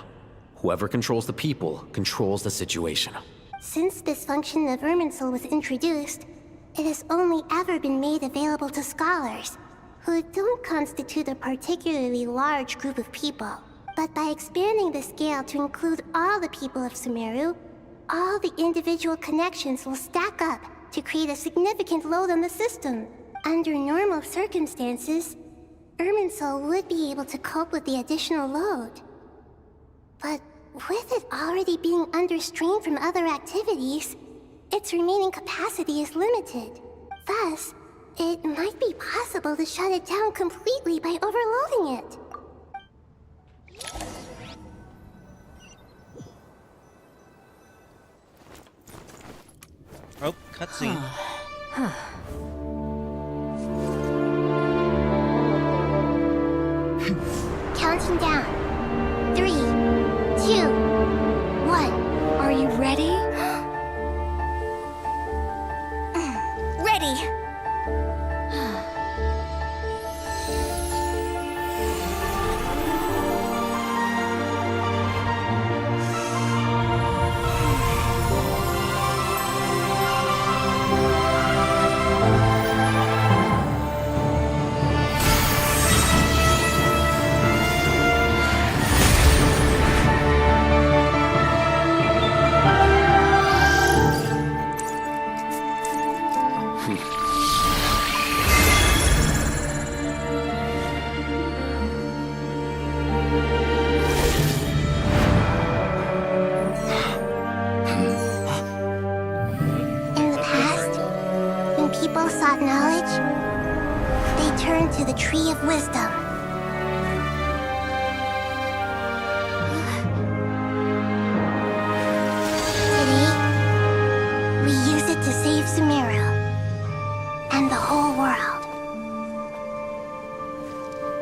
Whoever controls the people controls the situation. Since this function of Irminsul was introduced, it has only ever been made available to scholars, who don't constitute a particularly large group of people. But by expanding the scale to include all the people of Sumeru, all the individual connections will stack up to create a significant load on the system. Under normal circumstances, Irminsul would be able to cope with the additional load. But with it already being under strain from other activities, its remaining capacity is limited. Thus, it might be possible to shut it down completely by overloading it. Oh, cutscene. Counting down. 3, 2, 1. Are you ready? Ready! Knowledge, they turn to the Tree of Wisdom. Today, we use it to save Sumeru and the whole world.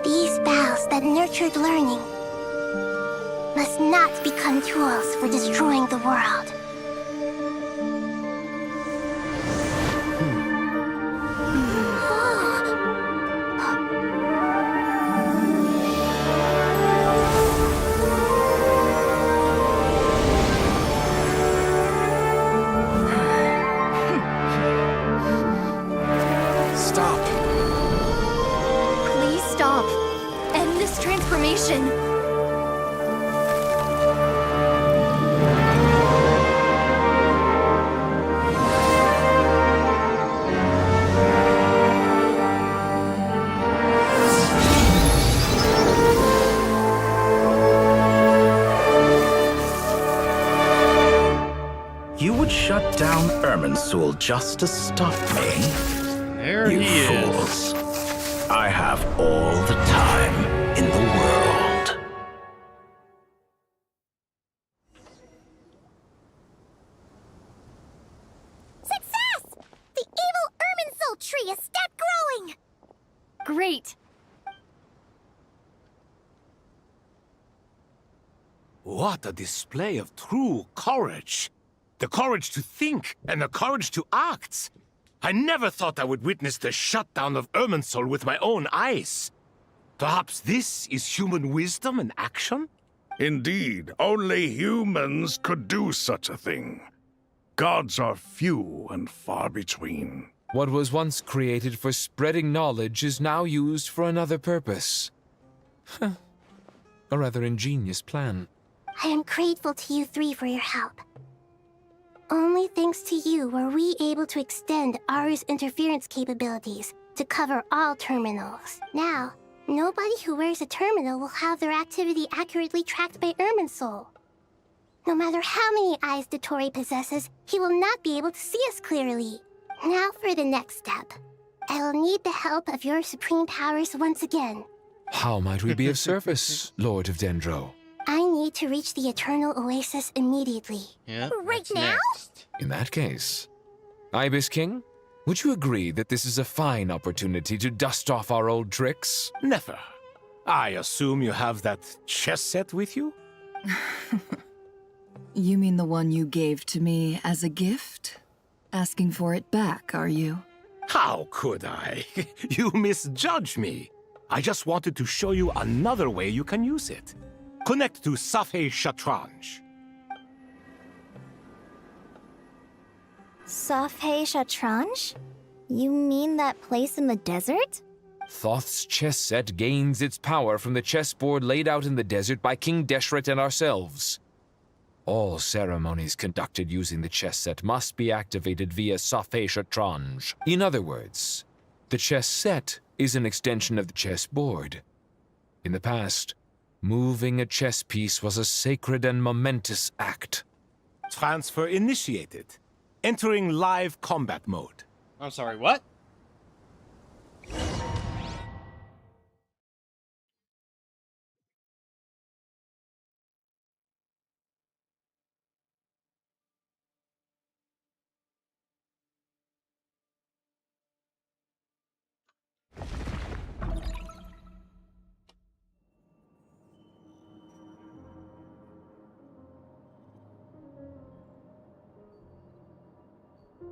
These boughs that nurtured learning must not become tools for destroying the world. Shut down Irminsul just to stop me? There you he fools. I have all the time in the world. Success! The evil Irminsul tree has stopped growing! Great! What a display of true courage! The courage to think and the courage to act. I never thought I would witness the shutdown of Irminsul with my own eyes. Perhaps this is human wisdom in action? Indeed, only humans could do such a thing. Gods are few and far between. What was once created for spreading knowledge is now used for another purpose. A rather ingenious plan. I am grateful to you three for your help. Only thanks to you were we able to extend Aru's interference capabilities to cover all terminals. Now, nobody who wears a terminal will have their activity accurately tracked by Irminsul. No matter how many eyes Dottore possesses, he will not be able to see us clearly. Now for the next step. I will need the help of your supreme powers once again. How might we be of service, Lord of Dendro? I need to reach the Eternal Oasis immediately. Yeah, right now? In that case, Ibis King, would you agree that this is a fine opportunity to dust off our old tricks? Never. I assume you have that chess set with you? You mean the one you gave to me as a gift? Asking for it back, are you? How could I? You misjudge me. I just wanted to show you another way you can use it. Connect to Safei Shatranj. Safei Shatranj? You mean that place in the desert? Thoth's chess set gains its power from the chessboard laid out in the desert by King Deshret and ourselves. All ceremonies conducted using the chess set must be activated via Safei Shatranj. In other words, the chess set is an extension of the chessboard. In the past, moving a chess piece was a sacred and momentous act. Transfer initiated. Entering live combat mode. I'm sorry, what?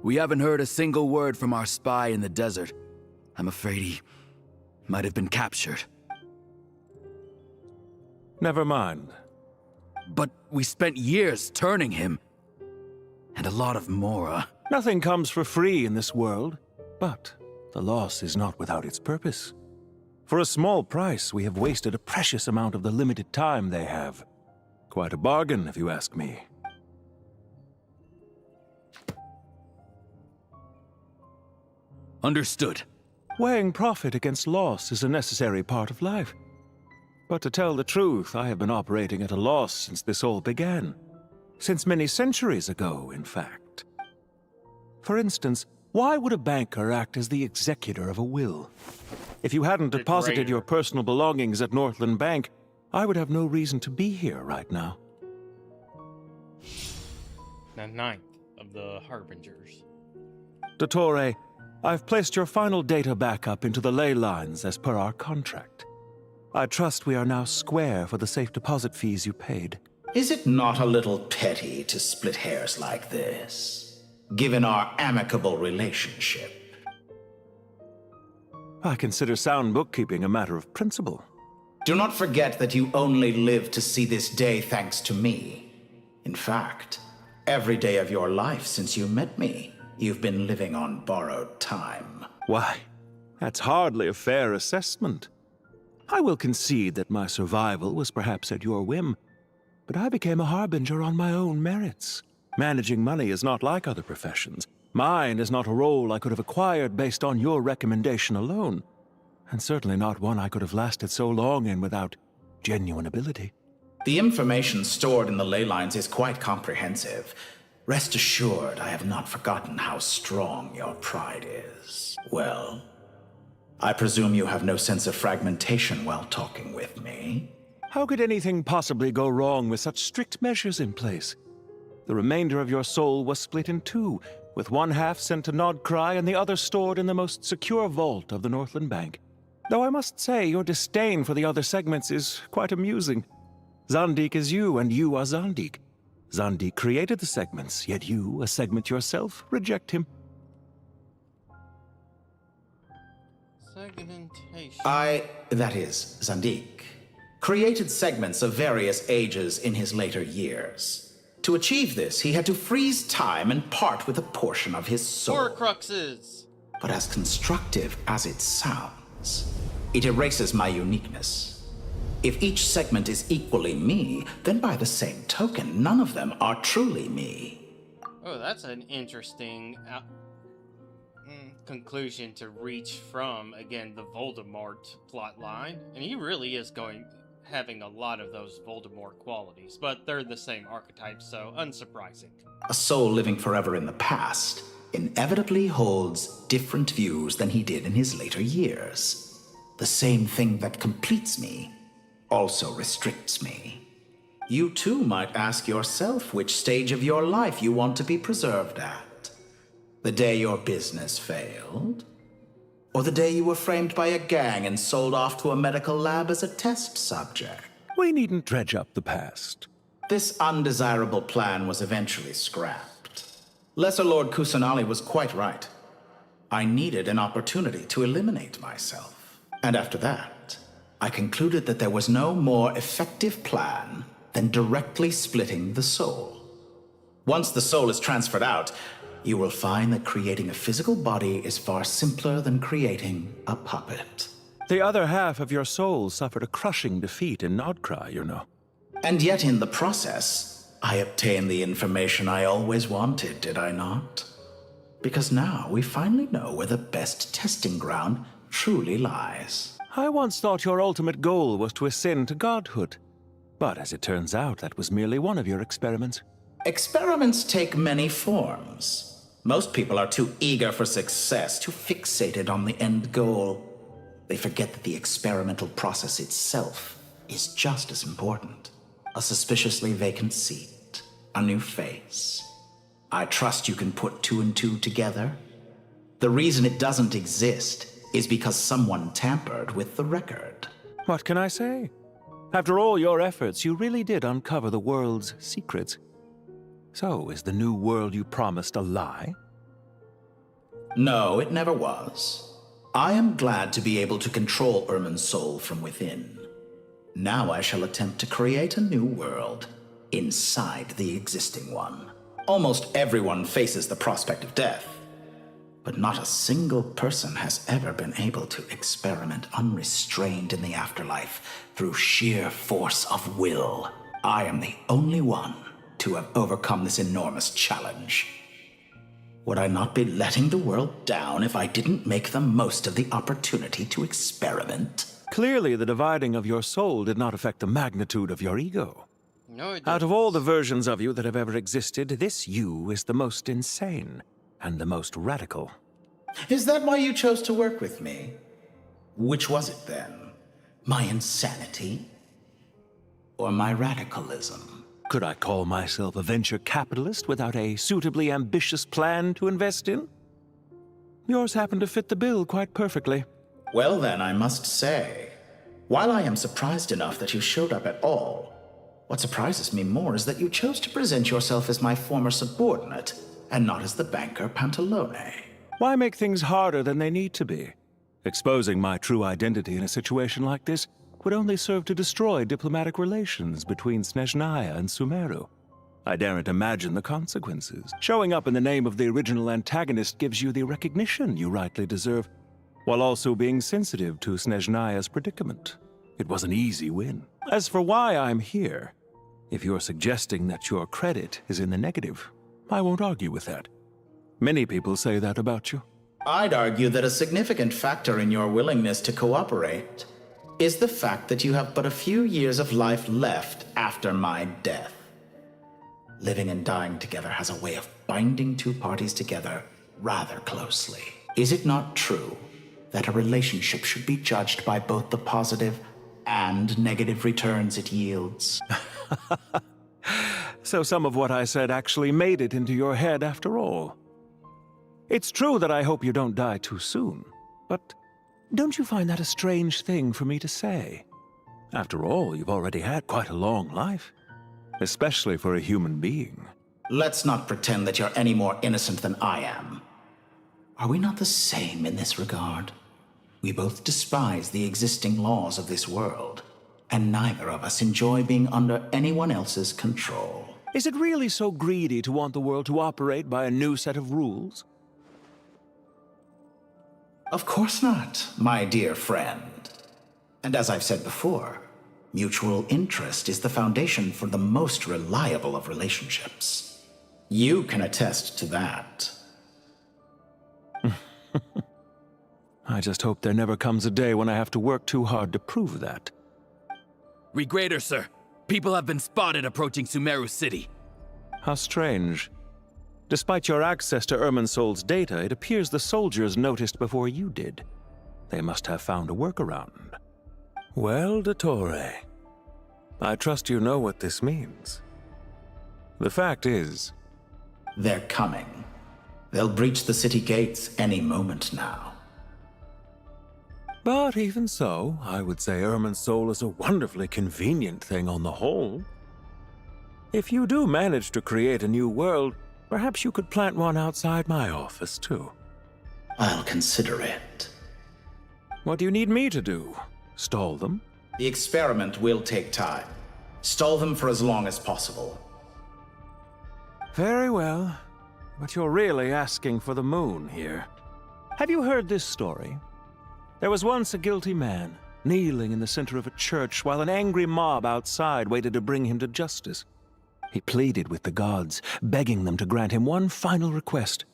We haven't heard a single word from our spy in the desert. I'm afraid he might have been captured. Never mind. But we spent years turning him. And a lot of Mora. Nothing comes for free in this world, but the loss is not without its purpose. For a small price, we have wasted a precious amount of the limited time they have. Quite a bargain, if you ask me. Understood. Weighing profit against loss is a necessary part of life. But to tell the truth, I have been operating at a loss since this all began. Since many centuries ago, in fact. For instance, why would a banker act as the executor of a will? If you hadn't deposited your personal belongings at Northland Bank, I would have no reason to be here right now. The 9th of the Harbingers. Dottore, I've placed your final data backup into the ley lines as per our contract. I trust we are now square for the safe deposit fees you paid. Is it not a little petty to split hairs like this, given our amicable relationship? I consider sound bookkeeping a matter of principle. Do not forget that you only live to see this day thanks to me. In fact, every day of your life since you met me, you've been living on borrowed time. Why, that's hardly a fair assessment. I will concede that my survival was perhaps at your whim, but I became a harbinger on my own merits. Managing money is not like other professions. Mine is not a role I could have acquired based on your recommendation alone, and certainly not one I could have lasted so long in without genuine ability. The information stored in the ley lines is quite comprehensive. Rest assured, I have not forgotten how strong your pride is. Well, I presume you have no sense of fragmentation while talking with me? How could anything possibly go wrong with such strict measures in place? The remainder of your soul was split in two, with one half sent to Nodcry and the other stored in the most secure vault of the Northland Bank. Though I must say, your disdain for the other segments is quite amusing. Zandik is you, and you are Zandik. Zandik created the segments, yet you, a segment yourself, reject him. Segmentation. That is, Zandik, created segments of various ages in his later years. To achieve this, he had to freeze time and part with a portion of his soul. Horcruxes! But as constructive as it sounds, it erases my uniqueness. If each segment is equally me, then by the same token, none of them are truly me. Oh, that's an interesting conclusion to reach from, again, the Voldemort plotline. And he really is having a lot of those Voldemort qualities, but they're the same archetype, so unsurprising. A soul living forever in the past inevitably holds different views than he did in his later years. The same thing that completes me also restricts me. You too might ask yourself which stage of your life you want to be preserved at. The day your business failed? Or the day you were framed by a gang and sold off to a medical lab as a test subject? We needn't dredge up the past. This undesirable plan was eventually scrapped. Lesser Lord Kusanali was quite right. I needed an opportunity to eliminate myself. And after that, I concluded that there was no more effective plan than directly splitting the soul. Once the soul is transferred out, you will find that creating a physical body is far simpler than creating a puppet. The other half of your soul suffered a crushing defeat in Nodcry, you know. And yet in the process, I obtained the information I always wanted, did I not? Because now we finally know where the best testing ground truly lies. I once thought your ultimate goal was to ascend to godhood. But as it turns out, that was merely one of your experiments. Experiments take many forms. Most people are too eager for success, too fixated on the end goal. They forget that the experimental process itself is just as important. A suspiciously vacant seat, a new face. I trust you can put two and two together. The reason it doesn't exist is because someone tampered with the record. What can I say? After all your efforts, you really did uncover the world's secrets. So, is the new world you promised a lie? No, it never was. I am glad to be able to control Irmin's soul from within. Now I shall attempt to create a new world inside the existing one. Almost everyone faces the prospect of death, but not a single person has ever been able to experiment unrestrained in the afterlife through sheer force of will. I am the only one to have overcome this enormous challenge. Would I not be letting the world down if I didn't make the most of the opportunity to experiment? Clearly, the dividing of your soul did not affect the magnitude of your ego. No, it Out of all the versions of you that have ever existed, this you is the most insane and the most radical. Is that why you chose to work with me? Which was it then? My insanity? Or my radicalism? Could I call myself a venture capitalist without a suitably ambitious plan to invest in? Yours happened to fit the bill quite perfectly. Well then, I must say, while I am surprised enough that you showed up at all, what surprises me more is that you chose to present yourself as my former subordinate, and not as the banker Pantalone. Why make things harder than they need to be? Exposing my true identity in a situation like this would only serve to destroy diplomatic relations between Snezhnaya and Sumeru. I daren't imagine the consequences. Showing up in the name of the original antagonist gives you the recognition you rightly deserve, while also being sensitive to Snezhnaya's predicament. It was an easy win. As for why I'm here, if you're suggesting that your credit is in the negative, I won't argue with that. Many people say that about you. I'd argue that a significant factor in your willingness to cooperate is the fact that you have but a few years of life left after my death. Living and dying together has a way of binding two parties together rather closely. Is it not true that a relationship should be judged by both the positive and negative returns it yields? So some of what I said actually made it into your head after all. It's true that I hope you don't die too soon, but don't you find that a strange thing for me to say? After all, you've already had quite a long life, especially for a human being. Let's not pretend that you're any more innocent than I am. Are we not the same in this regard? We both despise the existing laws of this world, and neither of us enjoy being under anyone else's control. Is it really so greedy to want the world to operate by a new set of rules? Of course not, my dear friend. And as I've said before, mutual interest is the foundation for the most reliable of relationships. You can attest to that. I just hope there never comes a day when I have to work too hard to prove that. Regrader, sir. People have been spotted approaching Sumeru City. How strange. Despite your access to Irminsol's data, it appears the soldiers noticed before you did. They must have found a workaround. Well, Dottore, I trust you know what this means. The fact is... They're coming. They'll breach the city gates any moment now. But even so, I would say Irminsol is a wonderfully convenient thing on the whole. If you do manage to create a new world, perhaps you could plant one outside my office, too. I'll consider it. What do you need me to do? Stall them? The experiment will take time. Stall them for as long as possible. Very well. But you're really asking for the moon here. Have you heard this story? There was once a guilty man, kneeling in the center of a church while an angry mob outside waited to bring him to justice. He pleaded with the gods, begging them to grant him one final request,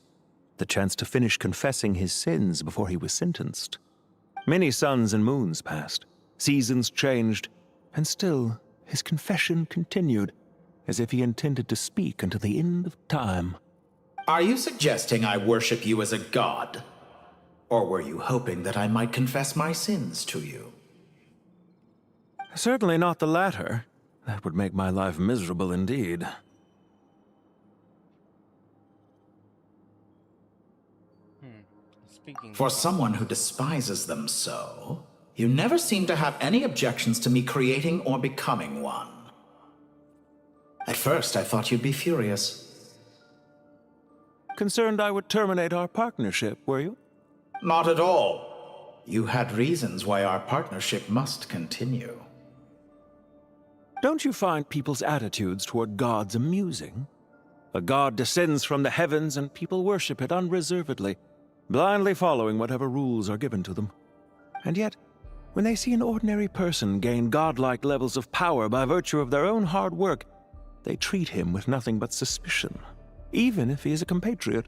the chance to finish confessing his sins before he was sentenced. Many suns and moons passed, seasons changed, and still his confession continued, as if he intended to speak until the end of time. Are you suggesting I worship you as a god? Or were you hoping that I might confess my sins to you? Certainly not the latter. That would make my life miserable indeed. For someone who despises them so, you never seem to have any objections to me creating or becoming one. At first, I thought you'd be furious. Concerned I would terminate our partnership, were you? Not at all. You had reasons why our partnership must continue. Don't you find people's attitudes toward gods amusing? A god descends from the heavens and people worship it unreservedly, blindly following whatever rules are given to them. And yet, when they see an ordinary person gain godlike levels of power by virtue of their own hard work, they treat him with nothing but suspicion, even if he is a compatriot.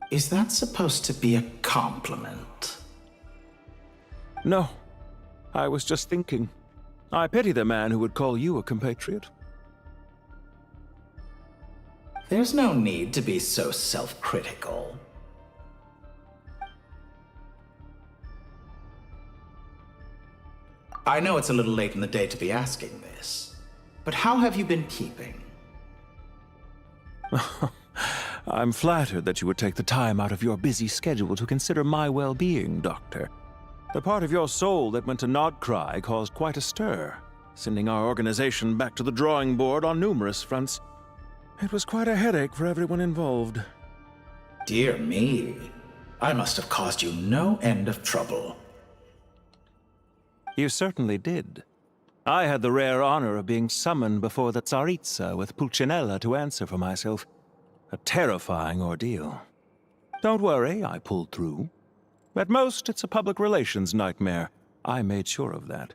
Is that supposed to be a compliment? No. I was just thinking. I pity the man who would call you a compatriot. There's no need to be so self-critical. I know it's a little late in the day to be asking this, but how have you been keeping? I'm flattered that you would take the time out of your busy schedule to consider my well-being, Doctor. The part of your soul that went to Nodcry caused quite a stir, sending our organization back to the drawing board on numerous fronts. It was quite a headache for everyone involved. Dear me, I must have caused you no end of trouble. You certainly did. I had the rare honor of being summoned before the Tsaritsa with Pulcinella to answer for myself. A terrifying ordeal. Don't worry, I pulled through. At most, it's a public relations nightmare. I made sure of that.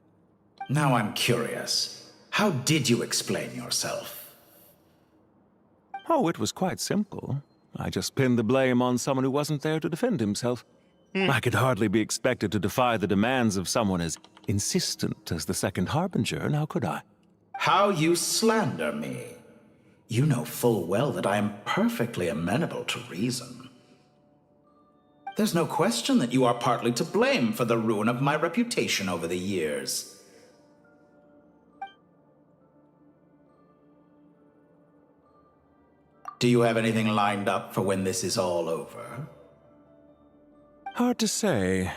Now I'm curious. How did you explain yourself? Oh, it was quite simple. I just pinned the blame on someone who wasn't there to defend himself. I could hardly be expected to defy the demands of someone as insistent as the Second Harbinger, now could I? How you slander me. You know full well that I am perfectly amenable to reason. There's no question that you are partly to blame for the ruin of my reputation over the years. Do you have anything lined up for when this is all over? Hard to say.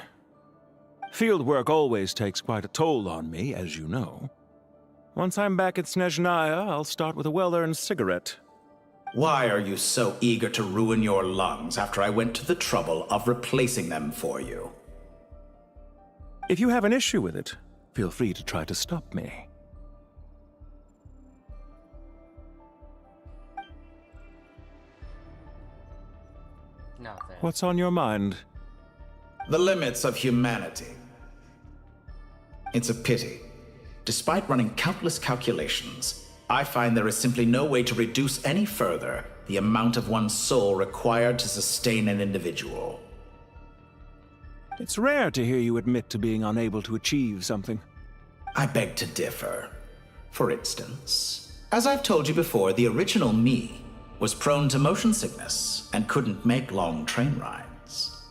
Field work always takes quite a toll on me, as you know. Once I'm back at Snezhnaya, I'll start with a well-earned cigarette. Why are you so eager to ruin your lungs after I went to the trouble of replacing them for you? If you have an issue with it, feel free to try to stop me. Nothing. What's on your mind? The limits of humanity. It's a pity. Despite running countless calculations, I find there is simply no way to reduce any further the amount of one's soul required to sustain an individual. It's rare to hear you admit to being unable to achieve something. I beg to differ. For instance, as I've told you before, the original me was prone to motion sickness and couldn't make long train rides.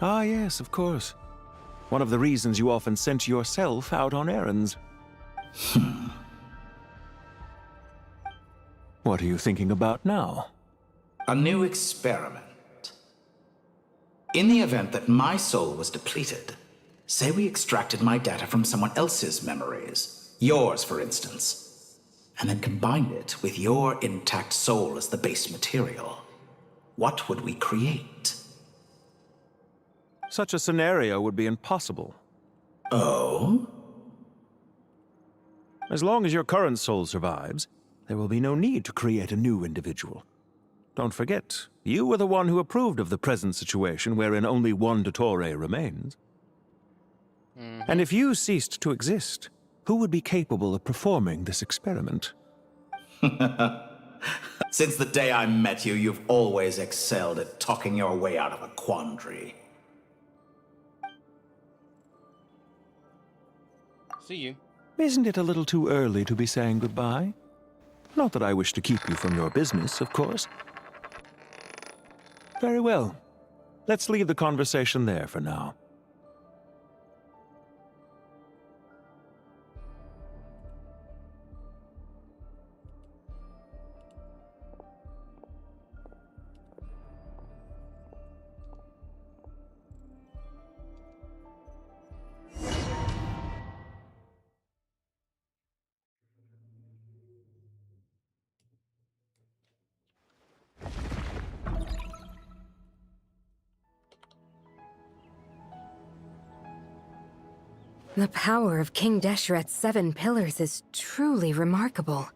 Ah, yes, of course. One of the reasons you often sent yourself out on errands. What are you thinking about now? A new experiment. In the event that my soul was depleted, say we extracted my data from someone else's memories, yours for instance, and then combined it with your intact soul as the base material, what would we create? Such a scenario would be impossible. Oh? As long as your current soul survives, there will be no need to create a new individual. Don't forget, you were the one who approved of the present situation wherein only one Dottore remains. And if you ceased to exist, who would be capable of performing this experiment? Since the day I met you, you've always excelled at talking your way out of a quandary. See you. Isn't it a little too early to be saying goodbye? Not that I wish to keep you from your business, of course. Very well. Let's leave the conversation there for now. The power of King Desheret's 7 pillars is truly remarkable.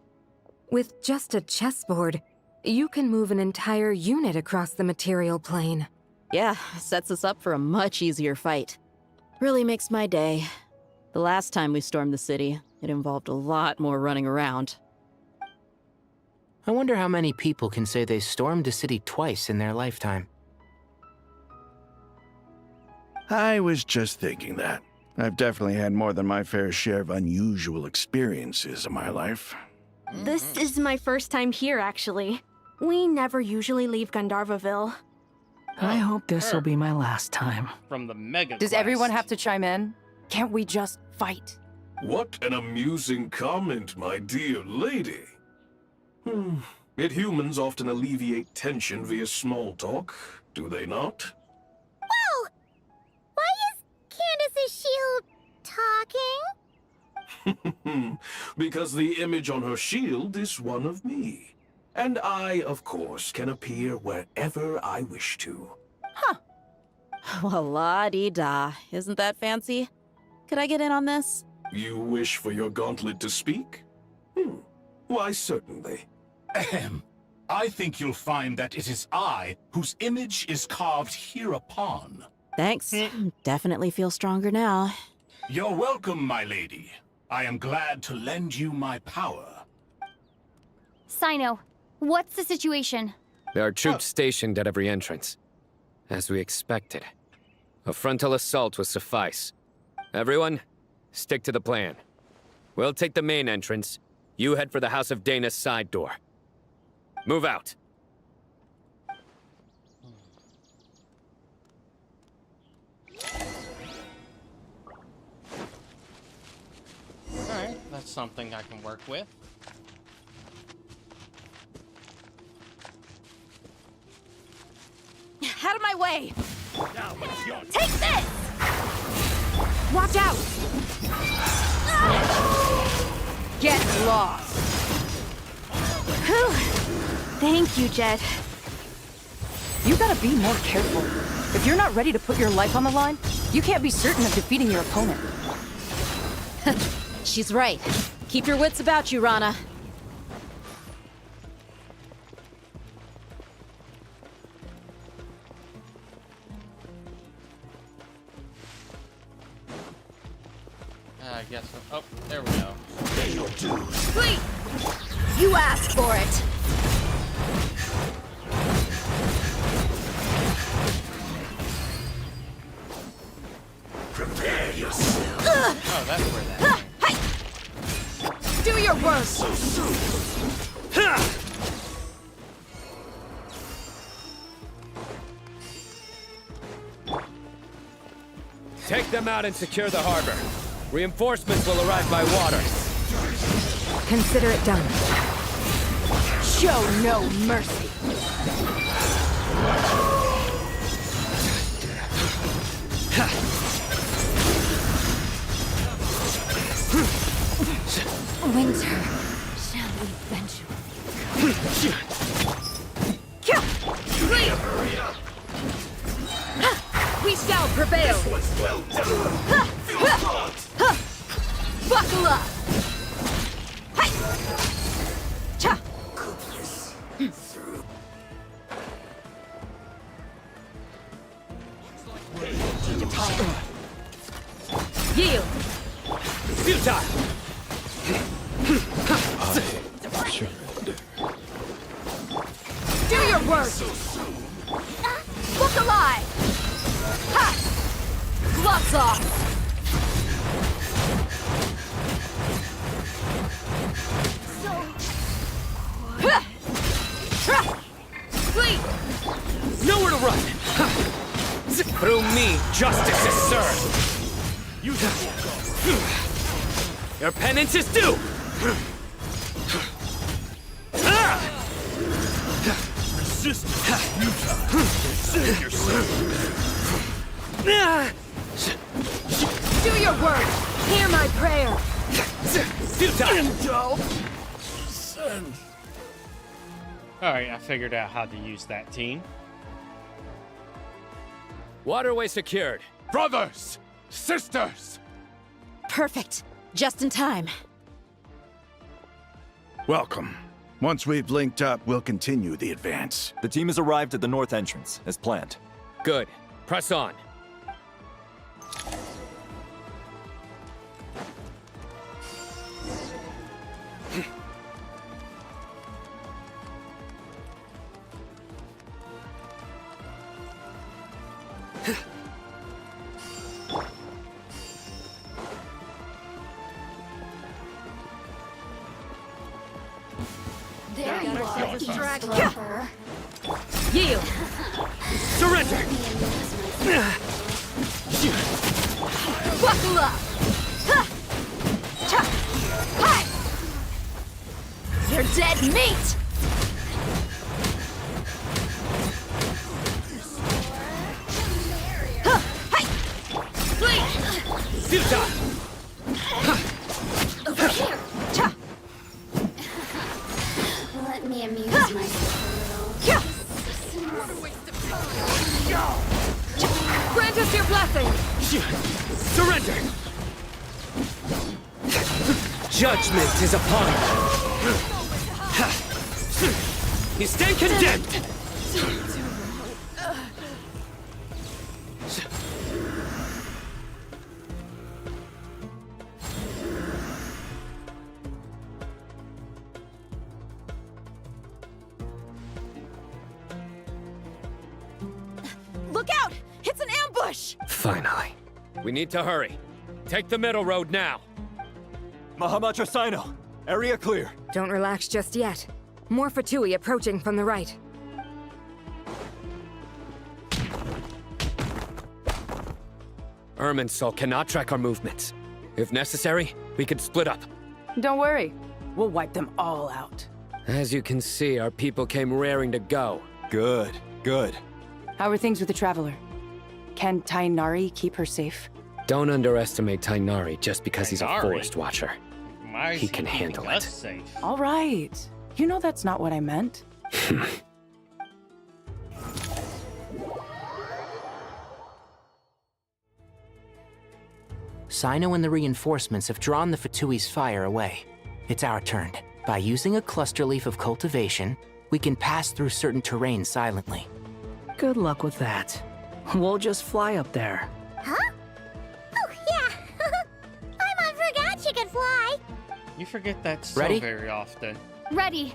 With just a chessboard, you can move an entire unit across the material plane. Yeah, sets us up for a much easier fight. Really makes my day. The last time we stormed the city, it involved a lot more running around. I wonder how many people can say they stormed a city twice in their lifetime. I was just thinking that. I've definitely had more than my fair share of unusual experiences in my life. This is my first time here, actually. We never usually leave Gandharvaville. I hope this will be my last time. From the mega Does everyone have to chime in? Can't we just fight? What an amusing comment, my dear lady. Yet humans often alleviate tension via small talk, do they not? Wow! Why is Candace's shield talking? Because the image on her shield is one of me. And I, of course, can appear wherever I wish to. Huh. Well, la-dee-da. Isn't that fancy? Could I get in on this? You wish for your gauntlet to speak? Why, certainly. Ahem. I think you'll find that it is I whose image is carved hereupon. Thanks. Definitely feel stronger now. You're welcome, my lady. I am glad to lend you my power. Sino, what's the situation? There are troops stationed at every entrance. As we expected. A frontal assault will suffice. Everyone, stick to the plan. We'll take the main entrance. You head for the House of Dana's side door. Move out. Alright, that's something I can work with. Out of my way! Take this! Watch out! Get lost! Whew. Thank you, Jet. You gotta be more careful. If you're not ready to put your life on the line, You can't be certain of defeating your opponent. She's right. Keep your wits about you, Rana. I guess. Oh, there we go. Wait! You asked for it. Prepare yourself. Oh, that's where that came. Do your work. Take them out and secure the harbor. Reinforcements will arrive by water. Consider it done. Show no mercy. Winter shall we venture? We shall prevail. Well done. Buckle up. Cha. Yield. Futile. Do your work. Look alive. Ha. Gloves off. Flee. Nowhere to run. Through me, justice is served. Your penance is due. Resistance is futile. Save yourself. Do your work. Hear my prayer. Futile. Alright, I figured out how to use that team. Waterway secured. Brothers! Sisters! Perfect. Just in time. Welcome. Once we've linked up, we'll continue the advance. The team has arrived at the north entrance, as planned. Good. Press on. There you are, eavesdropper. Yield. Surrender. Buckle up. Ha. Cha. Hi. You're dead meat. Ha. Hi. Flee. Futile. Over here. Cha. Let me amuse myself a little. Grant us your blessing. Surrender. Judgment is upon you. You stand condemned. Look out! It's an ambush! Finally. We need to hurry. Take the middle road now. Mahamacha Sino, area clear. Don't relax just yet. More Fatui approaching from the right. Irminsul cannot track our movements. If necessary, we could split up. Don't worry. We'll wipe them all out. As you can see, our people came raring to go. Good, good. How are things with the Traveler? Can Tainari keep her safe? Don't underestimate Tainari just because he's a Tainari? forest watcher. Why is He can keeping handle us it. Safe? All right. You know that's not what I meant. Sino and the reinforcements have drawn the Fatui's fire away. It's our turn. By using a cluster leaf of cultivation, we can pass through certain terrain silently. Good luck with that. We'll just fly up there. Huh? Oh, yeah. Paimon forgot she could fly. You forget that so Ready? very often. Ready.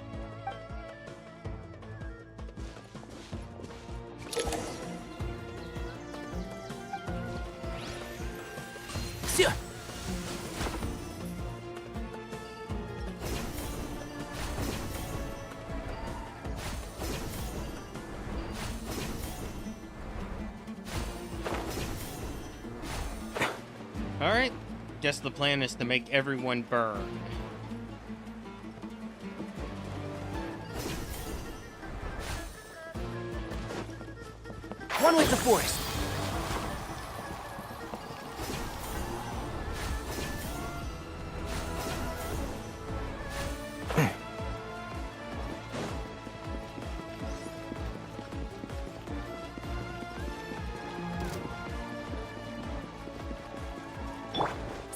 Alright. Guess the plan is to make everyone burn. One with the forest.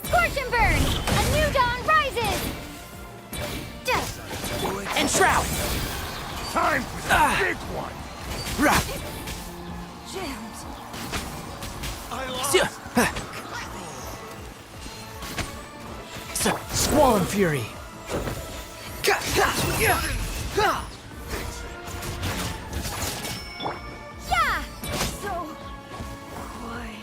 Scorch and burn! A new dawn rises! And shroud! Time for the big one! Squall Fury! Yeah! So quiet.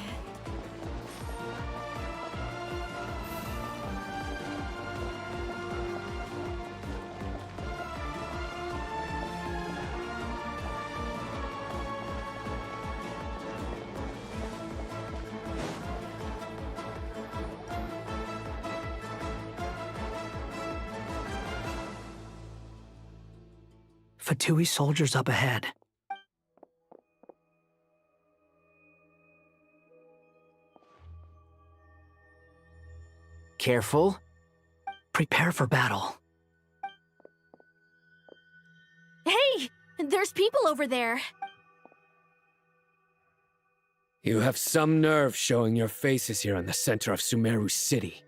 Fatui soldiers up ahead. Careful. Prepare for battle. Hey! There's people over there. You have some nerve showing your faces here in the center of Sumeru City.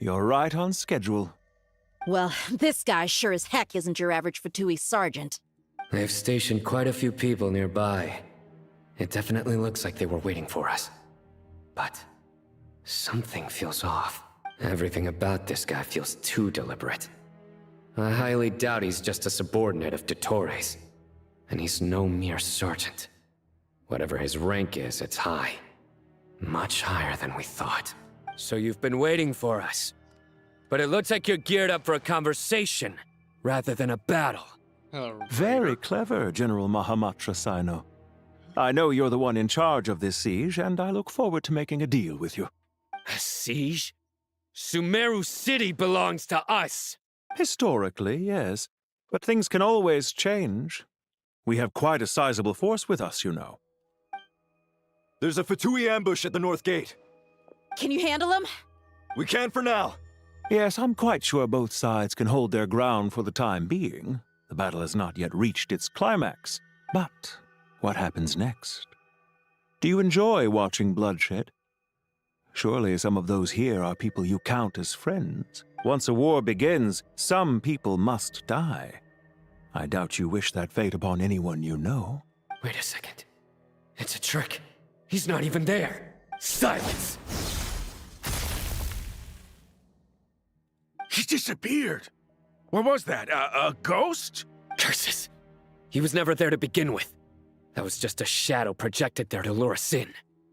You're right on schedule. Well, this guy sure as heck isn't your average Fatui sergeant. They've stationed quite a few people nearby. It definitely looks like they were waiting for us. But something feels off. Everything about this guy feels too deliberate. I highly doubt he's just a subordinate of Dottores. And he's no mere sergeant. Whatever his rank is, it's high. Much higher than we thought. So you've been waiting for us. But it looks like you're geared up for a conversation, rather than a battle. Very clever, General Mahamatra Sino. I know you're the one in charge of this siege, and I look forward to making a deal with you. A siege? Sumeru City belongs to us! Historically, yes. But things can always change. We have quite a sizable force with us, you know. There's a Fatui ambush at the north gate. Can you handle him? We can for now. Yes, I'm quite sure both sides can hold their ground for the time being. The battle has not yet reached its climax. But what happens next? Do you enjoy watching bloodshed? Surely some of those here are people you count as friends. Once a war begins, some people must die. I doubt you wish that fate upon anyone you know. Wait a second. It's a trick. He's not even there. Silence! He disappeared. What was that? A ghost? Curses! He was never there to begin with. That was just a shadow projected there to lure us in.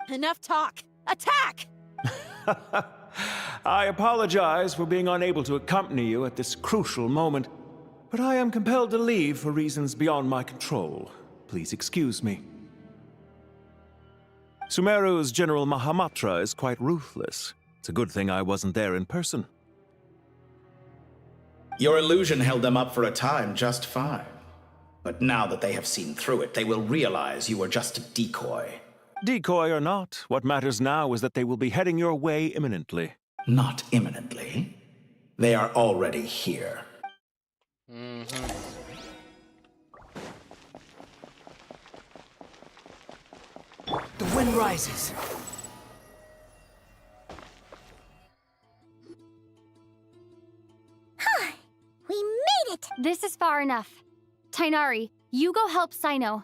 Enough talk. Attack! I apologize for being unable to accompany you at this crucial moment, but I am compelled to leave for reasons beyond my control. Please excuse me. Sumeru's General Mahamatra is quite ruthless. It's a good thing I wasn't there in person. Your illusion held them up for a time just fine. But now that they have seen through it, they will realize you were just a decoy. Decoy or not, what matters now is that they will be heading your way imminently. Not imminently. They are already here. The wind rises. We made it! This is far enough. Tainari, you go help Sino.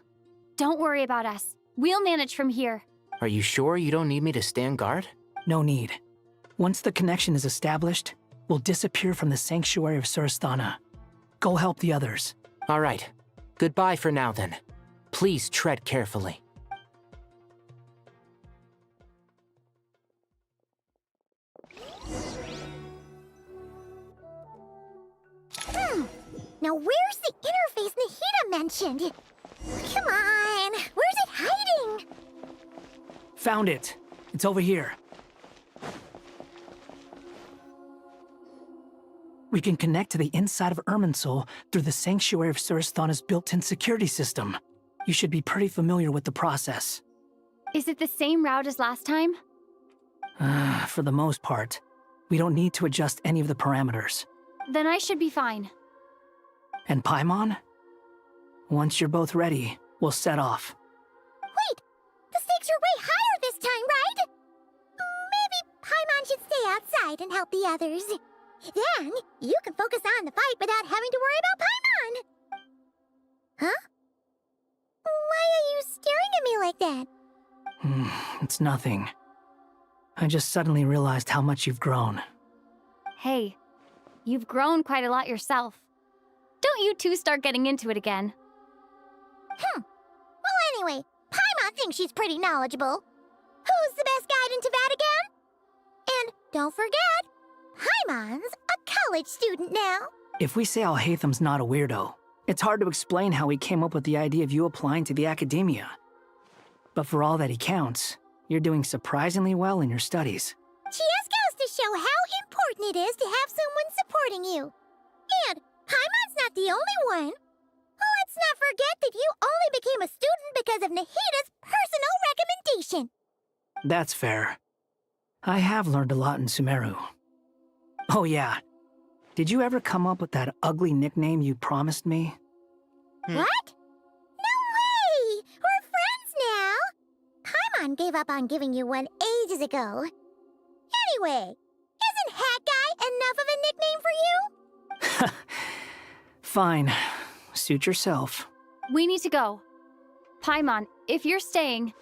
Don't worry about us. We'll manage from here. Are you sure you don't need me to stand guard? No need. Once the connection is established, we'll disappear from the sanctuary of Surasthana. Go help the others. All right. Goodbye for now, then. Please tread carefully. Now where's the interface Nahida mentioned? Come on, where's it hiding? Found it. It's over here. We can connect to the inside of Irminsul through the Sanctuary of Surasthana's built-in security system. You should be pretty familiar with the process. Is it the same route as last time? For the most part. We don't need to adjust any of the parameters. Then I should be fine. And Paimon? Once you're both ready, we'll set off. Wait! The stakes are way higher this time, right? Maybe Paimon should stay outside and help the others. Then, you can focus on the fight without having to worry about Paimon! Huh? Why are you staring at me like that? It's nothing. I just suddenly realized how much you've grown. Hey, you've grown quite a lot yourself. Don't you two start getting into it again. Well, anyway, Paimon thinks she's pretty knowledgeable. Who's the best guide in Tavatigan? And don't forget, Paimon's a college student now. If we say Alhatham's not a weirdo, it's hard to explain how he came up with the idea of you applying to the academia. But for all that he counts, you're doing surprisingly well in your studies. Just goes to show how important it is to have someone supporting you. And Paimon's not the only one. Let's not forget that you only became a student because of Nahida's personal recommendation. That's fair. I have learned a lot in Sumeru. Oh yeah. Did you ever come up with that ugly nickname you promised me? What? No way! We're friends now! Paimon gave up on giving you one ages ago. Anyway, isn't Hat Guy enough of a nickname for you? Fine. Suit yourself. We need to go. Paimon, if you're staying,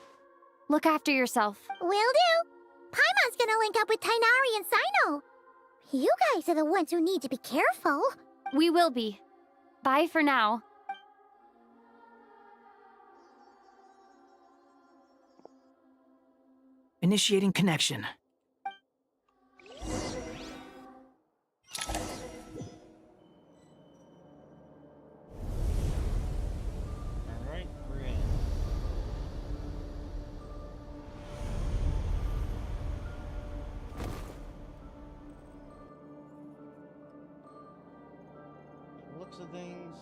look after yourself. Will do. Paimon's gonna link up with Tainari and Sino. You guys are the ones who need to be careful. We will be. Bye for now. Initiating connection. Alright, we're in. Looks of things,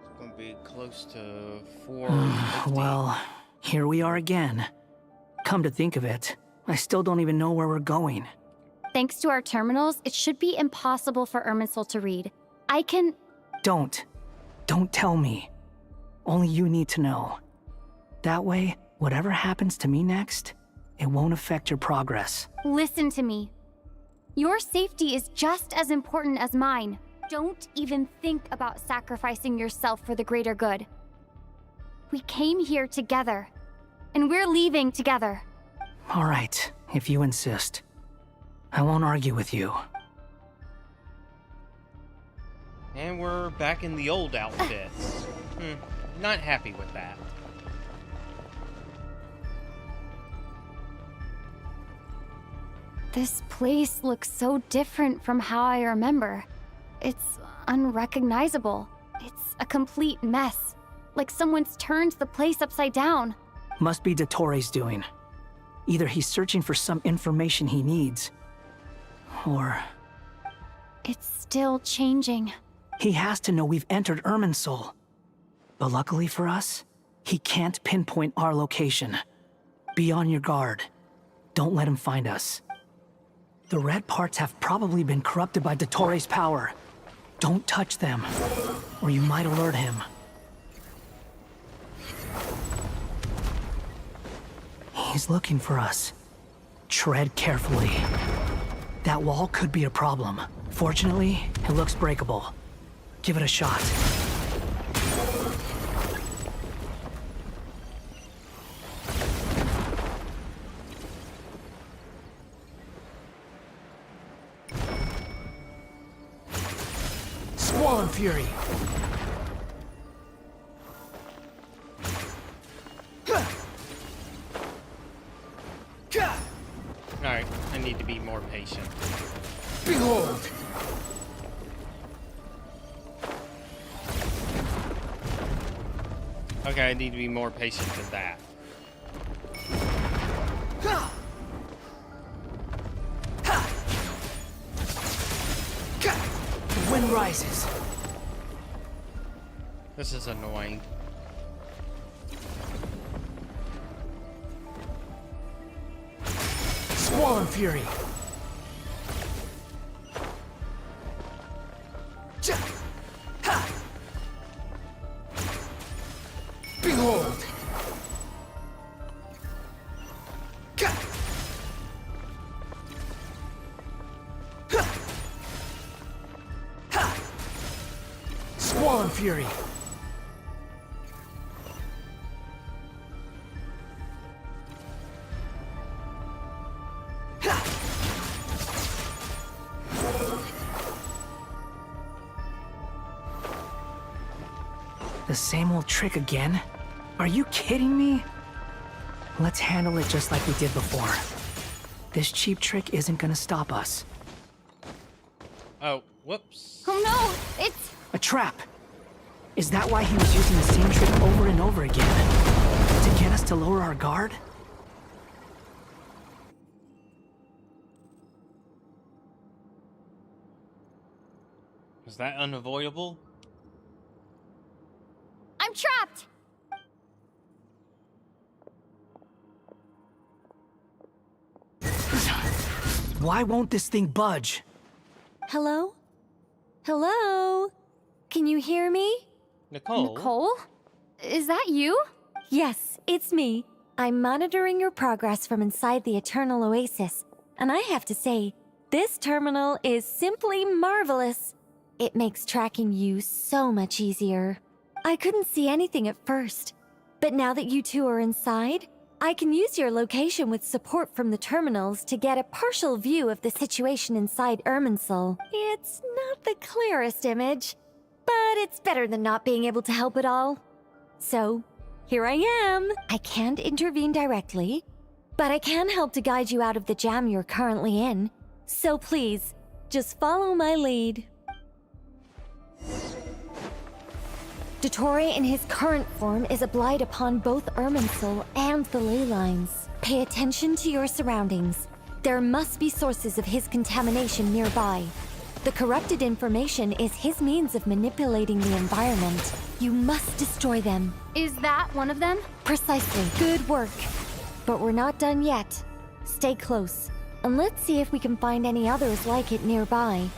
it's gonna be close to 450. Well, here we are again. Come to think of it, I still don't even know where we're going. Thanks to our terminals, it should be impossible for Irminsul to read. I can... Don't tell me. Only you need to know. That way, whatever happens to me next, it won't affect your progress. Listen to me. Your safety is just as important as mine. Don't even think about sacrificing yourself for the greater good. We came here together, and we're leaving together. All right, if you insist. I won't argue with you. And we're back in the old outfits. Not happy with that. This place looks so different from how I remember. It's unrecognizable. It's a complete mess. Like someone's turned the place upside down. Must be Dottoro's doing. Either he's searching for some information he needs, or... It's still changing. He has to know we've entered Irminsul. But luckily for us, he can't pinpoint our location. Be on your guard. Don't let him find us. The red parts have probably been corrupted by Dottoro's power. Don't touch them, or you might alert him. He's looking for us. Tread carefully. That wall could be a problem. Fortunately, it looks breakable. Give it a shot. Swollen Fury! Alright, I need to be more patient. Behold! Okay, I need to be more patient than that. The wind rises. This is annoying. Swollen Fury! Behold! Swollen Fury! The same old trick again? Are you kidding me? Let's handle it just like we did before. This cheap trick isn't gonna stop us. Oh, whoops. Oh no! It's... A trap! Is that why he was using the same trick over and over again? To get us to lower our guard? Was that unavoidable? I'm trapped! Why won't this thing budge? Hello? Hello? Can you hear me? Nicole? Nicole? Is that you? Yes, it's me. I'm monitoring your progress from inside the Eternal Oasis, and I have to say, this terminal is simply marvelous. It makes tracking you so much easier. I couldn't see anything at first, but now that you two are inside, I can use your location with support from the terminals to get a partial view of the situation inside Irminsul. It's not the clearest image, but it's better than not being able to help at all. So, here I am. I can't intervene directly, but I can help to guide you out of the jam you're currently in. So please, just follow my lead. Dottore in his current form is a blight upon both Irminsul and the ley lines. Pay attention to your surroundings. There must be sources of his contamination nearby. The corrupted information is his means of manipulating the environment. You must destroy them. Is that one of them? Precisely. Good work. But we're not done yet. Stay close, and let's see if we can find any others like it nearby.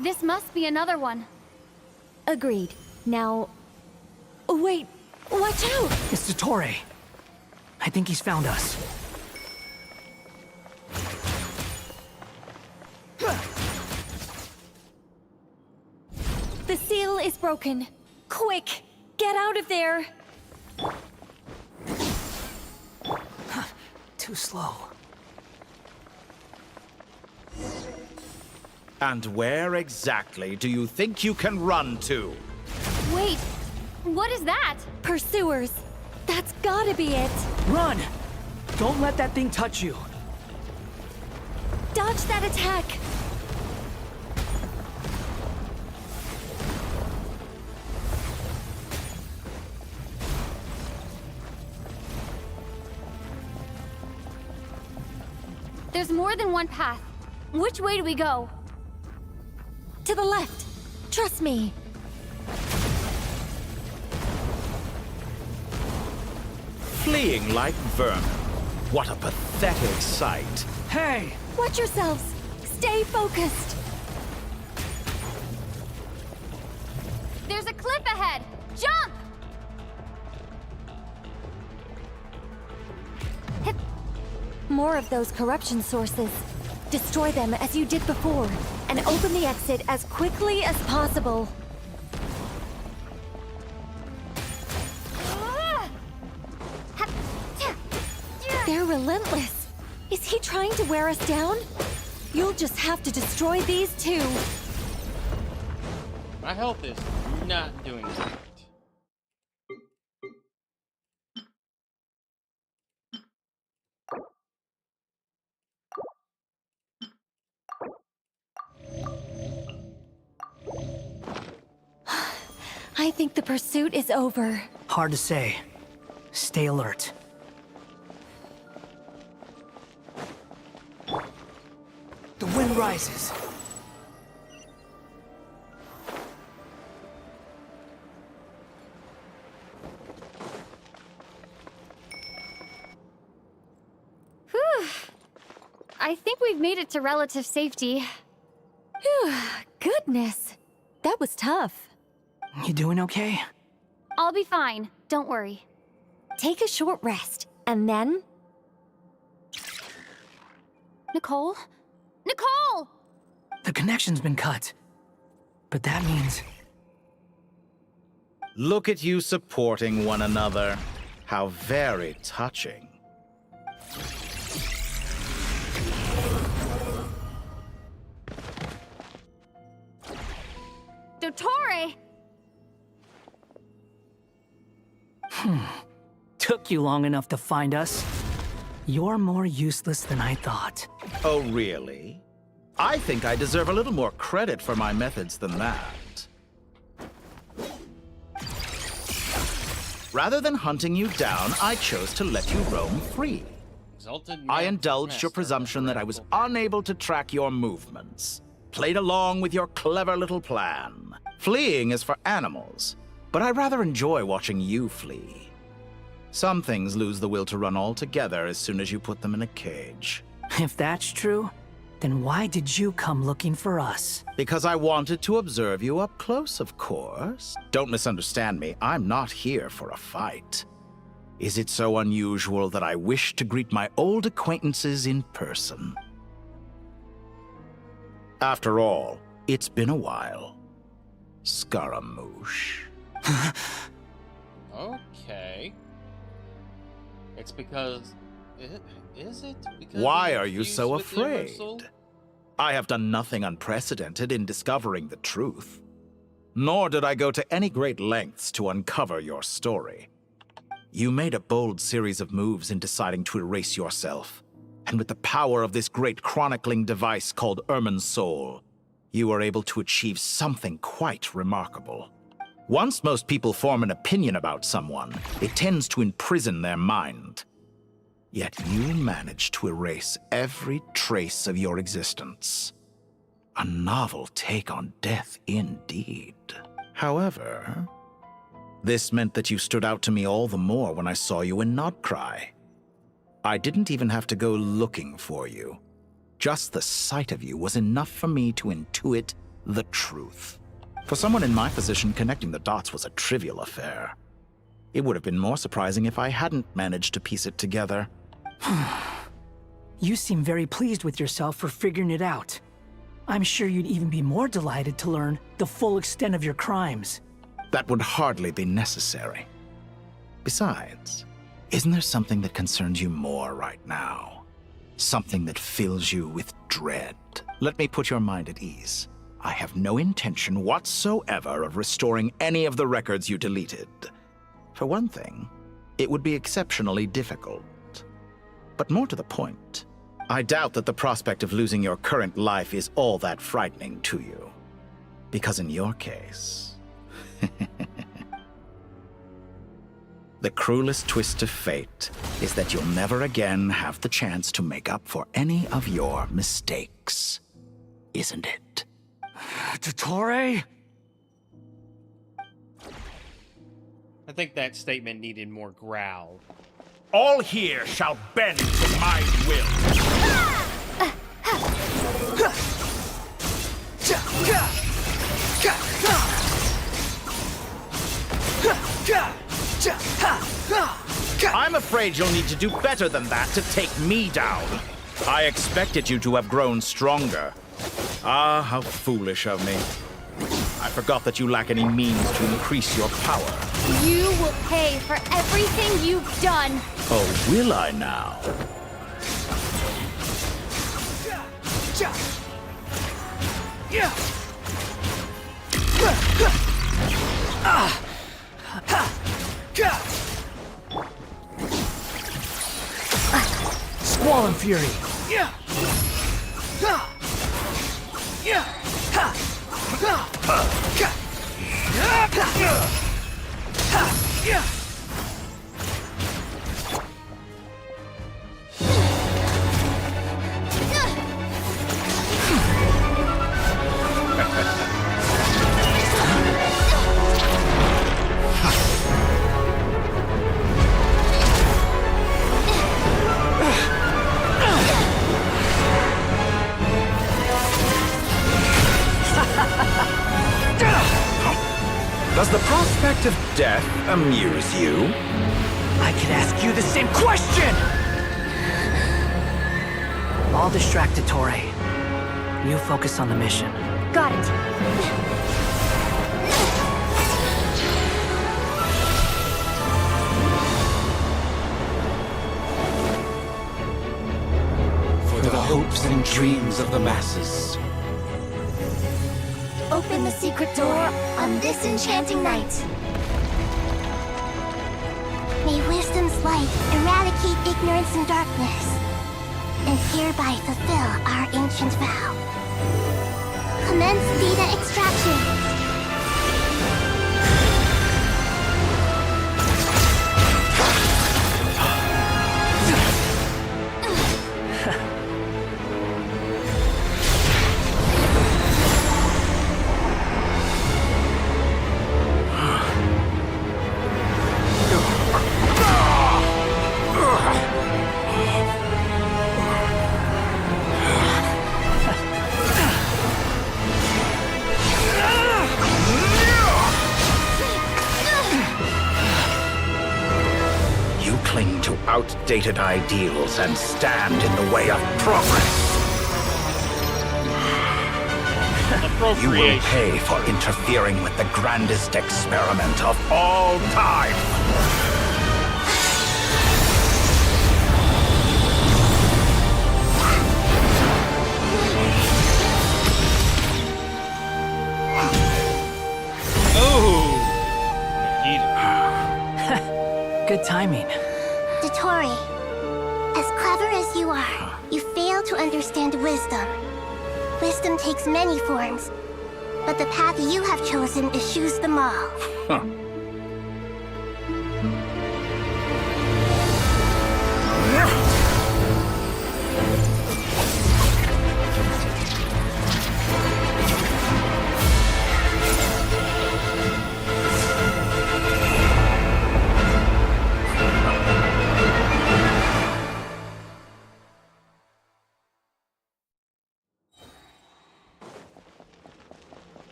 This must be another one. Agreed. Now... Oh, wait! Watch out! It's Dottore. I think he's found us. The seal is broken. Quick! Get out of there! Too slow. And where exactly do you think you can run to? Wait, what is that? Pursuers. That's gotta be it. Run! Don't let that thing touch you. Dodge that attack! There's more than one path. Which way do we go? To the left. Trust me. Fleeing like vermin. What a pathetic sight. Hey! Watch yourselves. Stay focused. There's a cliff ahead. Jump! More of those corruption sources. Destroy them as you did before, and open the exit as quickly as possible. They're relentless. Is he trying to wear us down? You'll just have to destroy these too. My health is not doing great. I think the pursuit is over. Hard to say. Stay alert. The wind rises. Whew. I think we've made it to relative safety. Phew, goodness. That was tough. You doing okay? I'll be fine. Don't worry. Take a short rest, and then... Nicole? Nicole! The connection's been cut. But that means... Look at you supporting one another. How very touching. Dottore! Took you long enough to find us. You're more useless than I thought. Oh, really? I think I deserve a little more credit for my methods than that. Rather than hunting you down, I chose to let you roam free. I indulged your presumption that I was unable to track your movements. Played along with your clever little plan. Fleeing is for animals, but I rather enjoy watching you flee. Some things lose the will to run altogether as soon as you put them in a cage. If that's true, then why did you come looking for us? Because I wanted to observe you up close, of course. Don't misunderstand me, I'm not here for a fight. Is it so unusual that I wish to greet my old acquaintances in person? After all, it's been a while. Scaramouche. Okay. It's because... Is it? Because Why are you so with the afraid? Universal? I have done nothing unprecedented in discovering the truth. Nor did I go to any great lengths to uncover your story. You made a bold series of moves in deciding to erase yourself. And with the power of this great chronicling device called Ermin's Soul, you were able to achieve something quite remarkable. Once most people form an opinion about someone, it tends to imprison their mind. Yet you managed to erase every trace of your existence. A novel take on death indeed. However, this meant that you stood out to me all the more when I saw you in Nodcry. I didn't even have to go looking for you. Just the sight of you was enough for me to intuit the truth. For someone in my position, connecting the dots was a trivial affair. It would have been more surprising if I hadn't managed to piece it together. You seem very pleased with yourself for figuring it out. I'm sure you'd even be more delighted to learn the full extent of your crimes. That would hardly be necessary. Besides, isn't there something that concerns you more right now? Something that fills you with dread? Let me put your mind at ease. I have no intention whatsoever of restoring any of the records you deleted. For one thing, it would be exceptionally difficult. But more to the point, I doubt that the prospect of losing your current life is all that frightening to you. Because in your case... The cruelest twist of fate is that you'll never again have the chance to make up for any of your mistakes. Isn't it? Dottore? I think that statement needed more growl. All here shall bend to my will. I'm afraid you'll need to do better than that to take me down. I expected you to have grown stronger. Ah, how foolish of me. I forgot that you lack any means to increase your power. You will pay for everything you've done. Oh, will I now? Squall and Fury. Does the prospect of death amuse you? I could ask you the same question! I'll distract Dottore. You focus on the mission. Got it. For the hopes and dreams of the masses. Open the secret door on this enchanting night. May wisdom's light eradicate ignorance and darkness, and hereby fulfill our ancient vow. Commence data extraction. Outdated ideals and stand in the way of progress. You will pay for interfering with the grandest experiment of all time. Good timing. Dottore, as clever as you are, you fail to understand wisdom. Wisdom takes many forms, but the path you have chosen eschews them all. Huh.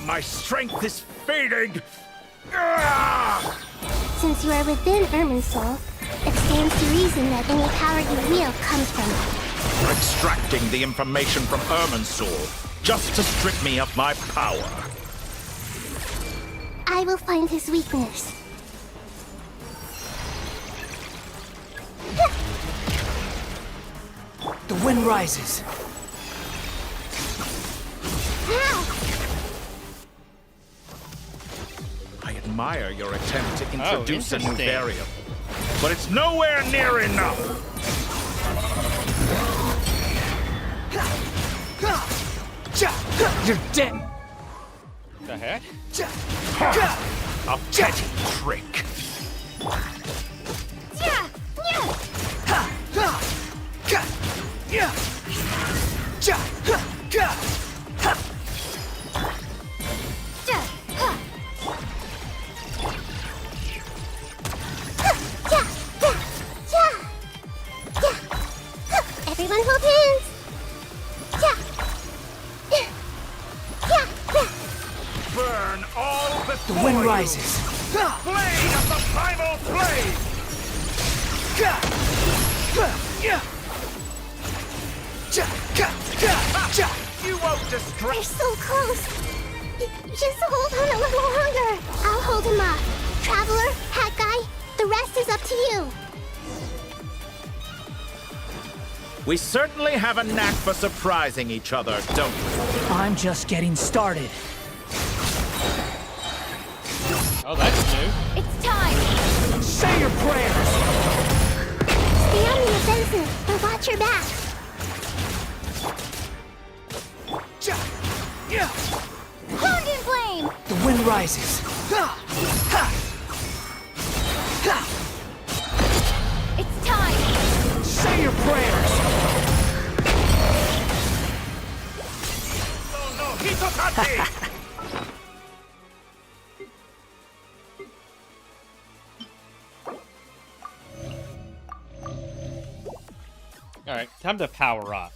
My strength is fading! Since you are within Irminsul, it stands to reason that any power you wield comes from it. You're extracting the information from Irminsul just to strip me of my power. I will find his weakness. The wind rises. I admire your attempt to introduce a new interesting. variable, but it's nowhere near enough. You're dead. The heck? A petty trick. Everyone hold hands. Burn all before The wind you. rises. Blade of the primal flame! You won't destroy. They're so close. Just hold on a little longer. I'll hold him up. Traveler, Hat Guy, the rest is up to you. We certainly have a knack for surprising each other, don't we? I'm just getting started. Oh, that's new. It's time! Say your prayers! Stay on the offensive, but watch your back. Horned in flame! The wind rises. It's time! Say your prayers! No, Hitotati! Alright, time to power up.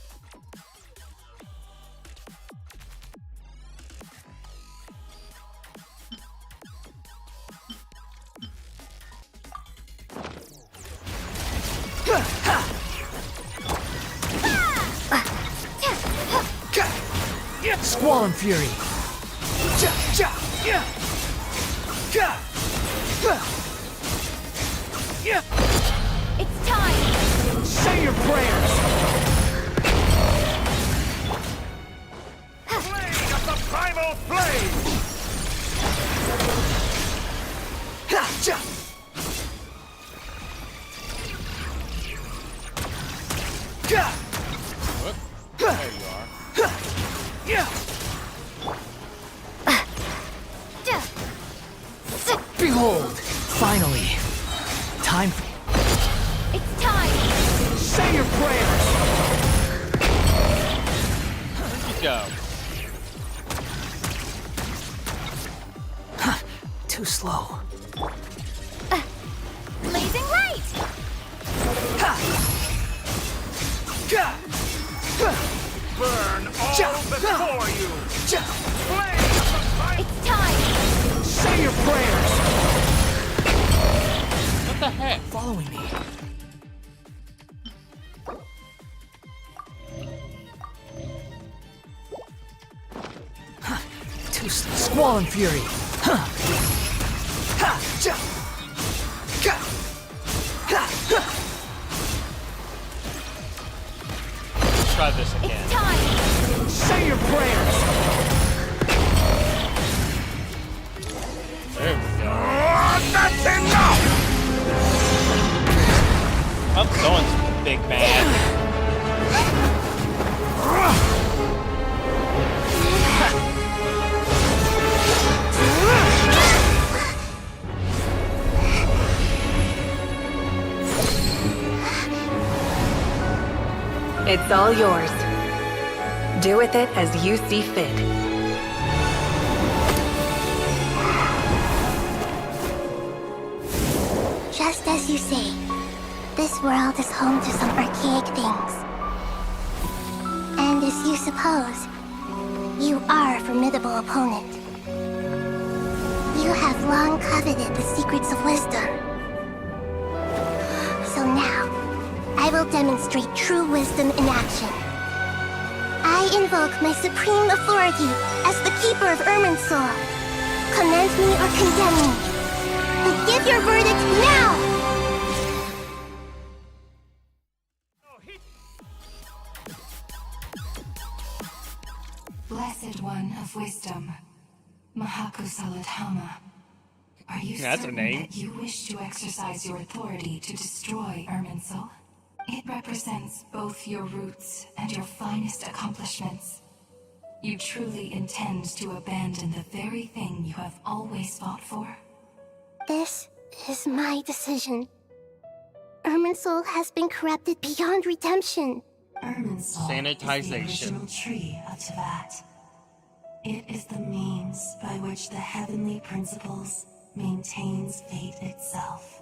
Squall and Fury. It's time! Say your prayers! Blade of the primal flame! Whoop. There you are. Behold! Finally! Time for... It's time! Say your prayers! Where'd you go? Too slow. Blazing light! Burn all before you! Blade of the primal... It's time! Say your prayers! What the heck? Following me. Too slow. Squall and Fury. Let's try this again. It's time! Say your prayers! There we go. That's enough! Oh, someone's big bad. It's all yours. Do with it as you see fit. Just as you say, this world is home to some archaic things. And as you suppose, you are a formidable opponent. You have long coveted the secrets of wisdom. So now, I will demonstrate true wisdom in action. I invoke my supreme authority as the keeper of Irminsul. Commend me or condemn me, but give your verdict now! Blessed One of Wisdom, Mahakusaladhama, are you That's her certain name. that you wish to exercise your authority to destroy Irminsul? It represents both your roots and your finest accomplishments. You truly intend to abandon the very thing you have always fought for? This is my decision. Irminsul has been corrupted beyond redemption. Irminsul Sanitization. is the original tree of Teyvat. It is the means by which the heavenly principles maintains fate itself.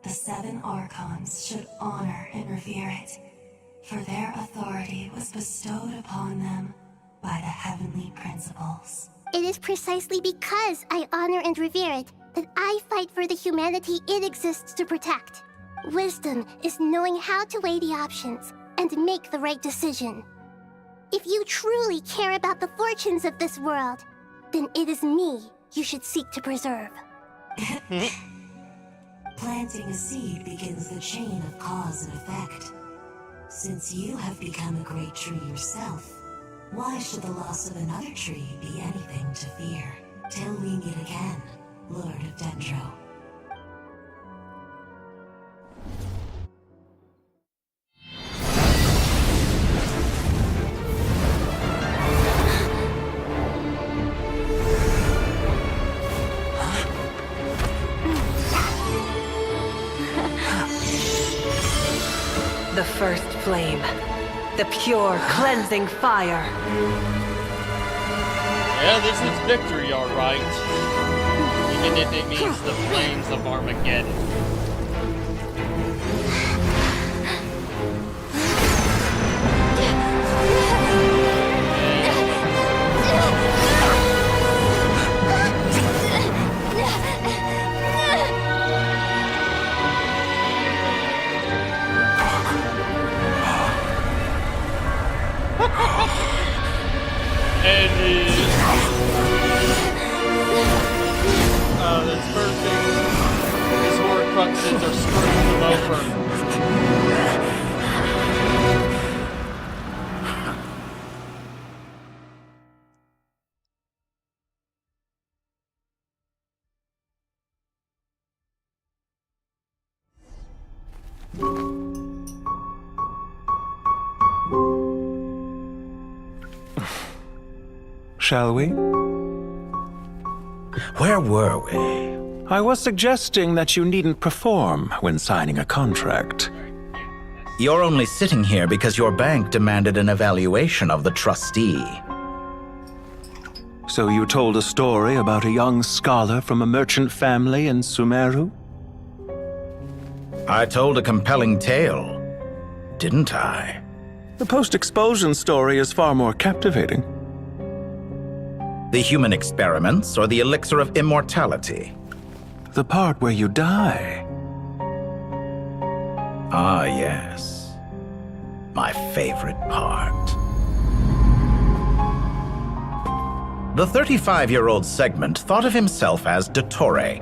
The 7 Archons should honor and revere it, for their authority was bestowed upon them by the heavenly principles. It is precisely because I honor and revere it that I fight for the humanity it exists to protect. Wisdom is knowing how to weigh the options and make the right decision. If you truly care about the fortunes of this world, then it is me you should seek to preserve. Planting a seed begins the chain of cause and effect. Since you have become a great tree yourself, why should the loss of another tree be anything to fear? Till we meet again, Lord of Dendro. The first flame. The pure, cleansing fire. Yeah, this is victory, alright. Even if it means the flames of Armageddon. Eddie. Oh, that's perfect. His Horcruxes are screwing him over. Shall we? Where were we? I was suggesting that you needn't perform when signing a contract. You're only sitting here because your bank demanded an evaluation of the trustee. So you told a story about a young scholar from a merchant family in Sumeru? I told a compelling tale, didn't I? The post-expulsion story is far more captivating. The human experiments or the elixir of immortality? The part where you die. Ah, yes. My favorite part. The 35-year-old Segment thought of himself as Dottore,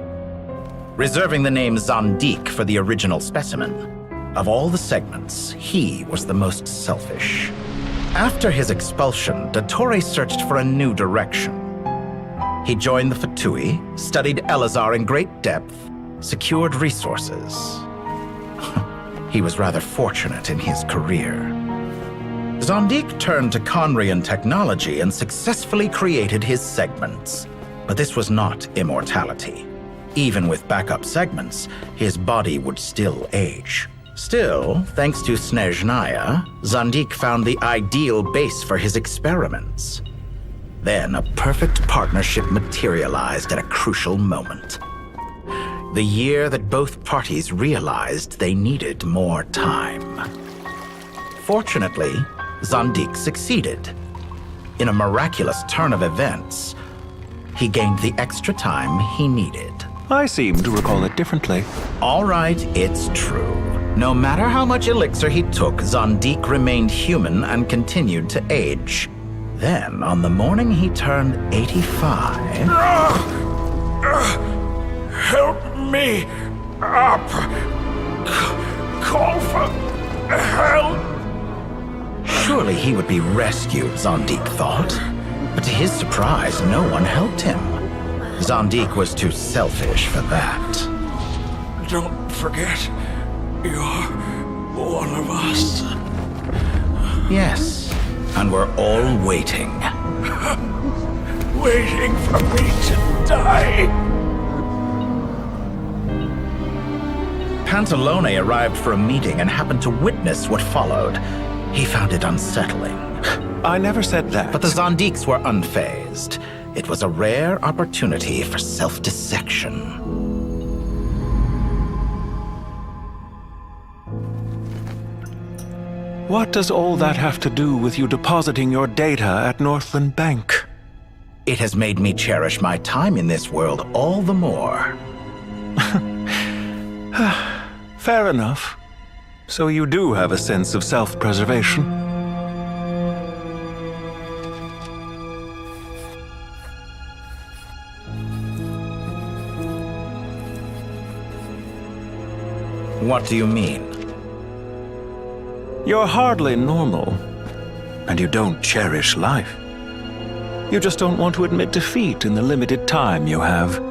reserving the name Zandik for the original specimen. Of all the Segments, he was the most selfish. After his expulsion, Dottore searched for a new direction. He joined the Fatui, studied Elazar in great depth, secured resources. He was rather fortunate in his career. Zandik turned to Conrian technology and successfully created his segments. But this was not immortality. Even with backup segments, his body would still age. Still, thanks to Snezhnaya, Zandik found the ideal base for his experiments. Then a perfect partnership materialized at a crucial moment. The year that both parties realized they needed more time. Fortunately, Zandik succeeded. In a miraculous turn of events, he gained the extra time he needed. I seem to recall it differently. All right, it's true. No matter how much elixir he took, Zandik remained human and continued to age. Then, on the morning he turned 85... Help me up! Call for help! Surely he would be rescued, Zandik thought. But to his surprise, no one helped him. Zandik was too selfish for that. Don't forget, you're one of us. Yes, and we're all waiting. Waiting for me to die. Pantalone arrived for a meeting and happened to witness what followed. He found it unsettling. I never said that. But the Zondiques were unfazed. It was a rare opportunity for self-dissection. What does all that have to do with you depositing your data at Northland Bank? It has made me cherish my time in this world all the more. Fair enough. So you do have a sense of self-preservation. What do you mean? You're hardly normal, and you don't cherish life. You just don't want to admit defeat in the limited time you have.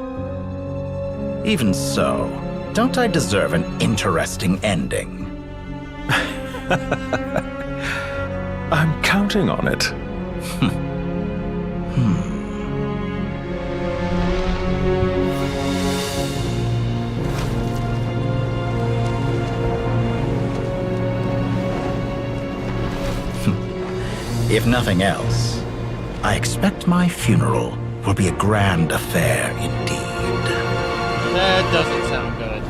Even so, don't I deserve an interesting ending? I'm counting on it. If nothing else, I expect my funeral will be a grand affair indeed. That doesn't sound good.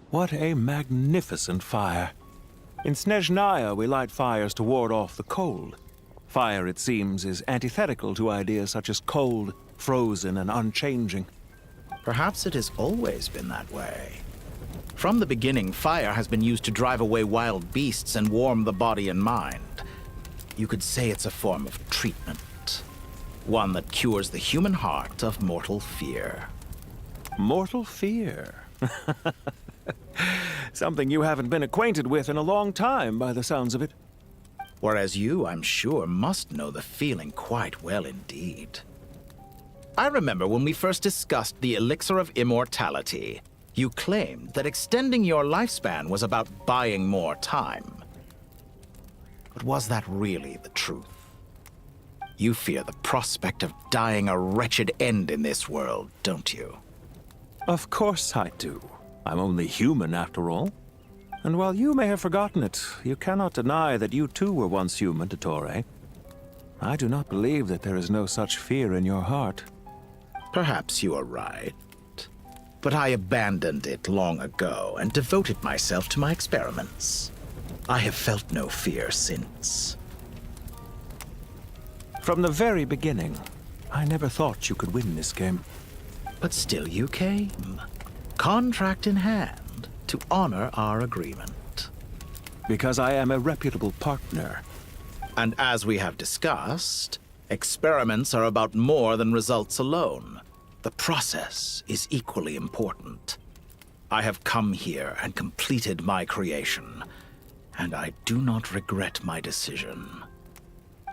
What a magnificent fire. In Snezhnaya, we light fires to ward off the cold. Fire, it seems, is antithetical to ideas such as cold, frozen, and unchanging. Perhaps it has always been that way. From the beginning, fire has been used to drive away wild beasts and warm the body and mind. You could say it's a form of treatment. One that cures the human heart of mortal fear. Mortal fear? Something you haven't been acquainted with in a long time, by the sounds of it. Whereas you, I'm sure, must know the feeling quite well indeed. I remember when we first discussed the elixir of immortality, you claimed that extending your lifespan was about buying more time. But was that really the truth? You fear the prospect of dying a wretched end in this world, don't you? Of course I do. I'm only human, after all. And while you may have forgotten it, you cannot deny that you too were once human, Dottore. I do not believe that there is no such fear in your heart. Perhaps you are right. But I abandoned it long ago and devoted myself to my experiments. I have felt no fear since. From the very beginning, I never thought you could win this game. But still you came, contract in hand, to honor our agreement. Because I am a reputable partner. And as we have discussed, experiments are about more than results alone. The process is equally important. I have come here and completed my creation, and I do not regret my decision.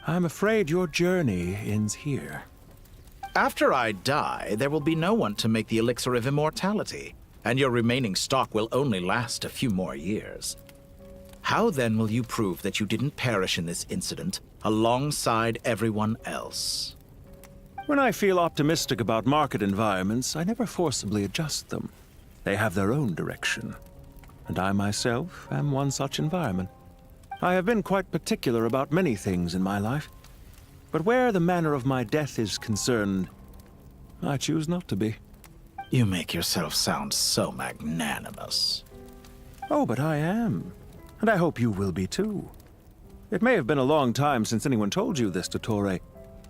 I'm afraid your journey ends here. After I die, there will be no one to make the elixir of immortality, and your remaining stock will only last a few more years. How then will you prove that you didn't perish in this incident alongside everyone else? When I feel optimistic about market environments, I never forcibly adjust them. They have their own direction. And I myself am one such environment. I have been quite particular about many things in my life. But where the manner of my death is concerned, I choose not to be. You make yourself sound so magnanimous. Oh, but I am. And I hope you will be too. It may have been a long time since anyone told you this, Dottore,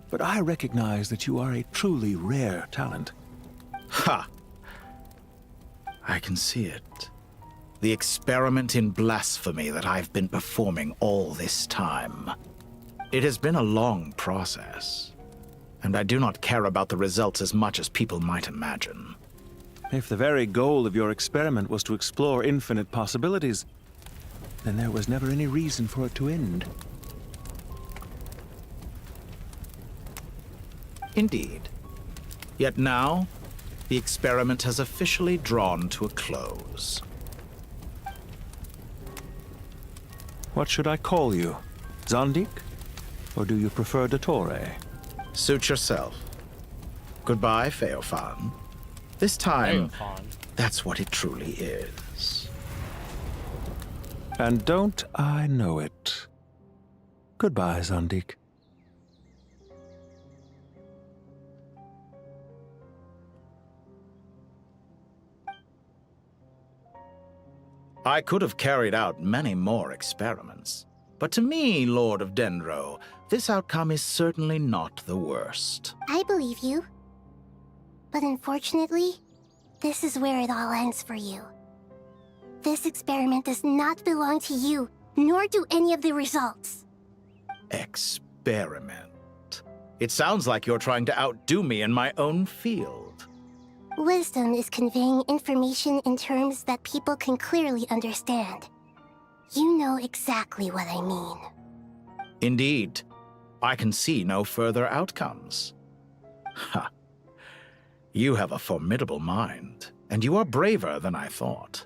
but I recognize that you are a truly rare talent. Ha! I can see it. The experiment in blasphemy that I've been performing all this time. It has been a long process, and I do not care about the results as much as people might imagine. If the very goal of your experiment was to explore infinite possibilities, then there was never any reason for it to end. Indeed. Yet now, the experiment has officially drawn to a close. What should I call you? Zondik? Or do you prefer Dottore? Suit yourself. Goodbye, Feofan. This time, that's what it truly is. And don't I know it? Goodbye, Zandik. I could have carried out many more experiments. But to me, Lord of Dendro, this outcome is certainly not the worst. I believe you. But unfortunately, this is where it all ends for you. This experiment does not belong to you, nor do any of the results. Experiment. It sounds like you're trying to outdo me in my own field. Wisdom is conveying information in terms that people can clearly understand. You know exactly what I mean. Indeed. I can see no further outcomes. Ha. You have a formidable mind, and you are braver than I thought.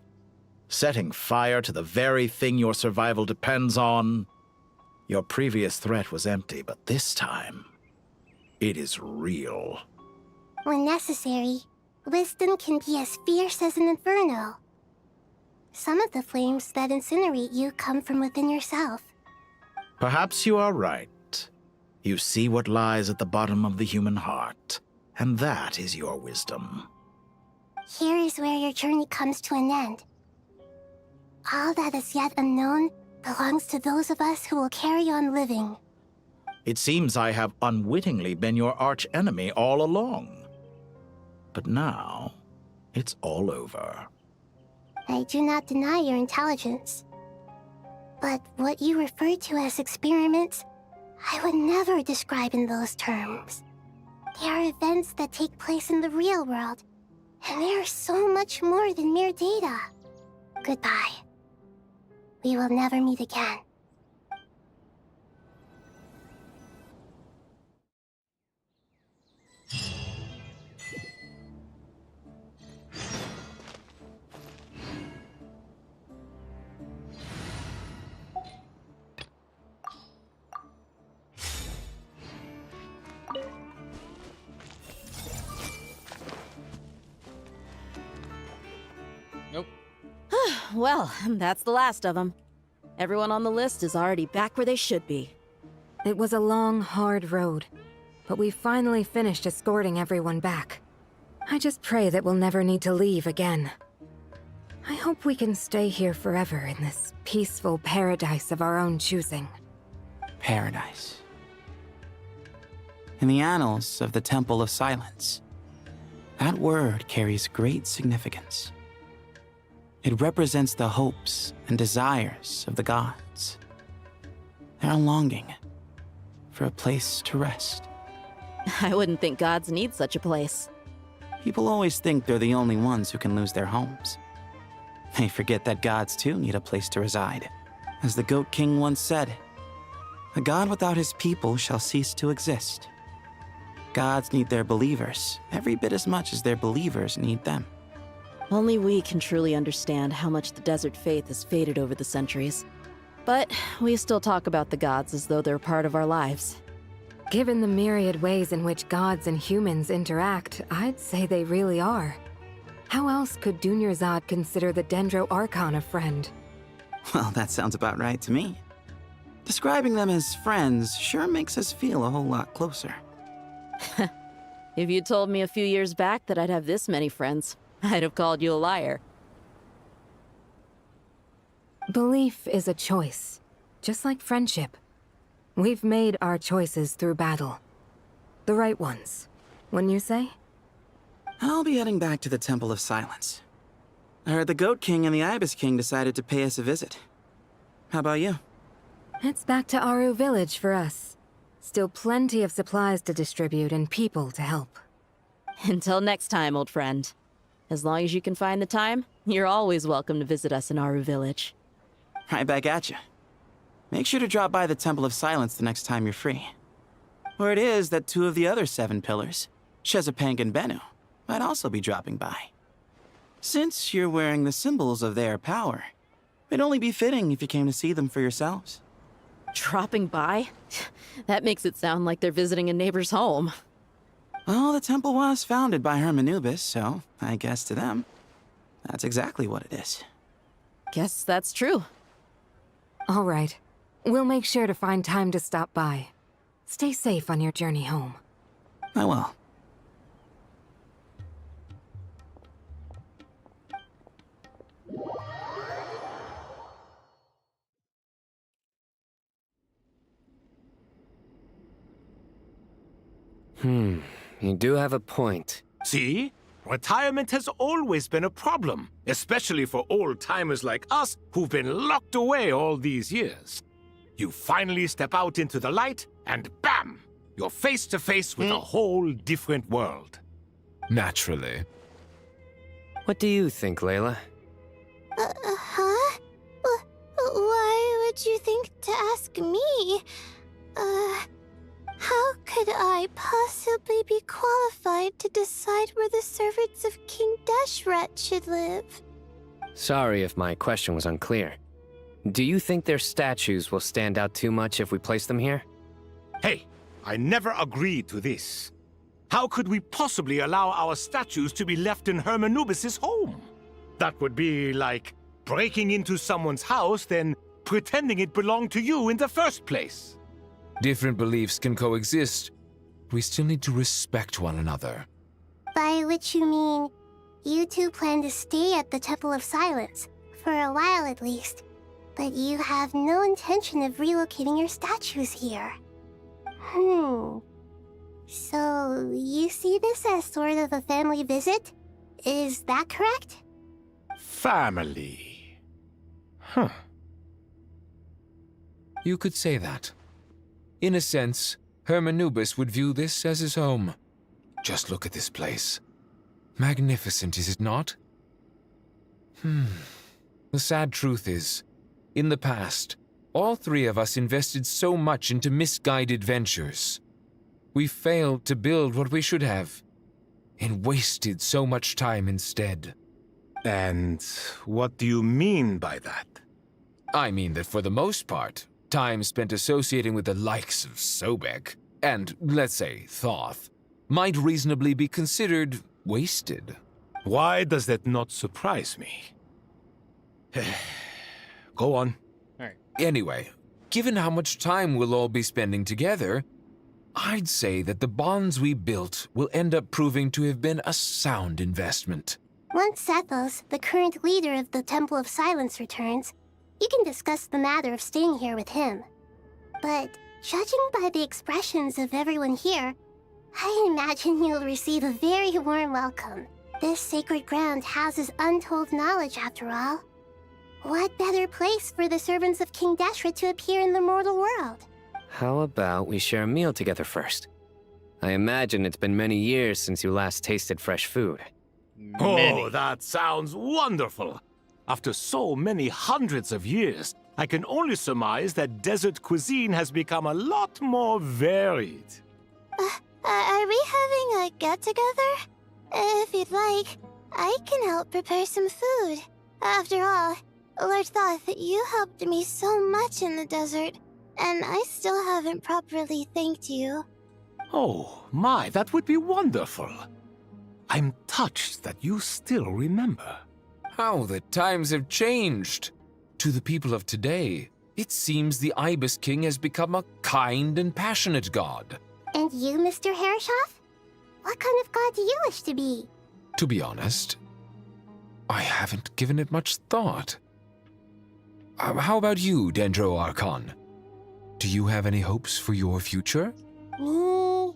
Setting fire to the very thing your survival depends on. Your previous threat was empty, but this time, it is real. When necessary, wisdom can be as fierce as an inferno. Some of the flames that incinerate you come from within yourself. Perhaps you are right. You see what lies at the bottom of the human heart, and that is your wisdom. Here is where your journey comes to an end. All that is yet unknown belongs to those of us who will carry on living. It seems I have unwittingly been your arch-enemy all along. But now, it's all over. I do not deny your intelligence. But what you refer to as experiments, I would never describe in those terms. They are events that take place in the real world, and they are so much more than mere data. Goodbye. We will never meet again. Nope. Well, that's the last of them. Everyone on the list is already back where they should be. It was a long, hard road, but we finally finished escorting everyone back. I just pray that we'll never need to leave again. I hope we can stay here forever in this peaceful paradise of our own choosing. Paradise. In the annals of the Temple of Silence, that word carries great significance. It represents the hopes and desires of the gods. Their longing for a place to rest. I wouldn't think gods need such a place. People always think they're the only ones who can lose their homes. They forget that gods too need a place to reside. As the Goat King once said, "A god without his people shall cease to exist." Gods need their believers every bit as much as their believers need them. Only we can truly understand how much the desert faith has faded over the centuries. But we still talk about the gods as though they're part of our lives. Given the myriad ways in which gods and humans interact, I'd say they really are. How else could Dunyarzad consider the Dendro Archon a friend? Well, that sounds about right to me. Describing them as friends sure makes us feel a whole lot closer. If you told me a few years back that I'd have this many friends, I'd have called you a liar. Belief is a choice, just like friendship. We've made our choices through battle. The right ones, wouldn't you say? I'll be heading back to the Temple of Silence. I heard the Goat King and the Ibis King decided to pay us a visit. How about you? It's back to Aru Village for us. Still plenty of supplies to distribute and people to help. Until next time, old friend. As long as you can find the time, you're always welcome to visit us in Aru Village. Right back at you. Make sure to drop by the Temple of Silence the next time you're free. Or it is that two of the other 7 pillars, Chesapeake and Bennu, might also be dropping by. Since you're wearing the symbols of their power, it'd only be fitting if you came to see them for yourselves. Dropping by? That makes it sound like they're visiting a neighbor's home. Well, the temple was founded by Hermanubis, so I guess to them, that's exactly what it is. Guess that's true. All right. We'll make sure to find time to stop by. Stay safe on your journey home. I will. You do have a point. See? Retirement has always been a problem, especially for old-timers like us who've been locked away all these years. You finally step out into the light, and bam! You're face to face with a whole different world. Naturally. What do you think, Layla? Huh? Why would you think to ask me? How could I possibly be qualified to decide where the servants of King Deshret should live? Sorry if my question was unclear. Do you think their statues will stand out too much if we place them here? Hey, I never agreed to this. How could we possibly allow our statues to be left in Hermanubis' home? That would be like breaking into someone's house, then pretending it belonged to you in the first place. Different beliefs can coexist. We still need to respect one another. By which you mean, you two plan to stay at the Temple of Silence, for a while at least, but you have no intention of relocating your statues here. So, you see this as sort of a family visit? Is that correct? Family. You could say that. In a sense, Hermanubis would view this as his home. Just look at this place. Magnificent, is it not? The sad truth is, in the past, all three of us invested so much into misguided ventures. We failed to build what we should have, and wasted so much time instead. And what do you mean by that? I mean that for the most part, time spent associating with the likes of Sobek, and, let's say, Thoth, might reasonably be considered wasted. Why does that not surprise me? Go on. Anyway, given how much time we'll all be spending together, I'd say that the bonds we built will end up proving to have been a sound investment. Once Sethos, the current leader of the Temple of Silence, returns, you can discuss the matter of staying here with him. But judging by the expressions of everyone here, I imagine you'll receive a very warm welcome. This sacred ground houses untold knowledge, after all. What better place for the servants of King Deshret to appear in the mortal world? How about we share a meal together first? I imagine it's been many years since you last tasted fresh food. Oh, that sounds wonderful! After so many hundreds of years, I can only surmise that desert cuisine has become a lot more varied. Are we having a get-together? If you'd like, I can help prepare some food. After all, Lord Thoth, you helped me so much in the desert, and I still haven't properly thanked you. Oh, my, that would be wonderful. I'm touched that you still remember. How the times have changed! To the people of today, it seems the Ibis King has become a kind and passionate god. And you, Mr. Herreshoff? What kind of god do you wish to be? To be honest, I haven't given it much thought. How about you, Dendro Archon? Do you have any hopes for your future? Me?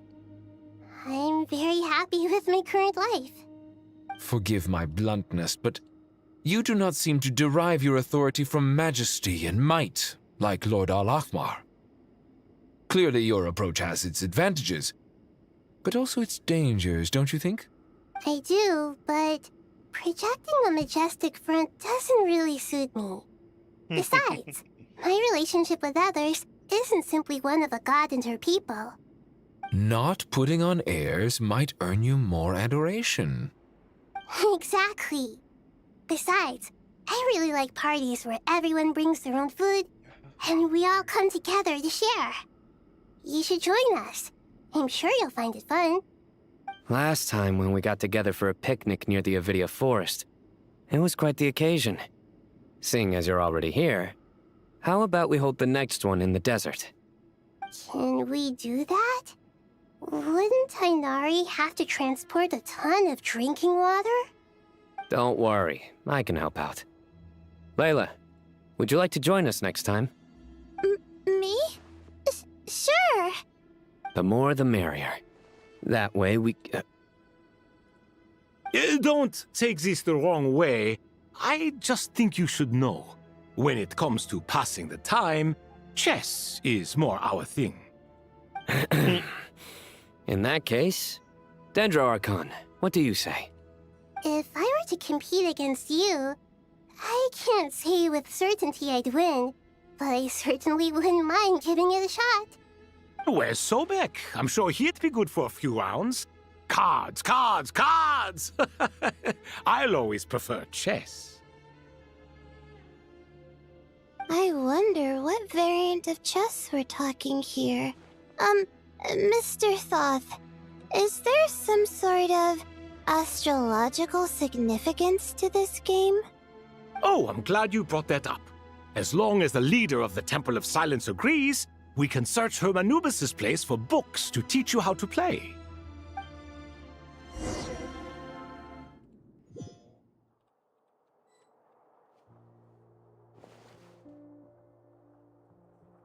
I'm very happy with my current life. Forgive my bluntness, but you do not seem to derive your authority from majesty and might, like Lord Al-Akhmar. Clearly your approach has its advantages, but also its dangers, don't you think? I do, but projecting a majestic front doesn't really suit me. Besides, my relationship with others isn't simply one of a god and her people. Not putting on airs might earn you more adoration. Exactly. Besides, I really like parties where everyone brings their own food, and we all come together to share. You should join us. I'm sure you'll find it fun. Last time when we got together for a picnic near the Avidia Forest, it was quite the occasion. Seeing as you're already here, how about we hold the next one in the desert? Can we do that? Wouldn't Tainari have to transport a ton of drinking water? Don't worry, I can help out. Layla, would you like to join us next time? Me? Sure. The more the merrier. That way we... Don't take this the wrong way. I just think you should know. When it comes to passing the time, chess is more our thing. In that case, Dendro Archon, what do you say? If I were to compete against you, I can't say with certainty I'd win, but I certainly wouldn't mind giving it a shot. Where's Sobek? I'm sure he'd be good for a few rounds. Cards, cards, cards! I'll always prefer chess. I wonder what variant of chess we're talking here. Mr. Thoth, is there some sort of astrological significance to this game? Oh, I'm glad you brought that up. As long as the leader of the Temple of Silence agrees, we can search Hermanubis' place for books to teach you how to play.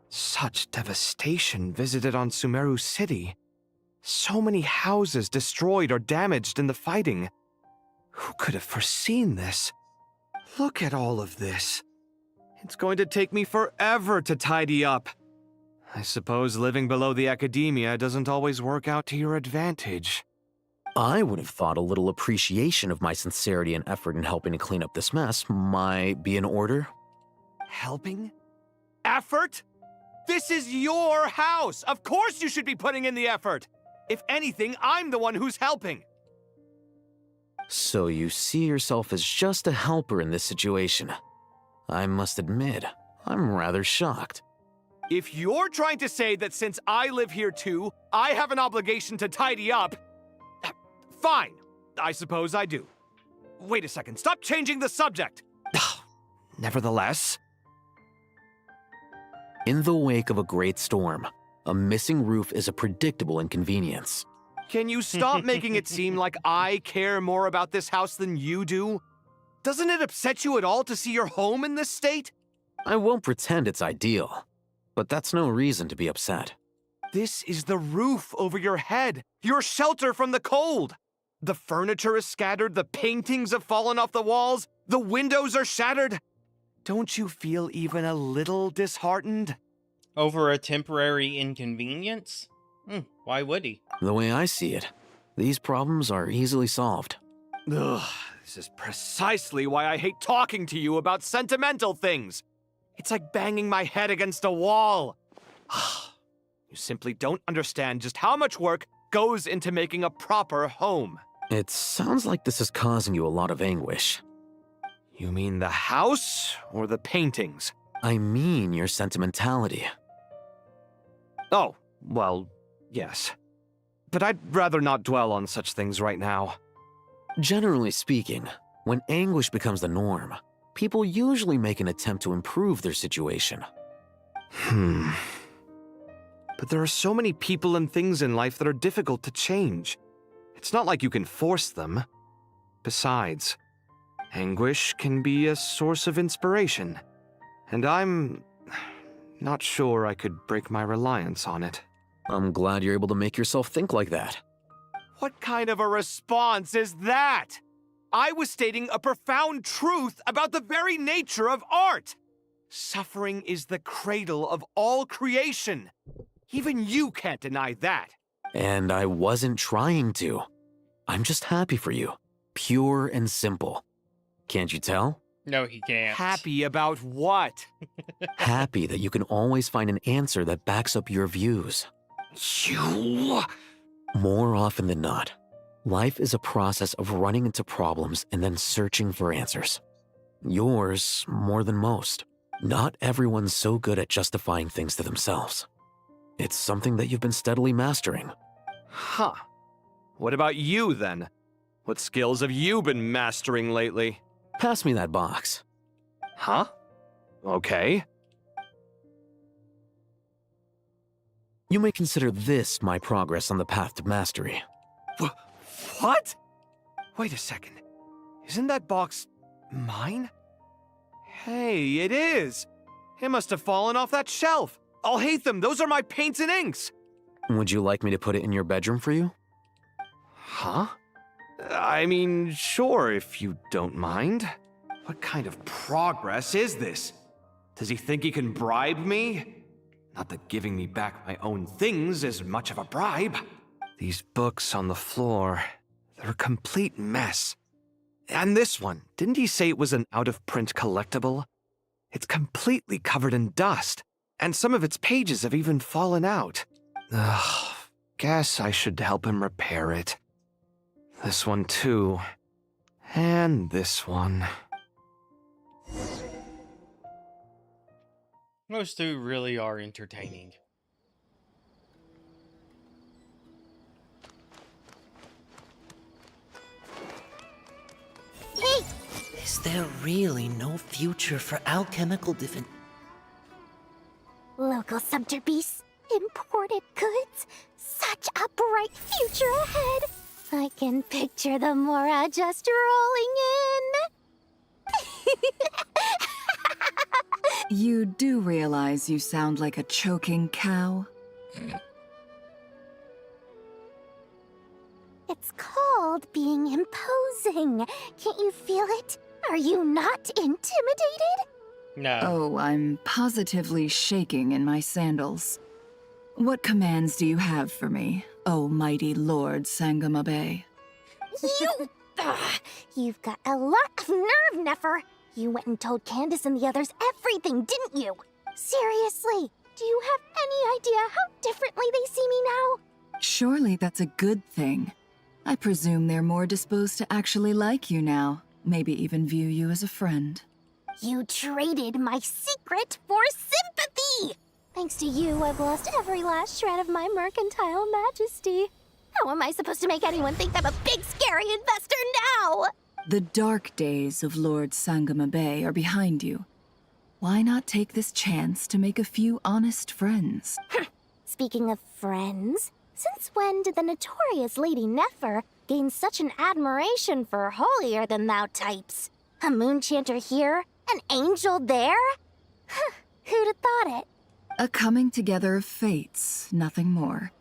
Such devastation visited on Sumeru City. So many houses destroyed or damaged in the fighting. Who could have foreseen this? Look at all of this. It's going to take me forever to tidy up. I suppose living below the academia doesn't always work out to your advantage. I would have thought a little appreciation of my sincerity and effort in helping to clean up this mess might be in order. Helping? Effort? This is your house! Of course you should be putting in the effort! If anything, I'm the one who's helping! So you see yourself as just a helper in this situation. I must admit, I'm rather shocked. If you're trying to say that since I live here too, I have an obligation to tidy up, fine. I suppose I do. Wait a second, stop changing the subject! Nevertheless... In the wake of a great storm, a missing roof is a predictable inconvenience. Can you stop making it seem like I care more about this house than you do? Doesn't it upset you at all to see your home in this state? I won't pretend it's ideal, but that's no reason to be upset. This is the roof over your head, your shelter from the cold. The furniture is scattered, the paintings have fallen off the walls, the windows are shattered. Don't you feel even a little disheartened? Over a temporary inconvenience? Why would he? The way I see it, these problems are easily solved. Ugh, this is precisely why I hate talking to you about sentimental things. It's like banging my head against a wall. You simply don't understand just how much work goes into making a proper home. It sounds like this is causing you a lot of anguish. You mean the house or the paintings? I mean your sentimentality. Oh, well, yes. But I'd rather not dwell on such things right now. Generally speaking, when anguish becomes the norm, people usually make an attempt to improve their situation. But there are so many people and things in life that are difficult to change. It's not like you can force them. Besides, anguish can be a source of inspiration, and I'm not sure I could break my reliance on it. I'm glad you're able to make yourself think like that. What kind of a response is that? I was stating a profound truth about the very nature of art. Suffering is the cradle of all creation. Even you can't deny that. And I wasn't trying to. I'm just happy for you. Pure and simple. Can't you tell? No, he can't. Happy about what? Happy that you can always find an answer that backs up your views. You... More often than not, life is a process of running into problems and then searching for answers. Yours more than most. Not everyone's so good at justifying things to themselves. It's something that you've been steadily mastering. Huh. What about you, then? What skills have you been mastering lately? Pass me that box. Huh? Okay. You may consider this my progress on the path to mastery. What? Wait a second. Isn't that box mine? Hey, it is! It must have fallen off that shelf! I'll hate them! Those are my paints and inks! Would you like me to put it in your bedroom for you? Huh? I mean, sure, if you don't mind. What kind of progress is this? Does he think he can bribe me? Not that giving me back my own things is much of a bribe. These books on the floor, they're a complete mess. And this one, didn't he say it was an out-of-print collectible? It's completely covered in dust, and some of its pages have even fallen out. Ugh, guess I should help him repair it. This one too. And this one. Those two really are entertaining. Hey! Is there really no future for alchemical Local sumter beasts, imported goods, such a bright future ahead. I can picture the Mora just rolling in. You do realize you sound like a choking cow? It's called being imposing. Can't you feel it? Are you not intimidated? No. Oh, I'm positively shaking in my sandals. What commands do you have for me, oh mighty Lord Sangamabe? You've got a lot of nerve, Nefer. You went and told Candace and the others everything, didn't you? Seriously, do you have any idea how differently they see me now? Surely that's a good thing. I presume they're more disposed to actually like you now, maybe even view you as a friend. You traded my secret for sympathy! Thanks to you, I've lost every last shred of my mercantile majesty. How am I supposed to make anyone think I'm a big, scary investor now? The dark days of Lord Sangamabe are behind you. Why not take this chance to make a few honest friends? Speaking of friends, since when did the notorious Lady Nefer gain such an admiration for holier-than-thou types? A moon chanter here, an angel there? Who'd have thought it? A coming together of fates, nothing more.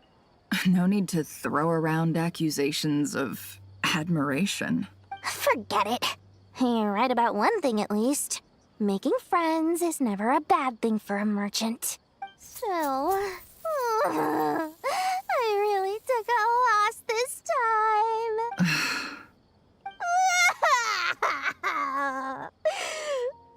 No need to throw around accusations of admiration. Forget it. You're right about one thing at least. Making friends is never a bad thing for a merchant. So, I really took a loss this time.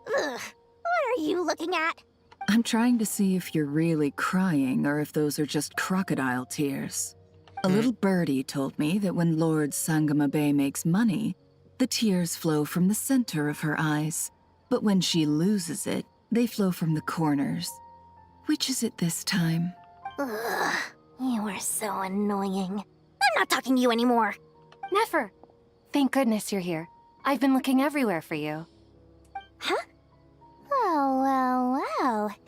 What are you looking at? I'm trying to see if you're really crying or if those are just crocodile tears. A little birdie told me that when Lord Sangamabe makes money, the tears flow from the center of her eyes. But when she loses it, they flow from the corners. Which is it this time? Ugh, you are so annoying. I'm not talking to you anymore. Nefer, thank goodness you're here. I've been looking everywhere for you. Huh? Well.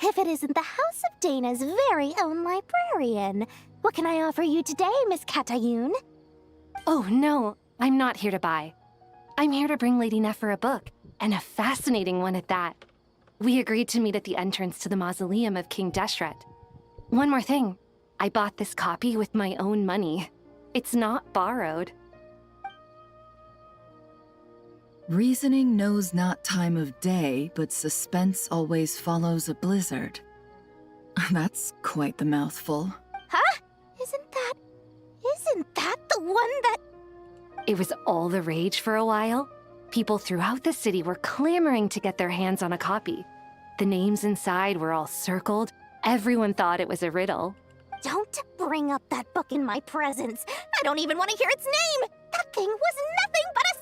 If it isn't the House of Dana's very own librarian. What can I offer you today, Miss Katayun? Oh, no, I'm not here to buy. I'm here to bring Lady Nefer a book, and a fascinating one at that. We agreed to meet at the entrance to the mausoleum of King Deshret. One more thing, I bought this copy with my own money. It's not borrowed. Reasoning knows not time of day, but suspense always follows a blizzard. That's quite the mouthful. Huh? Isn't that the one that... It was all the rage for a while. People throughout the city were clamoring to get their hands on a copy. The names inside were all circled. Everyone thought it was a riddle. Don't bring up that book in my presence. I don't even want to hear its name. That thing was nothing but a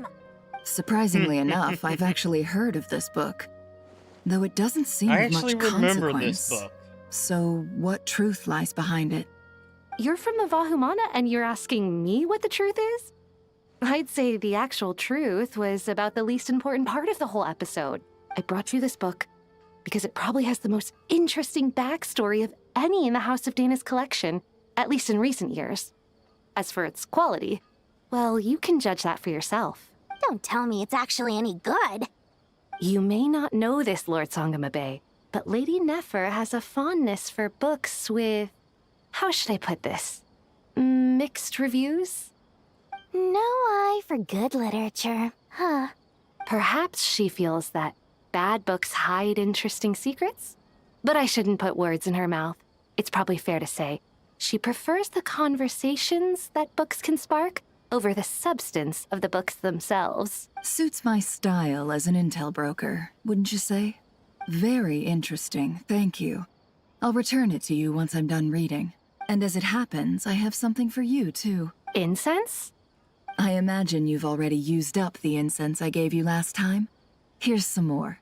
scam. Surprisingly enough, I've actually heard of this book. though it doesn't seem I of much actually remember consequence. this book. So, what truth lies behind it? You're from the Vahumana and you're asking me what the truth is? I'd say the actual truth was about the least important part of the whole episode. I brought you this book because it probably has the most interesting backstory of any in the House of Dana's collection, at least in recent years. As for its quality, well, you can judge that for yourself. Don't tell me it's actually any good. You may not know this, Lord Sangamabe, but Lady Nefer has a fondness for books with... how should I put this? Mixed reviews? No eye for good literature, huh? Perhaps she feels that bad books hide interesting secrets? But I shouldn't put words in her mouth. It's probably fair to say she prefers the conversations that books can spark over the substance of the books themselves. Suits my style as an intel broker, wouldn't you say? Very interesting, thank you. I'll return it to you once I'm done reading. And as it happens, I have something for you, too. Incense? I imagine you've already used up the incense I gave you last time. Here's some more.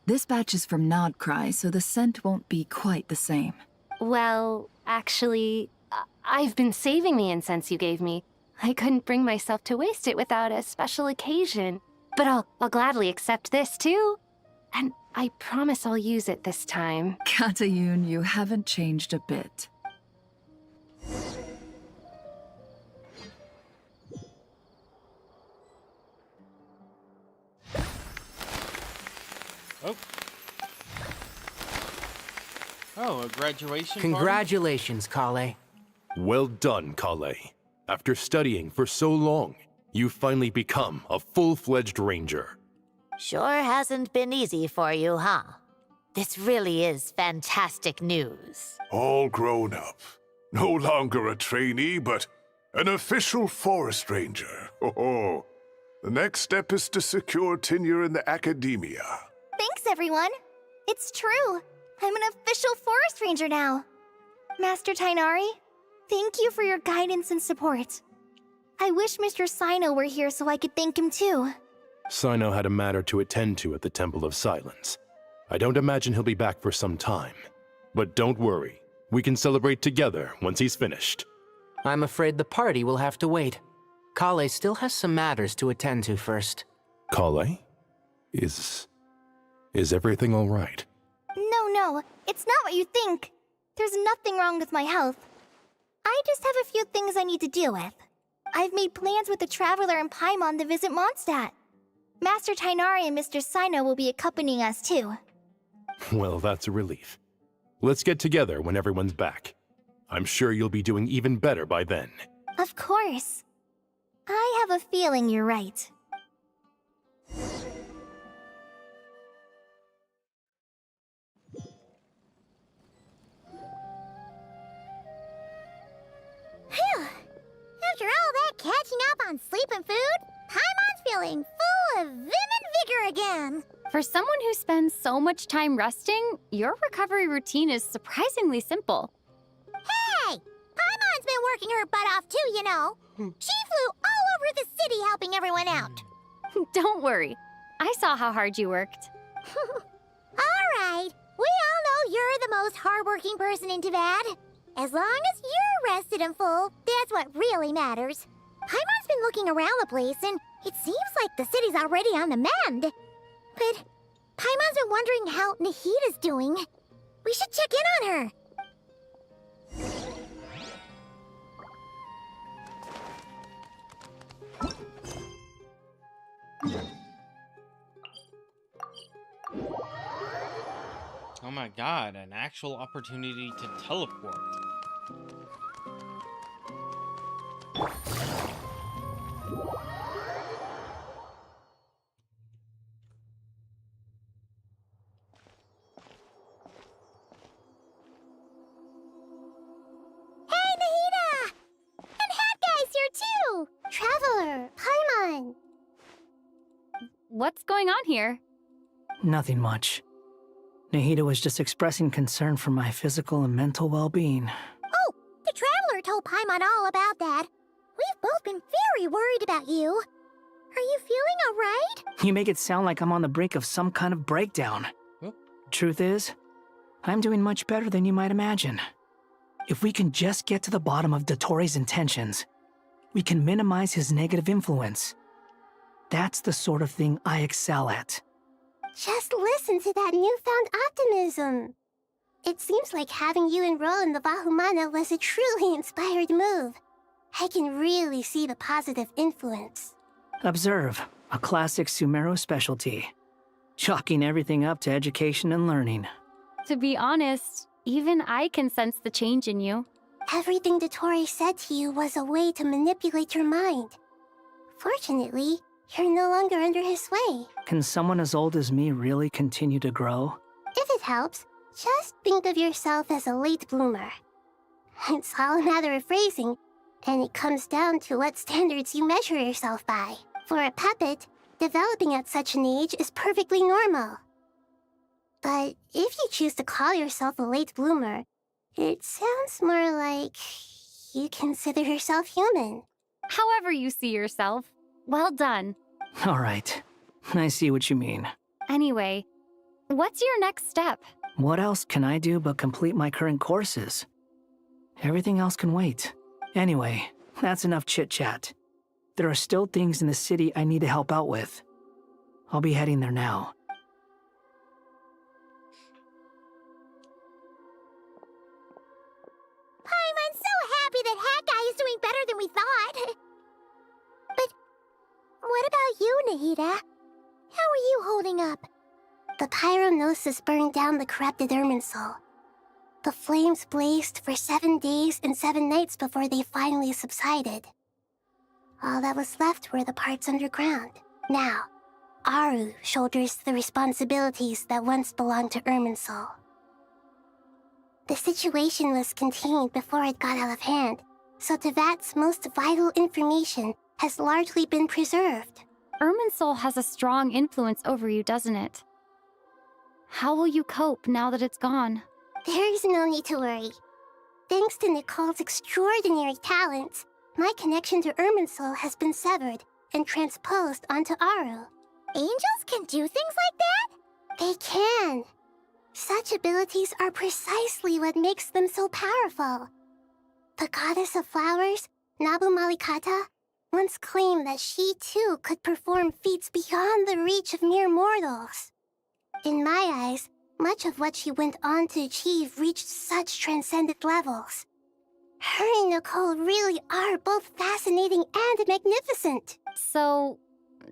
This batch is from Nodcry, so the scent won't be quite the same. Well, actually, I've been saving the incense you gave me. I couldn't bring myself to waste it without a special occasion. But I'll gladly accept this, too. And I promise I'll use it this time. Katayun, you haven't changed a bit. Oh. Oh, a graduation party? Congratulations, Kale. Well done, Kale. After studying for so long, you've finally become a full-fledged ranger. Sure hasn't been easy for you, huh? This really is fantastic news. All grown up. No longer a trainee, but an official forest ranger. Oh, the next step is to secure tenure in the academia. Thanks, everyone. It's true. I'm an official forest ranger now. Master Tainari, thank you for your guidance and support. I wish Mr. Sino were here so I could thank him too. Sino had a matter to attend to at the Temple of Silence. I don't imagine he'll be back for some time. But don't worry, we can celebrate together once he's finished. I'm afraid the party will have to wait. Kale still has some matters to attend to first. Kale? Is everything all right? No, it's not what you think. There's nothing wrong with my health. I just have a few things I need to deal with. I've made plans with the Traveler and Paimon to visit Mondstadt. Master Tainari and Mr. Sino will be accompanying us too. Well, that's a relief. Let's get together when everyone's back. I'm sure you'll be doing even better by then. Of course. I have a feeling you're right. Phew! After all that catching up on sleep and food, Paimon's feeling full of vim and vigor again. For someone who spends so much time resting, your recovery routine is surprisingly simple. Hey! Paimon's been working her butt off too, you know. She flew all over the city helping everyone out. Don't worry. I saw how hard you worked. All right. We all know you're the most hardworking person in Tavad. As long as you're rested and full, that's what really matters. Paimon's been looking around the place, and it seems like the city's already on the mend. But Paimon's been wondering how Nahida's doing. We should check in on her. Oh my god, an actual opportunity to teleport. Hey, Nahida! And Hat Guy's here too! Traveler, Paimon! What's going on here? Nothing much. Nahida was just expressing concern for my physical and mental well-being. Oh, the Traveler told Paimon all about that. We've both been very worried about you. Are you feeling alright? You make it sound like I'm on the brink of some kind of breakdown. Truth is, I'm doing much better than you might imagine. If we can just get to the bottom of Dottoro's intentions, we can minimize his negative influence. That's the sort of thing I excel at. Just listen to that newfound optimism. It seems like having you enroll in the Vahumana was a truly inspired move. I can really see the positive influence. Observe, a classic Sumeru specialty. Chalking everything up to education and learning. To be honest, even I can sense the change in you. Everything Dottore said to you was a way to manipulate your mind. Fortunately, you're no longer under his sway. Can someone as old as me really continue to grow? If it helps, just think of yourself as a late bloomer. It's all a matter of phrasing, and it comes down to what standards you measure yourself by. For a puppet, developing at such an age is perfectly normal. But if you choose to call yourself a late bloomer, it sounds more like you consider yourself human. However you see yourself, well done. All right, I see what you mean. Anyway, what's your next step? What else can I do but complete my current courses? Everything else can wait. Anyway, that's enough chit-chat. There are still things in the city I need to help out with. I'll be heading there now. I'm so happy that Hat Guy is doing better than we thought. But what about you, Nahida? How are you holding up? The pyronosis burned down the corrupted Irminsul. The flames blazed for 7 days and 7 nights before they finally subsided. All that was left were the parts underground. Now, Aru shoulders the responsibilities that once belonged to Irminsul. The situation was contained before it got out of hand, so Tevat's most vital information has largely been preserved. Irminsul has a strong influence over you, doesn't it? How will you cope now that it's gone? There is no need to worry. Thanks to Nicole's extraordinary talents, my connection to Irminsul has been severed and transposed onto Aru. Angels can do things like that? They can. Such abilities are precisely what makes them so powerful. The goddess of flowers, Nabu Malikata, once claimed that she too could perform feats beyond the reach of mere mortals. In my eyes, much of what she went on to achieve reached such transcendent levels. Her and Nicole really are both fascinating and magnificent. So,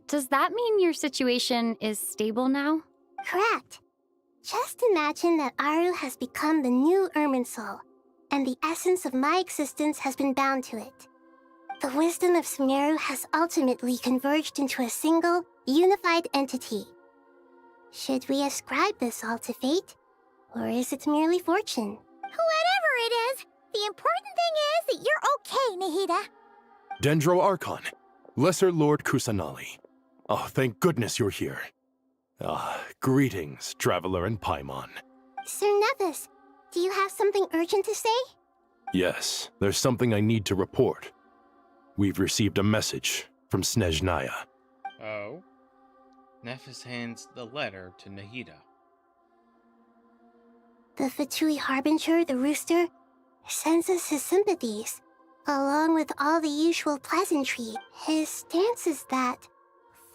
does that mean your situation is stable now? Correct. Just imagine that Aru has become the new Irminsul, and the essence of my existence has been bound to it. The wisdom of Sumeru has ultimately converged into a single, unified entity. Should we ascribe this all to fate, or is it merely fortune? Whatever it is, the important thing is that you're okay, Nahida. Dendro Archon, Lesser Lord Kusanali. Oh, thank goodness you're here. Greetings, Traveler and Paimon. Sir Nevis, do you have something urgent to say? Yes, there's something I need to report. We've received a message from Snezhnaya. Oh? Nephis hands the letter to Nahida. The Fatui Harbinger, the Rooster, sends us his sympathies, along with all the usual pleasantry. His stance is that,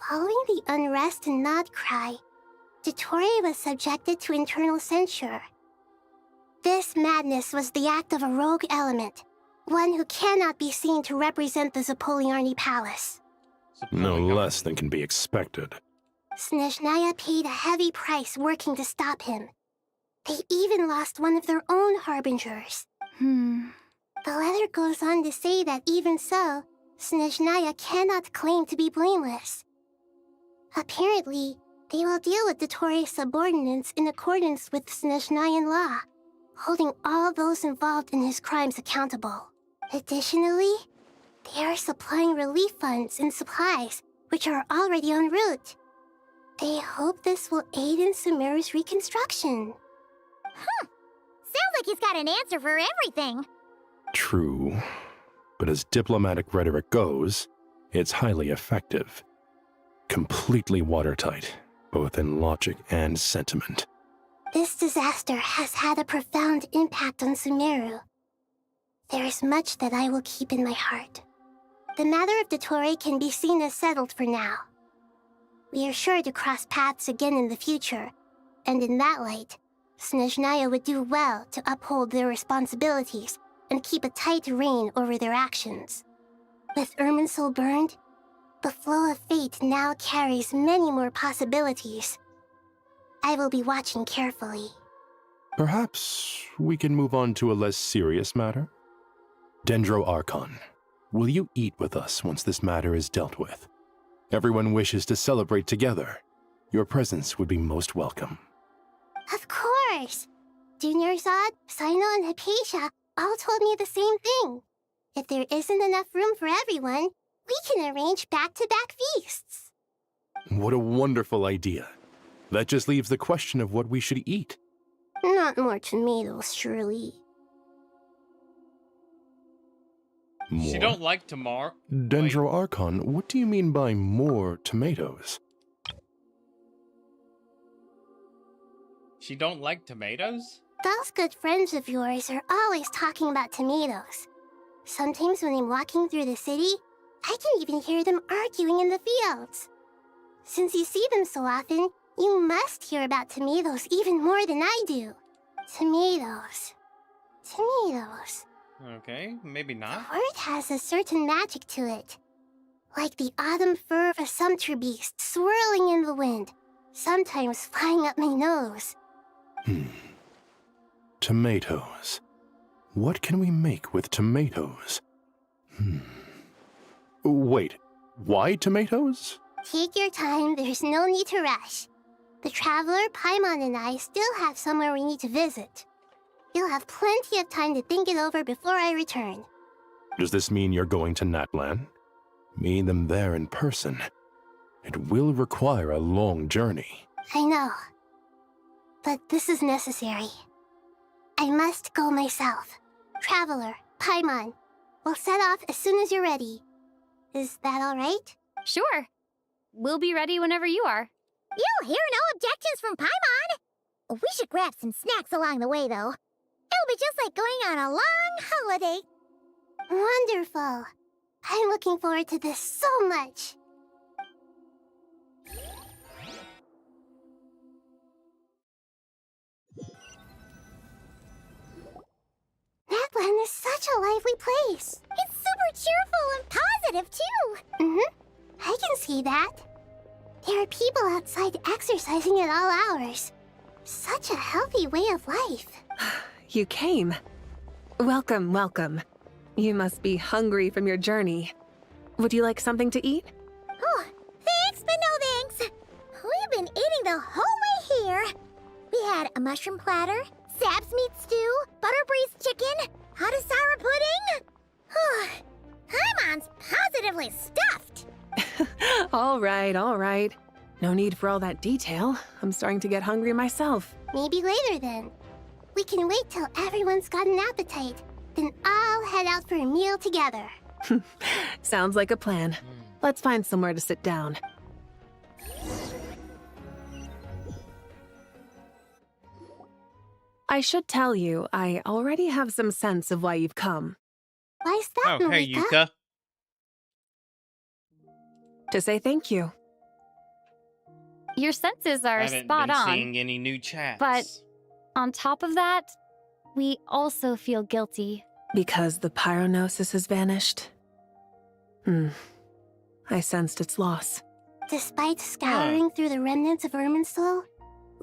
following the unrest in Nodcry, Dottore was subjected to internal censure. This madness was the act of a rogue element, one who cannot be seen to represent the Zapoliarni Palace. No less than can be expected. Snezhnaya paid a heavy price working to stop him. They even lost one of their own harbingers. The letter goes on to say that even so, Snezhnaya cannot claim to be blameless. Apparently, they will deal with Dottore's subordinates in accordance with Snezhnayan law, holding all those involved in his crimes accountable. Additionally, they are supplying relief funds and supplies, which are already en route. They hope this will aid in Sumeru's reconstruction. Sounds like he's got an answer for everything. True, but as diplomatic rhetoric goes, it's highly effective. Completely watertight, both in logic and sentiment. This disaster has had a profound impact on Sumeru. There is much that I will keep in my heart. The matter of Dottore can be seen as settled for now. We are sure to cross paths again in the future, and in that light, Snezhnaya would do well to uphold their responsibilities and keep a tight rein over their actions. With Irminsul burned, the flow of fate now carries many more possibilities. I will be watching carefully. Perhaps we can move on to a less serious matter? Dendro Archon, will you eat with us once this matter is dealt with? Everyone wishes to celebrate together. Your presence would be most welcome. Of course! Junior Zod, Sino, and Hypatia all told me the same thing. If there isn't enough room for everyone, we can arrange back-to-back feasts. What a wonderful idea. That just leaves the question of what we should eat. Not more tomatoes, surely. More? She don't like tomorrow. Dendro Archon, what do you mean by more tomatoes? She don't like tomatoes? Those good friends of yours are always talking about tomatoes. Sometimes when I'm walking through the city, I can even hear them arguing in the fields. Since you see them so often, you must hear about tomatoes even more than I do. Tomatoes. Tomatoes. Okay, maybe not. The word has a certain magic to it. Like the autumn fur of a sumpter beast swirling in the wind, sometimes flying up my nose. Tomatoes. What can we make with tomatoes? Wait, why tomatoes? Take your time, there's no need to rush. The Traveler, Paimon, and I still have somewhere we need to visit. You'll have plenty of time to think it over before I return. Does this mean you're going to Natlan? Meeting them there in person. It will require a long journey. I know. But this is necessary. I must go myself. Traveler, Paimon, we'll set off as soon as you're ready. Is that all right? Sure. We'll be ready whenever you are. You'll hear no objections from Paimon. We should grab some snacks along the way, though. It'll be just like going on a long holiday. Wonderful. I'm looking forward to this so much. Natlan is such a lively place. It's super cheerful and positive, too. I can see that. There are people outside exercising at all hours. Such a healthy way of life. You came. Welcome, welcome. You must be hungry from your journey. Would you like something to eat? Oh, thanks, but no thanks. We've been eating the whole way here. We had a mushroom platter, Sab's meat stew, butter braised chicken, hot asara pudding. Paimon's positively stuffed. All right. No need for all that detail. I'm starting to get hungry myself. Maybe later then. We can wait till everyone's got an appetite, then all head out for a meal together. Sounds like a plan. Let's find somewhere to sit down. I should tell you, I already have some sense of why you've come. Why's that, Oh, hey, Yuka. To say thank you. Your senses are Haven't spot been on. seeing any new chats. But on top of that, we also feel guilty. Because the pyronosis has vanished? I sensed its loss. Despite scouring through the remnants of Irminsul,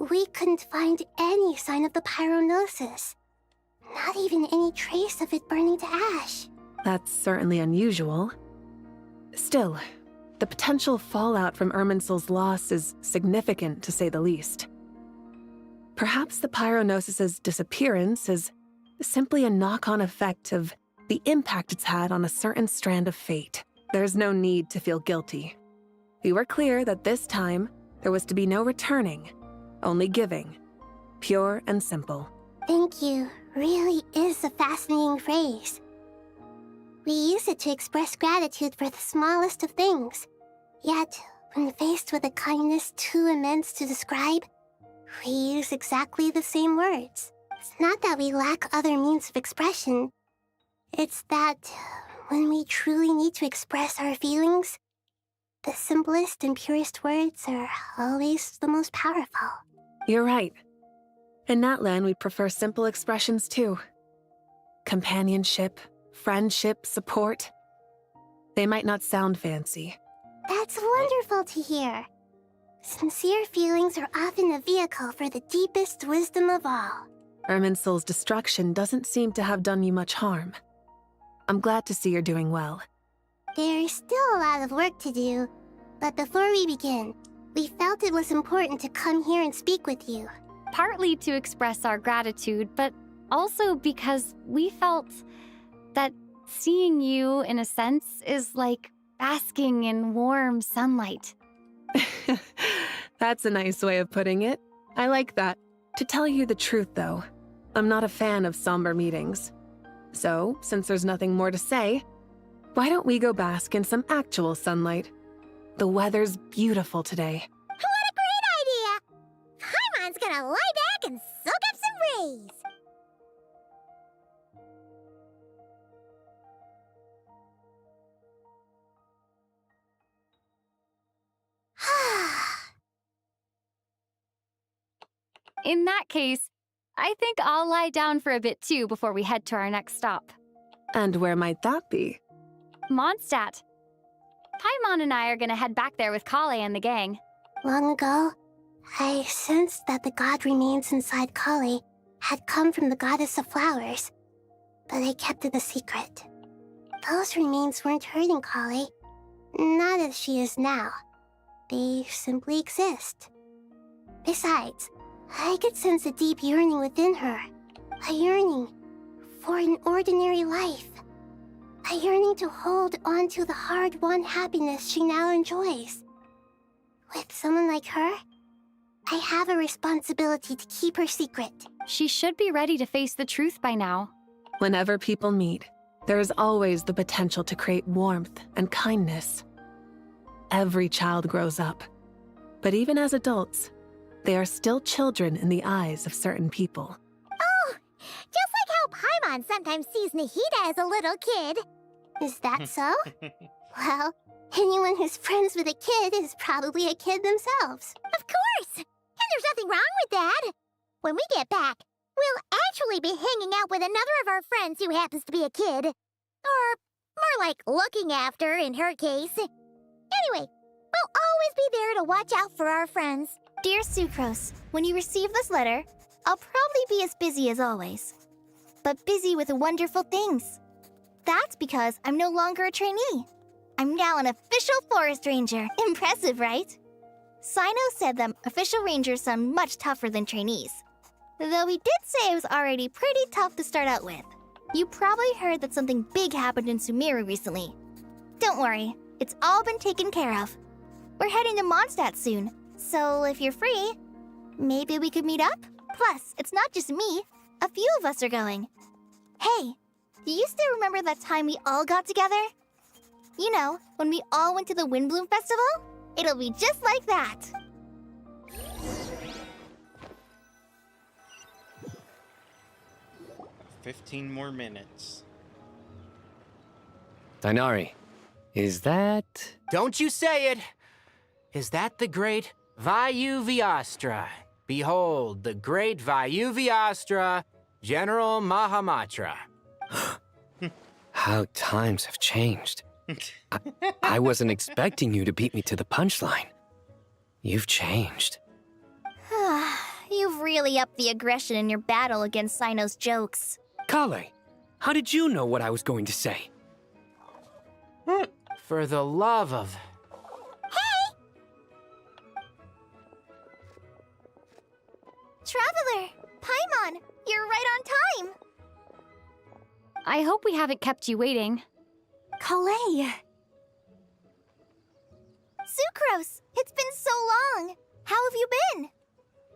we couldn't find any sign of the pyronosis. Not even any trace of it burning to ash. That's certainly unusual. Still, the potential fallout from Irminsul's loss is significant, to say the least. Perhaps the pyronosis's disappearance is simply a knock-on effect of the impact it's had on a certain strand of fate. There's no need to feel guilty. We were clear that this time, there was to be no returning, only giving. Pure and simple. Thank you really is a fascinating phrase. We use it to express gratitude for the smallest of things. Yet, when faced with a kindness too immense to describe, We use exactly the same words. It's not that we lack other means of expression. It's that when we truly need to express our feelings, the simplest and purest words are always the most powerful. You're right. In Natlan, we prefer simple expressions too. Companionship, friendship, support. They might not sound fancy. That's wonderful to hear. Sincere feelings are often a vehicle for the deepest wisdom of all. Irminsul's destruction doesn't seem to have done you much harm. I'm glad to see you're doing well. There's still a lot of work to do, but before we begin, we felt it was important to come here and speak with you. Partly to express our gratitude, but also because we felt that seeing you, in a sense, is like basking in warm sunlight. That's a nice way of putting it. I like that. To tell you the truth, though, I'm not a fan of somber meetings. So, since there's nothing more to say, why don't we go bask in some actual sunlight? The weather's beautiful today. What a great idea! Paimon's gonna lie back and soak up some rays! In that case, I think I'll lie down for a bit too before we head to our next stop. And where might that be? Mondstadt. Paimon and I are gonna head back there with Kale and the gang. Long ago, I sensed that the god remains inside Kale had come from the goddess of flowers, but I kept it a secret. Those remains weren't hurting Kale, not as she is now. They simply exist. Besides, I could sense a deep yearning within her. A yearning for an ordinary life. A yearning to hold on to the hard-won happiness she now enjoys. With someone like her, I have a responsibility to keep her secret. She should be ready to face the truth by now. Whenever people meet, there is always the potential to create warmth and kindness. Every child grows up, but even as adults, they are still children in the eyes of certain people. Oh, just like how Paimon sometimes sees Nahida as a little kid. Is that so? Well, anyone who's friends with a kid is probably a kid themselves. Of course! And there's nothing wrong with that. When we get back, we'll actually be hanging out with another of our friends who happens to be a kid. Or more like looking after, in her case. Anyway, we'll always be there to watch out for our friends. Dear Sucrose, when you receive this letter, I'll probably be as busy as always. But busy with wonderful things. That's because I'm no longer a trainee. I'm now an official forest ranger. Impressive, right? Sino said that official rangers sound much tougher than trainees. Though he did say it was already pretty tough to start out with. You probably heard that something big happened in Sumeru recently. Don't worry, it's all been taken care of. We're heading to Mondstadt soon, so if you're free, maybe we could meet up? Plus, it's not just me. A few of us are going. Hey, do you still remember that time we all got together? You know, when we all went to the Windbloom Festival? It'll be just like that. "15 more minutes." Dainari, is that... Don't you say it! Is that the great Vayu Vyastra? Behold, the great Vayu Vyastra, General Mahamatra. How times have changed. I wasn't expecting you to beat me to the punchline. You've changed. You've really upped the aggression in your battle against Sino's jokes. Kale, how did you know what I was going to say? For the love of... Traveler! Paimon! You're right on time! I hope we haven't kept you waiting. Kalei! Sucrose! It's been so long! How have you been?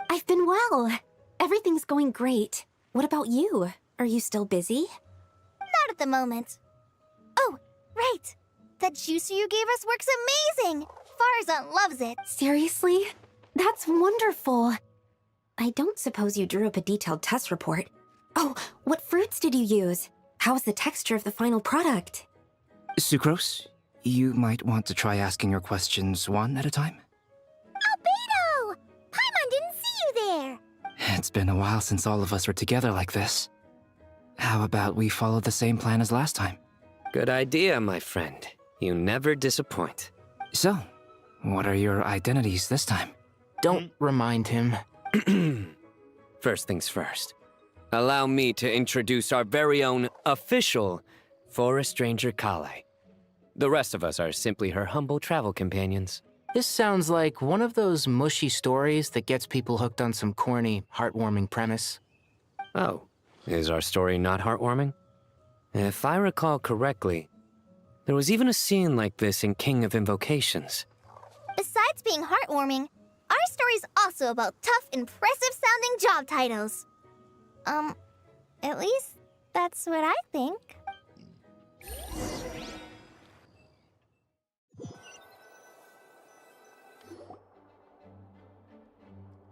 I've been well. Everything's going great. What about you? Are you still busy? Not at the moment. Oh, right! That juicer you gave us works amazing! Farzan loves it! Seriously? That's wonderful. I don't suppose you drew up a detailed test report. Oh, what fruits did you use? How was the texture of the final product? Sucrose, you might want to try asking your questions one at a time. Albedo! Paimon didn't see you there! It's been a while since all of us were together like this. How about we follow the same plan as last time? Good idea, my friend. You never disappoint. So, what are your identities this time? Don't remind him. First things first. Allow me to introduce our very own official Forest Ranger Kale. The rest of us are simply her humble travel companions. This sounds like one of those mushy stories that gets people hooked on some corny, heartwarming premise. Oh, is our story not heartwarming? If I recall correctly, there was even a scene like this in King of Invocations. Besides being heartwarming, our story's also about tough, impressive-sounding job titles. At least that's what I think.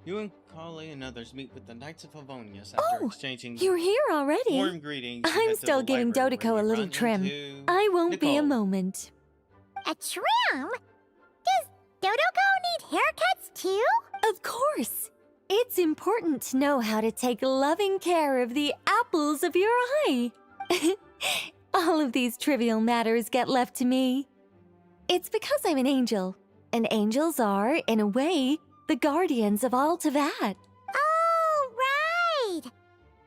You and Kale and others meet with the Knights of Favonius after exchanging You're here already. warm greetings. and I'm head to still the giving library Dodeko where a you little run trim. into I won't be a Nicole. moment. A trim? Does Dodoko need haircuts too? Of course. It's important to know how to take loving care of the apples of your eye. All of these trivial matters get left to me. It's because I'm an angel, and angels are, in a way, the guardians of all Teyvat. Oh, right!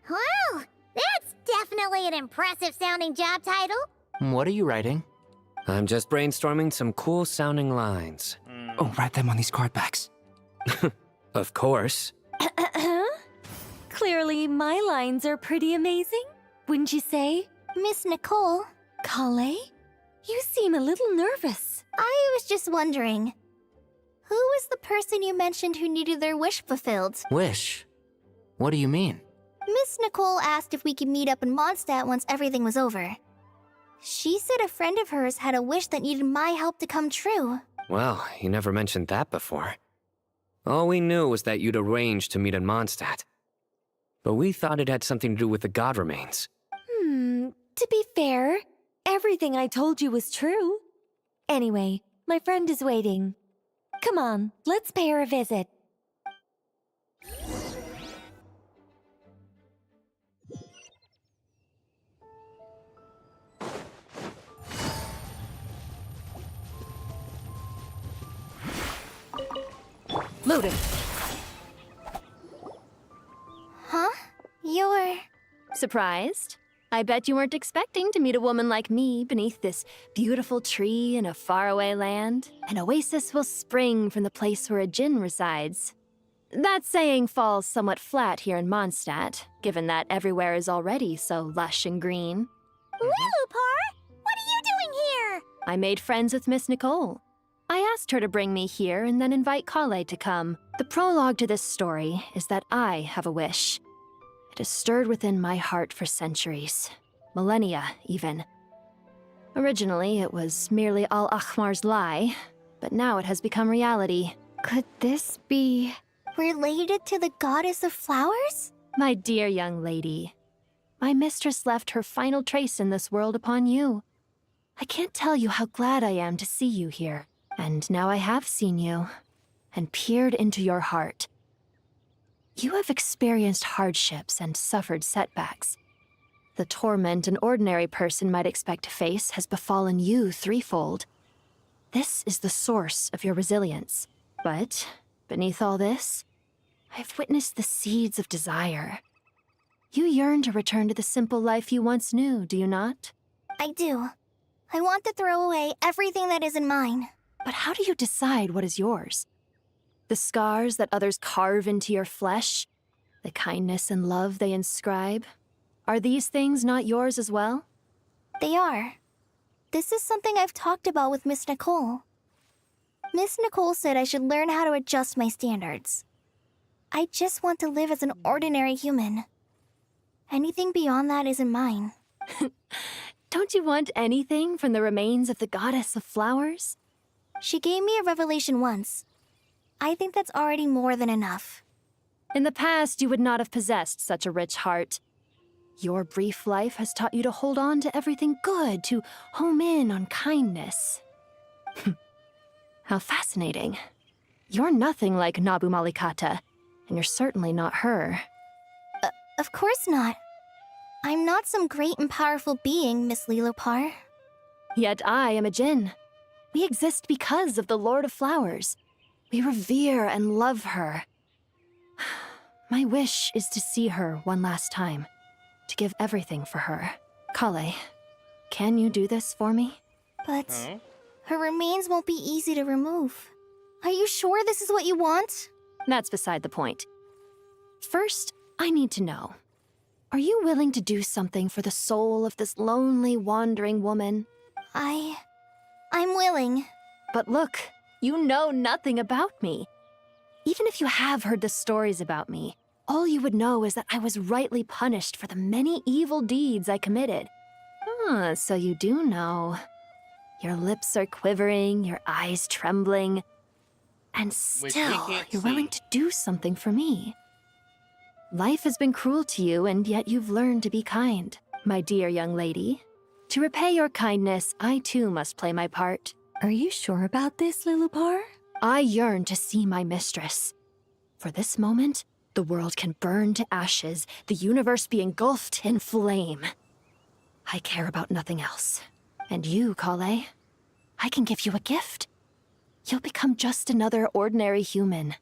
Well, that's definitely an impressive-sounding job title. What are you writing? I'm just brainstorming some cool-sounding lines. Oh, write them on these card backs. Of course. Clearly, my lines are pretty amazing, wouldn't you say? Miss Nicole? Kale? You seem a little nervous. I was just wondering, who was the person you mentioned who needed their wish fulfilled? Wish? What do you mean? Miss Nicole asked if we could meet up in Mondstadt once everything was over. She said a friend of hers had a wish that needed my help to come true. Well, you never mentioned that before. All we knew was that you'd arranged to meet in Mondstadt. But we thought it had something to do with the god remains. To be fair, everything I told you was true. Anyway, my friend is waiting. Come on, let's pay her a visit. Loaded. Huh? You're... Surprised? I bet you weren't expecting to meet a woman like me beneath this beautiful tree in a faraway land. An oasis will spring from the place where a djinn resides. That saying falls somewhat flat here in Mondstadt, given that everywhere is already so lush and green. Lillipar, what are you doing here? I made friends with Miss Nicole. I asked her to bring me here and then invite Kale to come. The prologue to this story is that I have a wish. It has stirred within my heart for centuries. Millennia, even. Originally, it was merely Al-Ahmar's lie, but now it has become reality. Could this be... related to the goddess of flowers? My dear young lady, my mistress left her final trace in this world upon you. I can't tell you how glad I am to see you here. And now I have seen you, and peered into your heart. You have experienced hardships and suffered setbacks. The torment an ordinary person might expect to face has befallen you threefold. This is the source of your resilience. But, beneath all this, I've witnessed the seeds of desire. You yearn to return to the simple life you once knew, do you not? I do. I want to throw away everything that isn't mine. But how do you decide what is yours? The scars that others carve into your flesh? The kindness and love they inscribe? Are these things not yours as well? They are. This is something I've talked about with Miss Nicole. Miss Nicole said I should learn how to adjust my standards. I just want to live as an ordinary human. Anything beyond that isn't mine. Don't you want anything from the remains of the goddess of flowers? She gave me a revelation once. I think that's already more than enough. In the past, you would not have possessed such a rich heart. Your brief life has taught you to hold on to everything good, to home in on kindness. How fascinating. You're nothing like Nabu Malikata, and you're certainly not her. Of course not. I'm not some great and powerful being, Miss Lilopar. Yet I am a Djinn. We exist because of the Lord of Flowers. We revere and love her. My wish is to see her one last time, to give everything for her. Kale, can you do this for me? But her remains won't be easy to remove. Are you sure this is what you want? That's beside the point. First, I need to know. Are you willing to do something for the soul of this lonely, wandering woman? I'm willing. But look, you know nothing about me. Even if you have heard the stories about me, all you would know is that I was rightly punished for the many evil deeds I committed. Ah, so you do know. Your lips are quivering, your eyes trembling. And still, you're willing to do something for me. Life has been cruel to you, and yet you've learned to be kind. My dear young lady, to repay your kindness, I too must play my part. Are you sure about this, Lilopar? I yearn to see my mistress. For this moment, the world can burn to ashes, the universe be engulfed in flame. I care about nothing else. And you, Kale, I can give you a gift. You'll become just another ordinary human.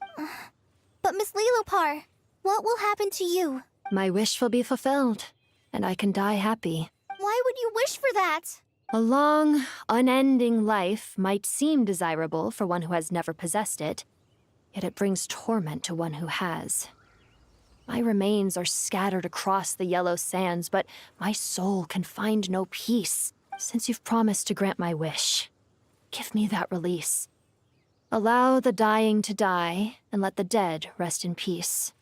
But Miss Lilopar, what will happen to you? My wish will be fulfilled, and I can die happy. Why would you wish for that? A long, unending life might seem desirable for one who has never possessed it, yet it brings torment to one who has. My remains are scattered across the yellow sands, but my soul can find no peace. Since you've promised to grant my wish, give me that release. Allow the dying to die, and let the dead rest in peace.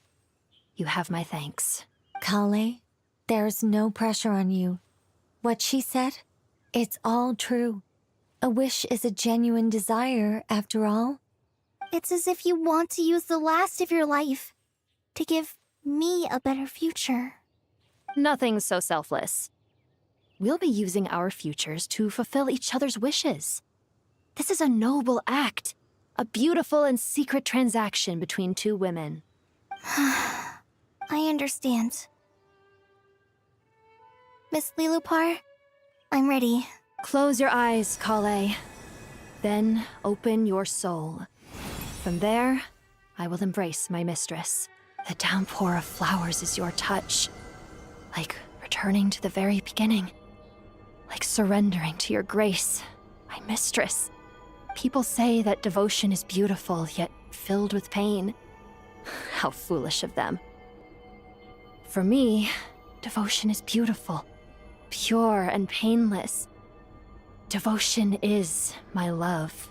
You have my thanks. Kale, there's no pressure on you. What she said, it's all true. A wish is a genuine desire, after all. It's as if you want to use the last of your life to give me a better future. Nothing so selfless. We'll be using our futures to fulfill each other's wishes. This is a noble act, a beautiful and secret transaction between two women. I understand. Miss Lilopar, I'm ready. Close your eyes, Kale. Then open your soul. From there, I will embrace my mistress. The downpour of flowers is your touch. Like returning to the very beginning. Like surrendering to your grace, my mistress. People say that devotion is beautiful, yet filled with pain. How foolish of them. For me, devotion is beautiful, pure and painless. Devotion is my love.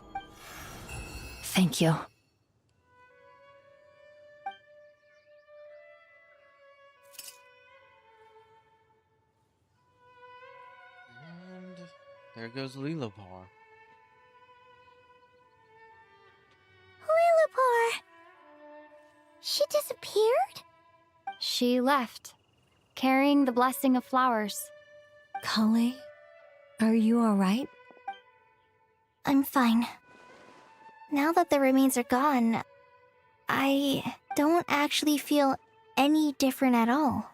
Thank you. And there goes Lilopar. Lilopar! She disappeared? She left, carrying the blessing of flowers. Kale, are you alright? I'm fine. Now that the remains are gone, I don't actually feel any different at all.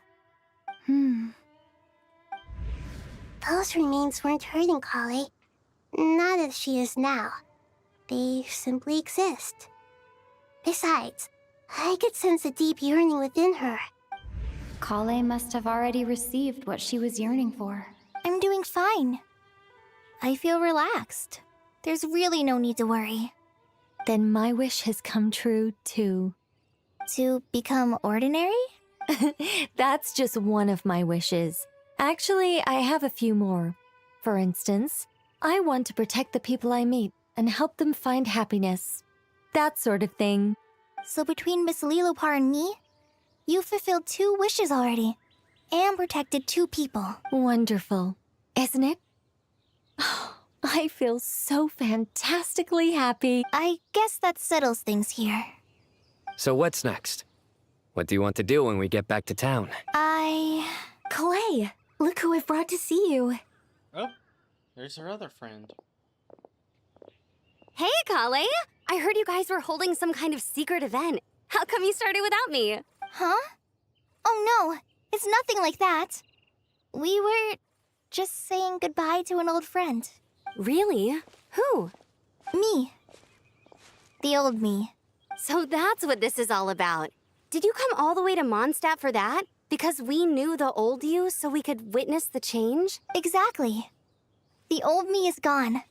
Those remains weren't hurting Kale. Not as she is now. They simply exist. Besides, I could sense a deep yearning within her. Kale must have already received what she was yearning for. I'm doing fine. I feel relaxed. There's really no need to worry. Then my wish has come true, too. To become ordinary? That's just one of my wishes. Actually, I have a few more. For instance, I want to protect the people I meet and help them find happiness. That sort of thing. So between Miss Lilopar and me, you fulfilled 2 wishes already. And protected 2 people. Wonderful, isn't it? I feel so fantastically happy. I guess that settles things here. So what's next? What do you want to do when we get back to town? Clay, look who I've brought to see you. Oh, there's her other friend. Hey, Kale! I heard you guys were holding some kind of secret event. How come you started without me? Huh? Oh no, it's nothing like that. We were just saying goodbye to an old friend. Really? Who? Me. The old me. So that's what this is all about. Did you come all the way to Mondstadt for that? Because we knew the old you so we could witness the change? Exactly. The old me is gone.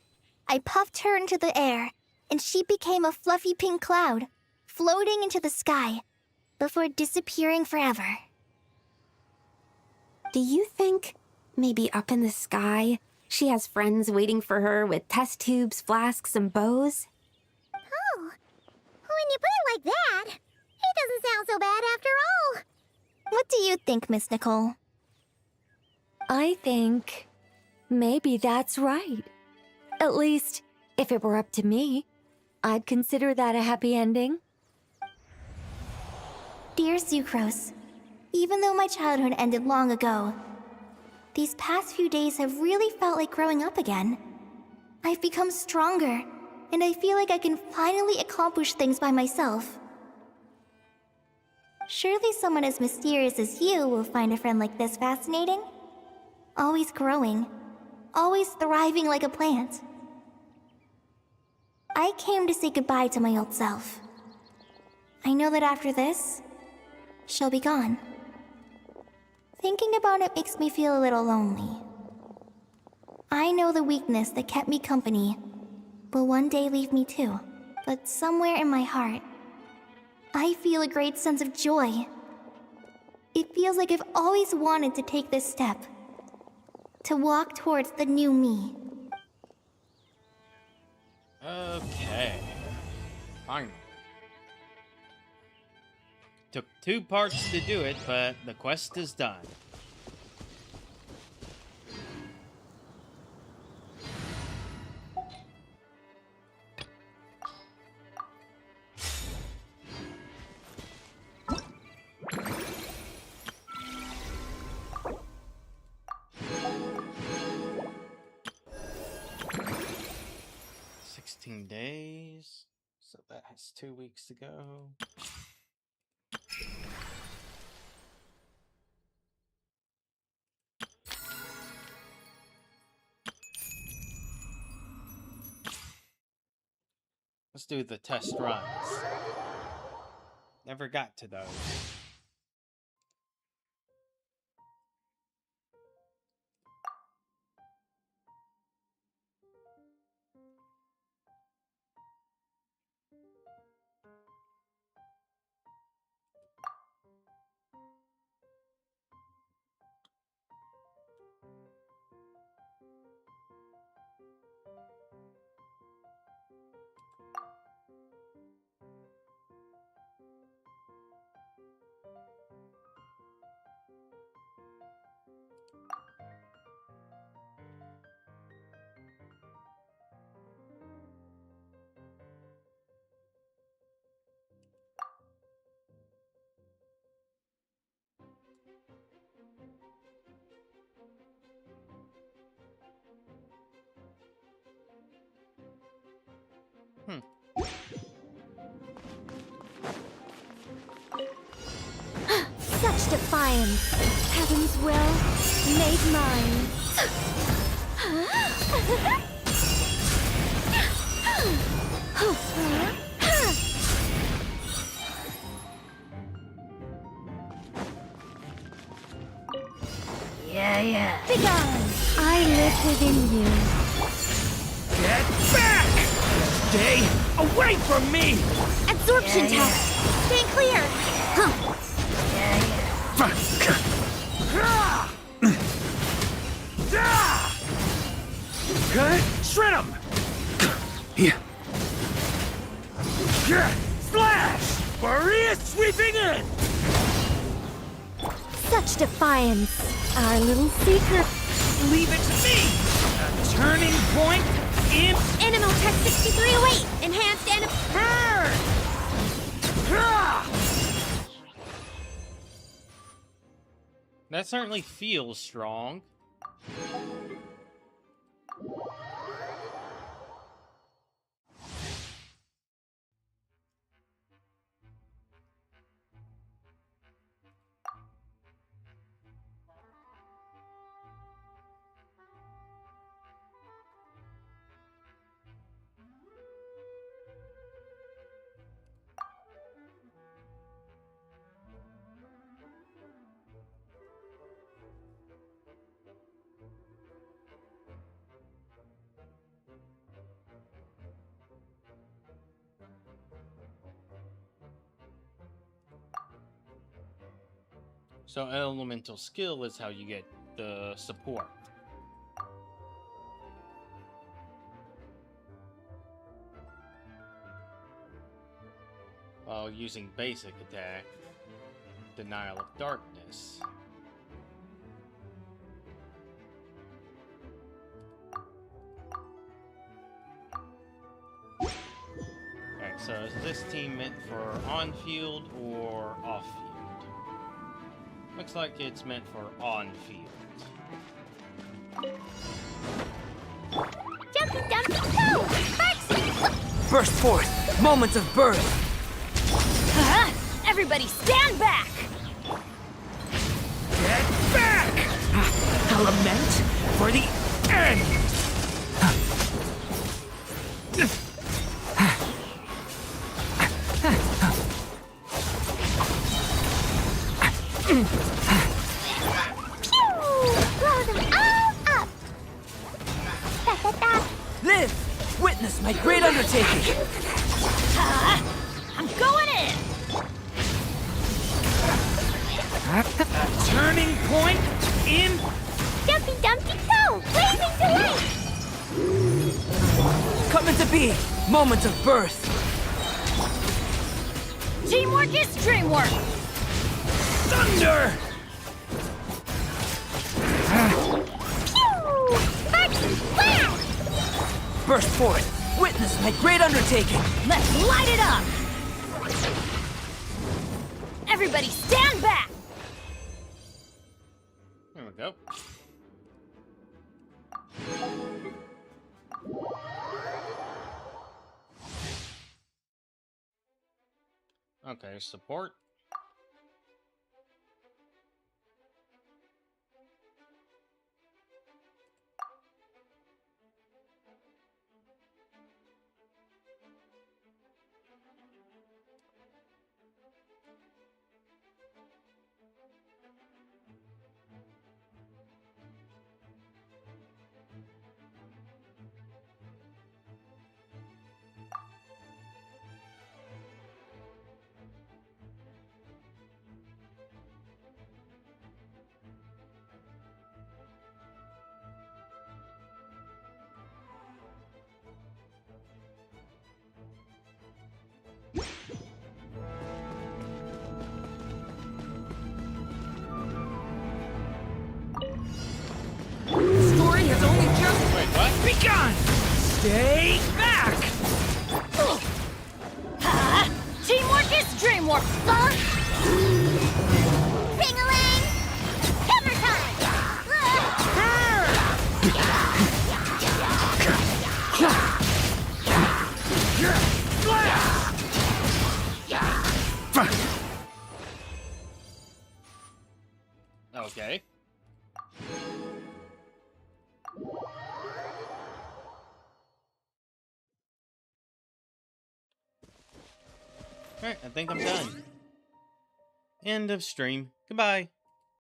I puffed her into the air, and she became a fluffy pink cloud, floating into the sky, before disappearing forever. Do you think maybe up in the sky, she has friends waiting for her with test tubes, flasks, and bows? Oh, when you put it like that, it doesn't sound so bad after all. What do you think, Miss Nicole? I think maybe that's right. At least, if it were up to me, I'd consider that a happy ending. Dear Sucrose, even though my childhood ended long ago, these past few days have really felt like growing up again. I've become stronger, and I feel like I can finally accomplish things by myself. Surely someone as mysterious as you will find a friend like this fascinating? Always growing, always thriving like a plant. I came to say goodbye to my old self. I know that after this, she'll be gone. Thinking about it makes me feel a little lonely. I know the weakness that kept me company will one day leave me too. But somewhere in my heart, I feel a great sense of joy. It feels like I've always wanted to take this step. To walk towards the new me. Okay. Fine. Took 2 parts to do it, but the quest is done. Days, so that has 2 weeks to go. Let's do the test runs. Never got to those. Such defiance! Heaven's will made mine. Yeah. Begone! I live within you. Get back! Stay away from me! Absorption test! Stay clear! Shred him! Splash! Maria sweeping in! Such defiance! Our little secret. Leave it to me! A turning point in... Animal Tech 6308! Enhanced Burn! That certainly feels strong. So elemental skill is how you get the support. While using basic attack, denial of darkness. Alright, so is this team meant for on-field or off-field? Looks like it's meant for on-field. Jumpy dumpy go! Burst forth! Moments of birth! Everybody stand back! Get back! Element for the end! Blow them all up! Live! Witness my great undertaking! I'm going in! Turning point in... Jumpy dumpy go! Blazing delight! Coming to be! Moments of birth! Teamwork is dreamwork! Thunder! Burst forth! Witness my great undertaking! Let's light it up! Everybody stand back! There we go. Okay, support. Story has only just begun! Stay back! Teamwork is dreamwork, son! Ring-a-ling! Hammer time! Okay. Alright, I think I'm done. End of stream. Goodbye.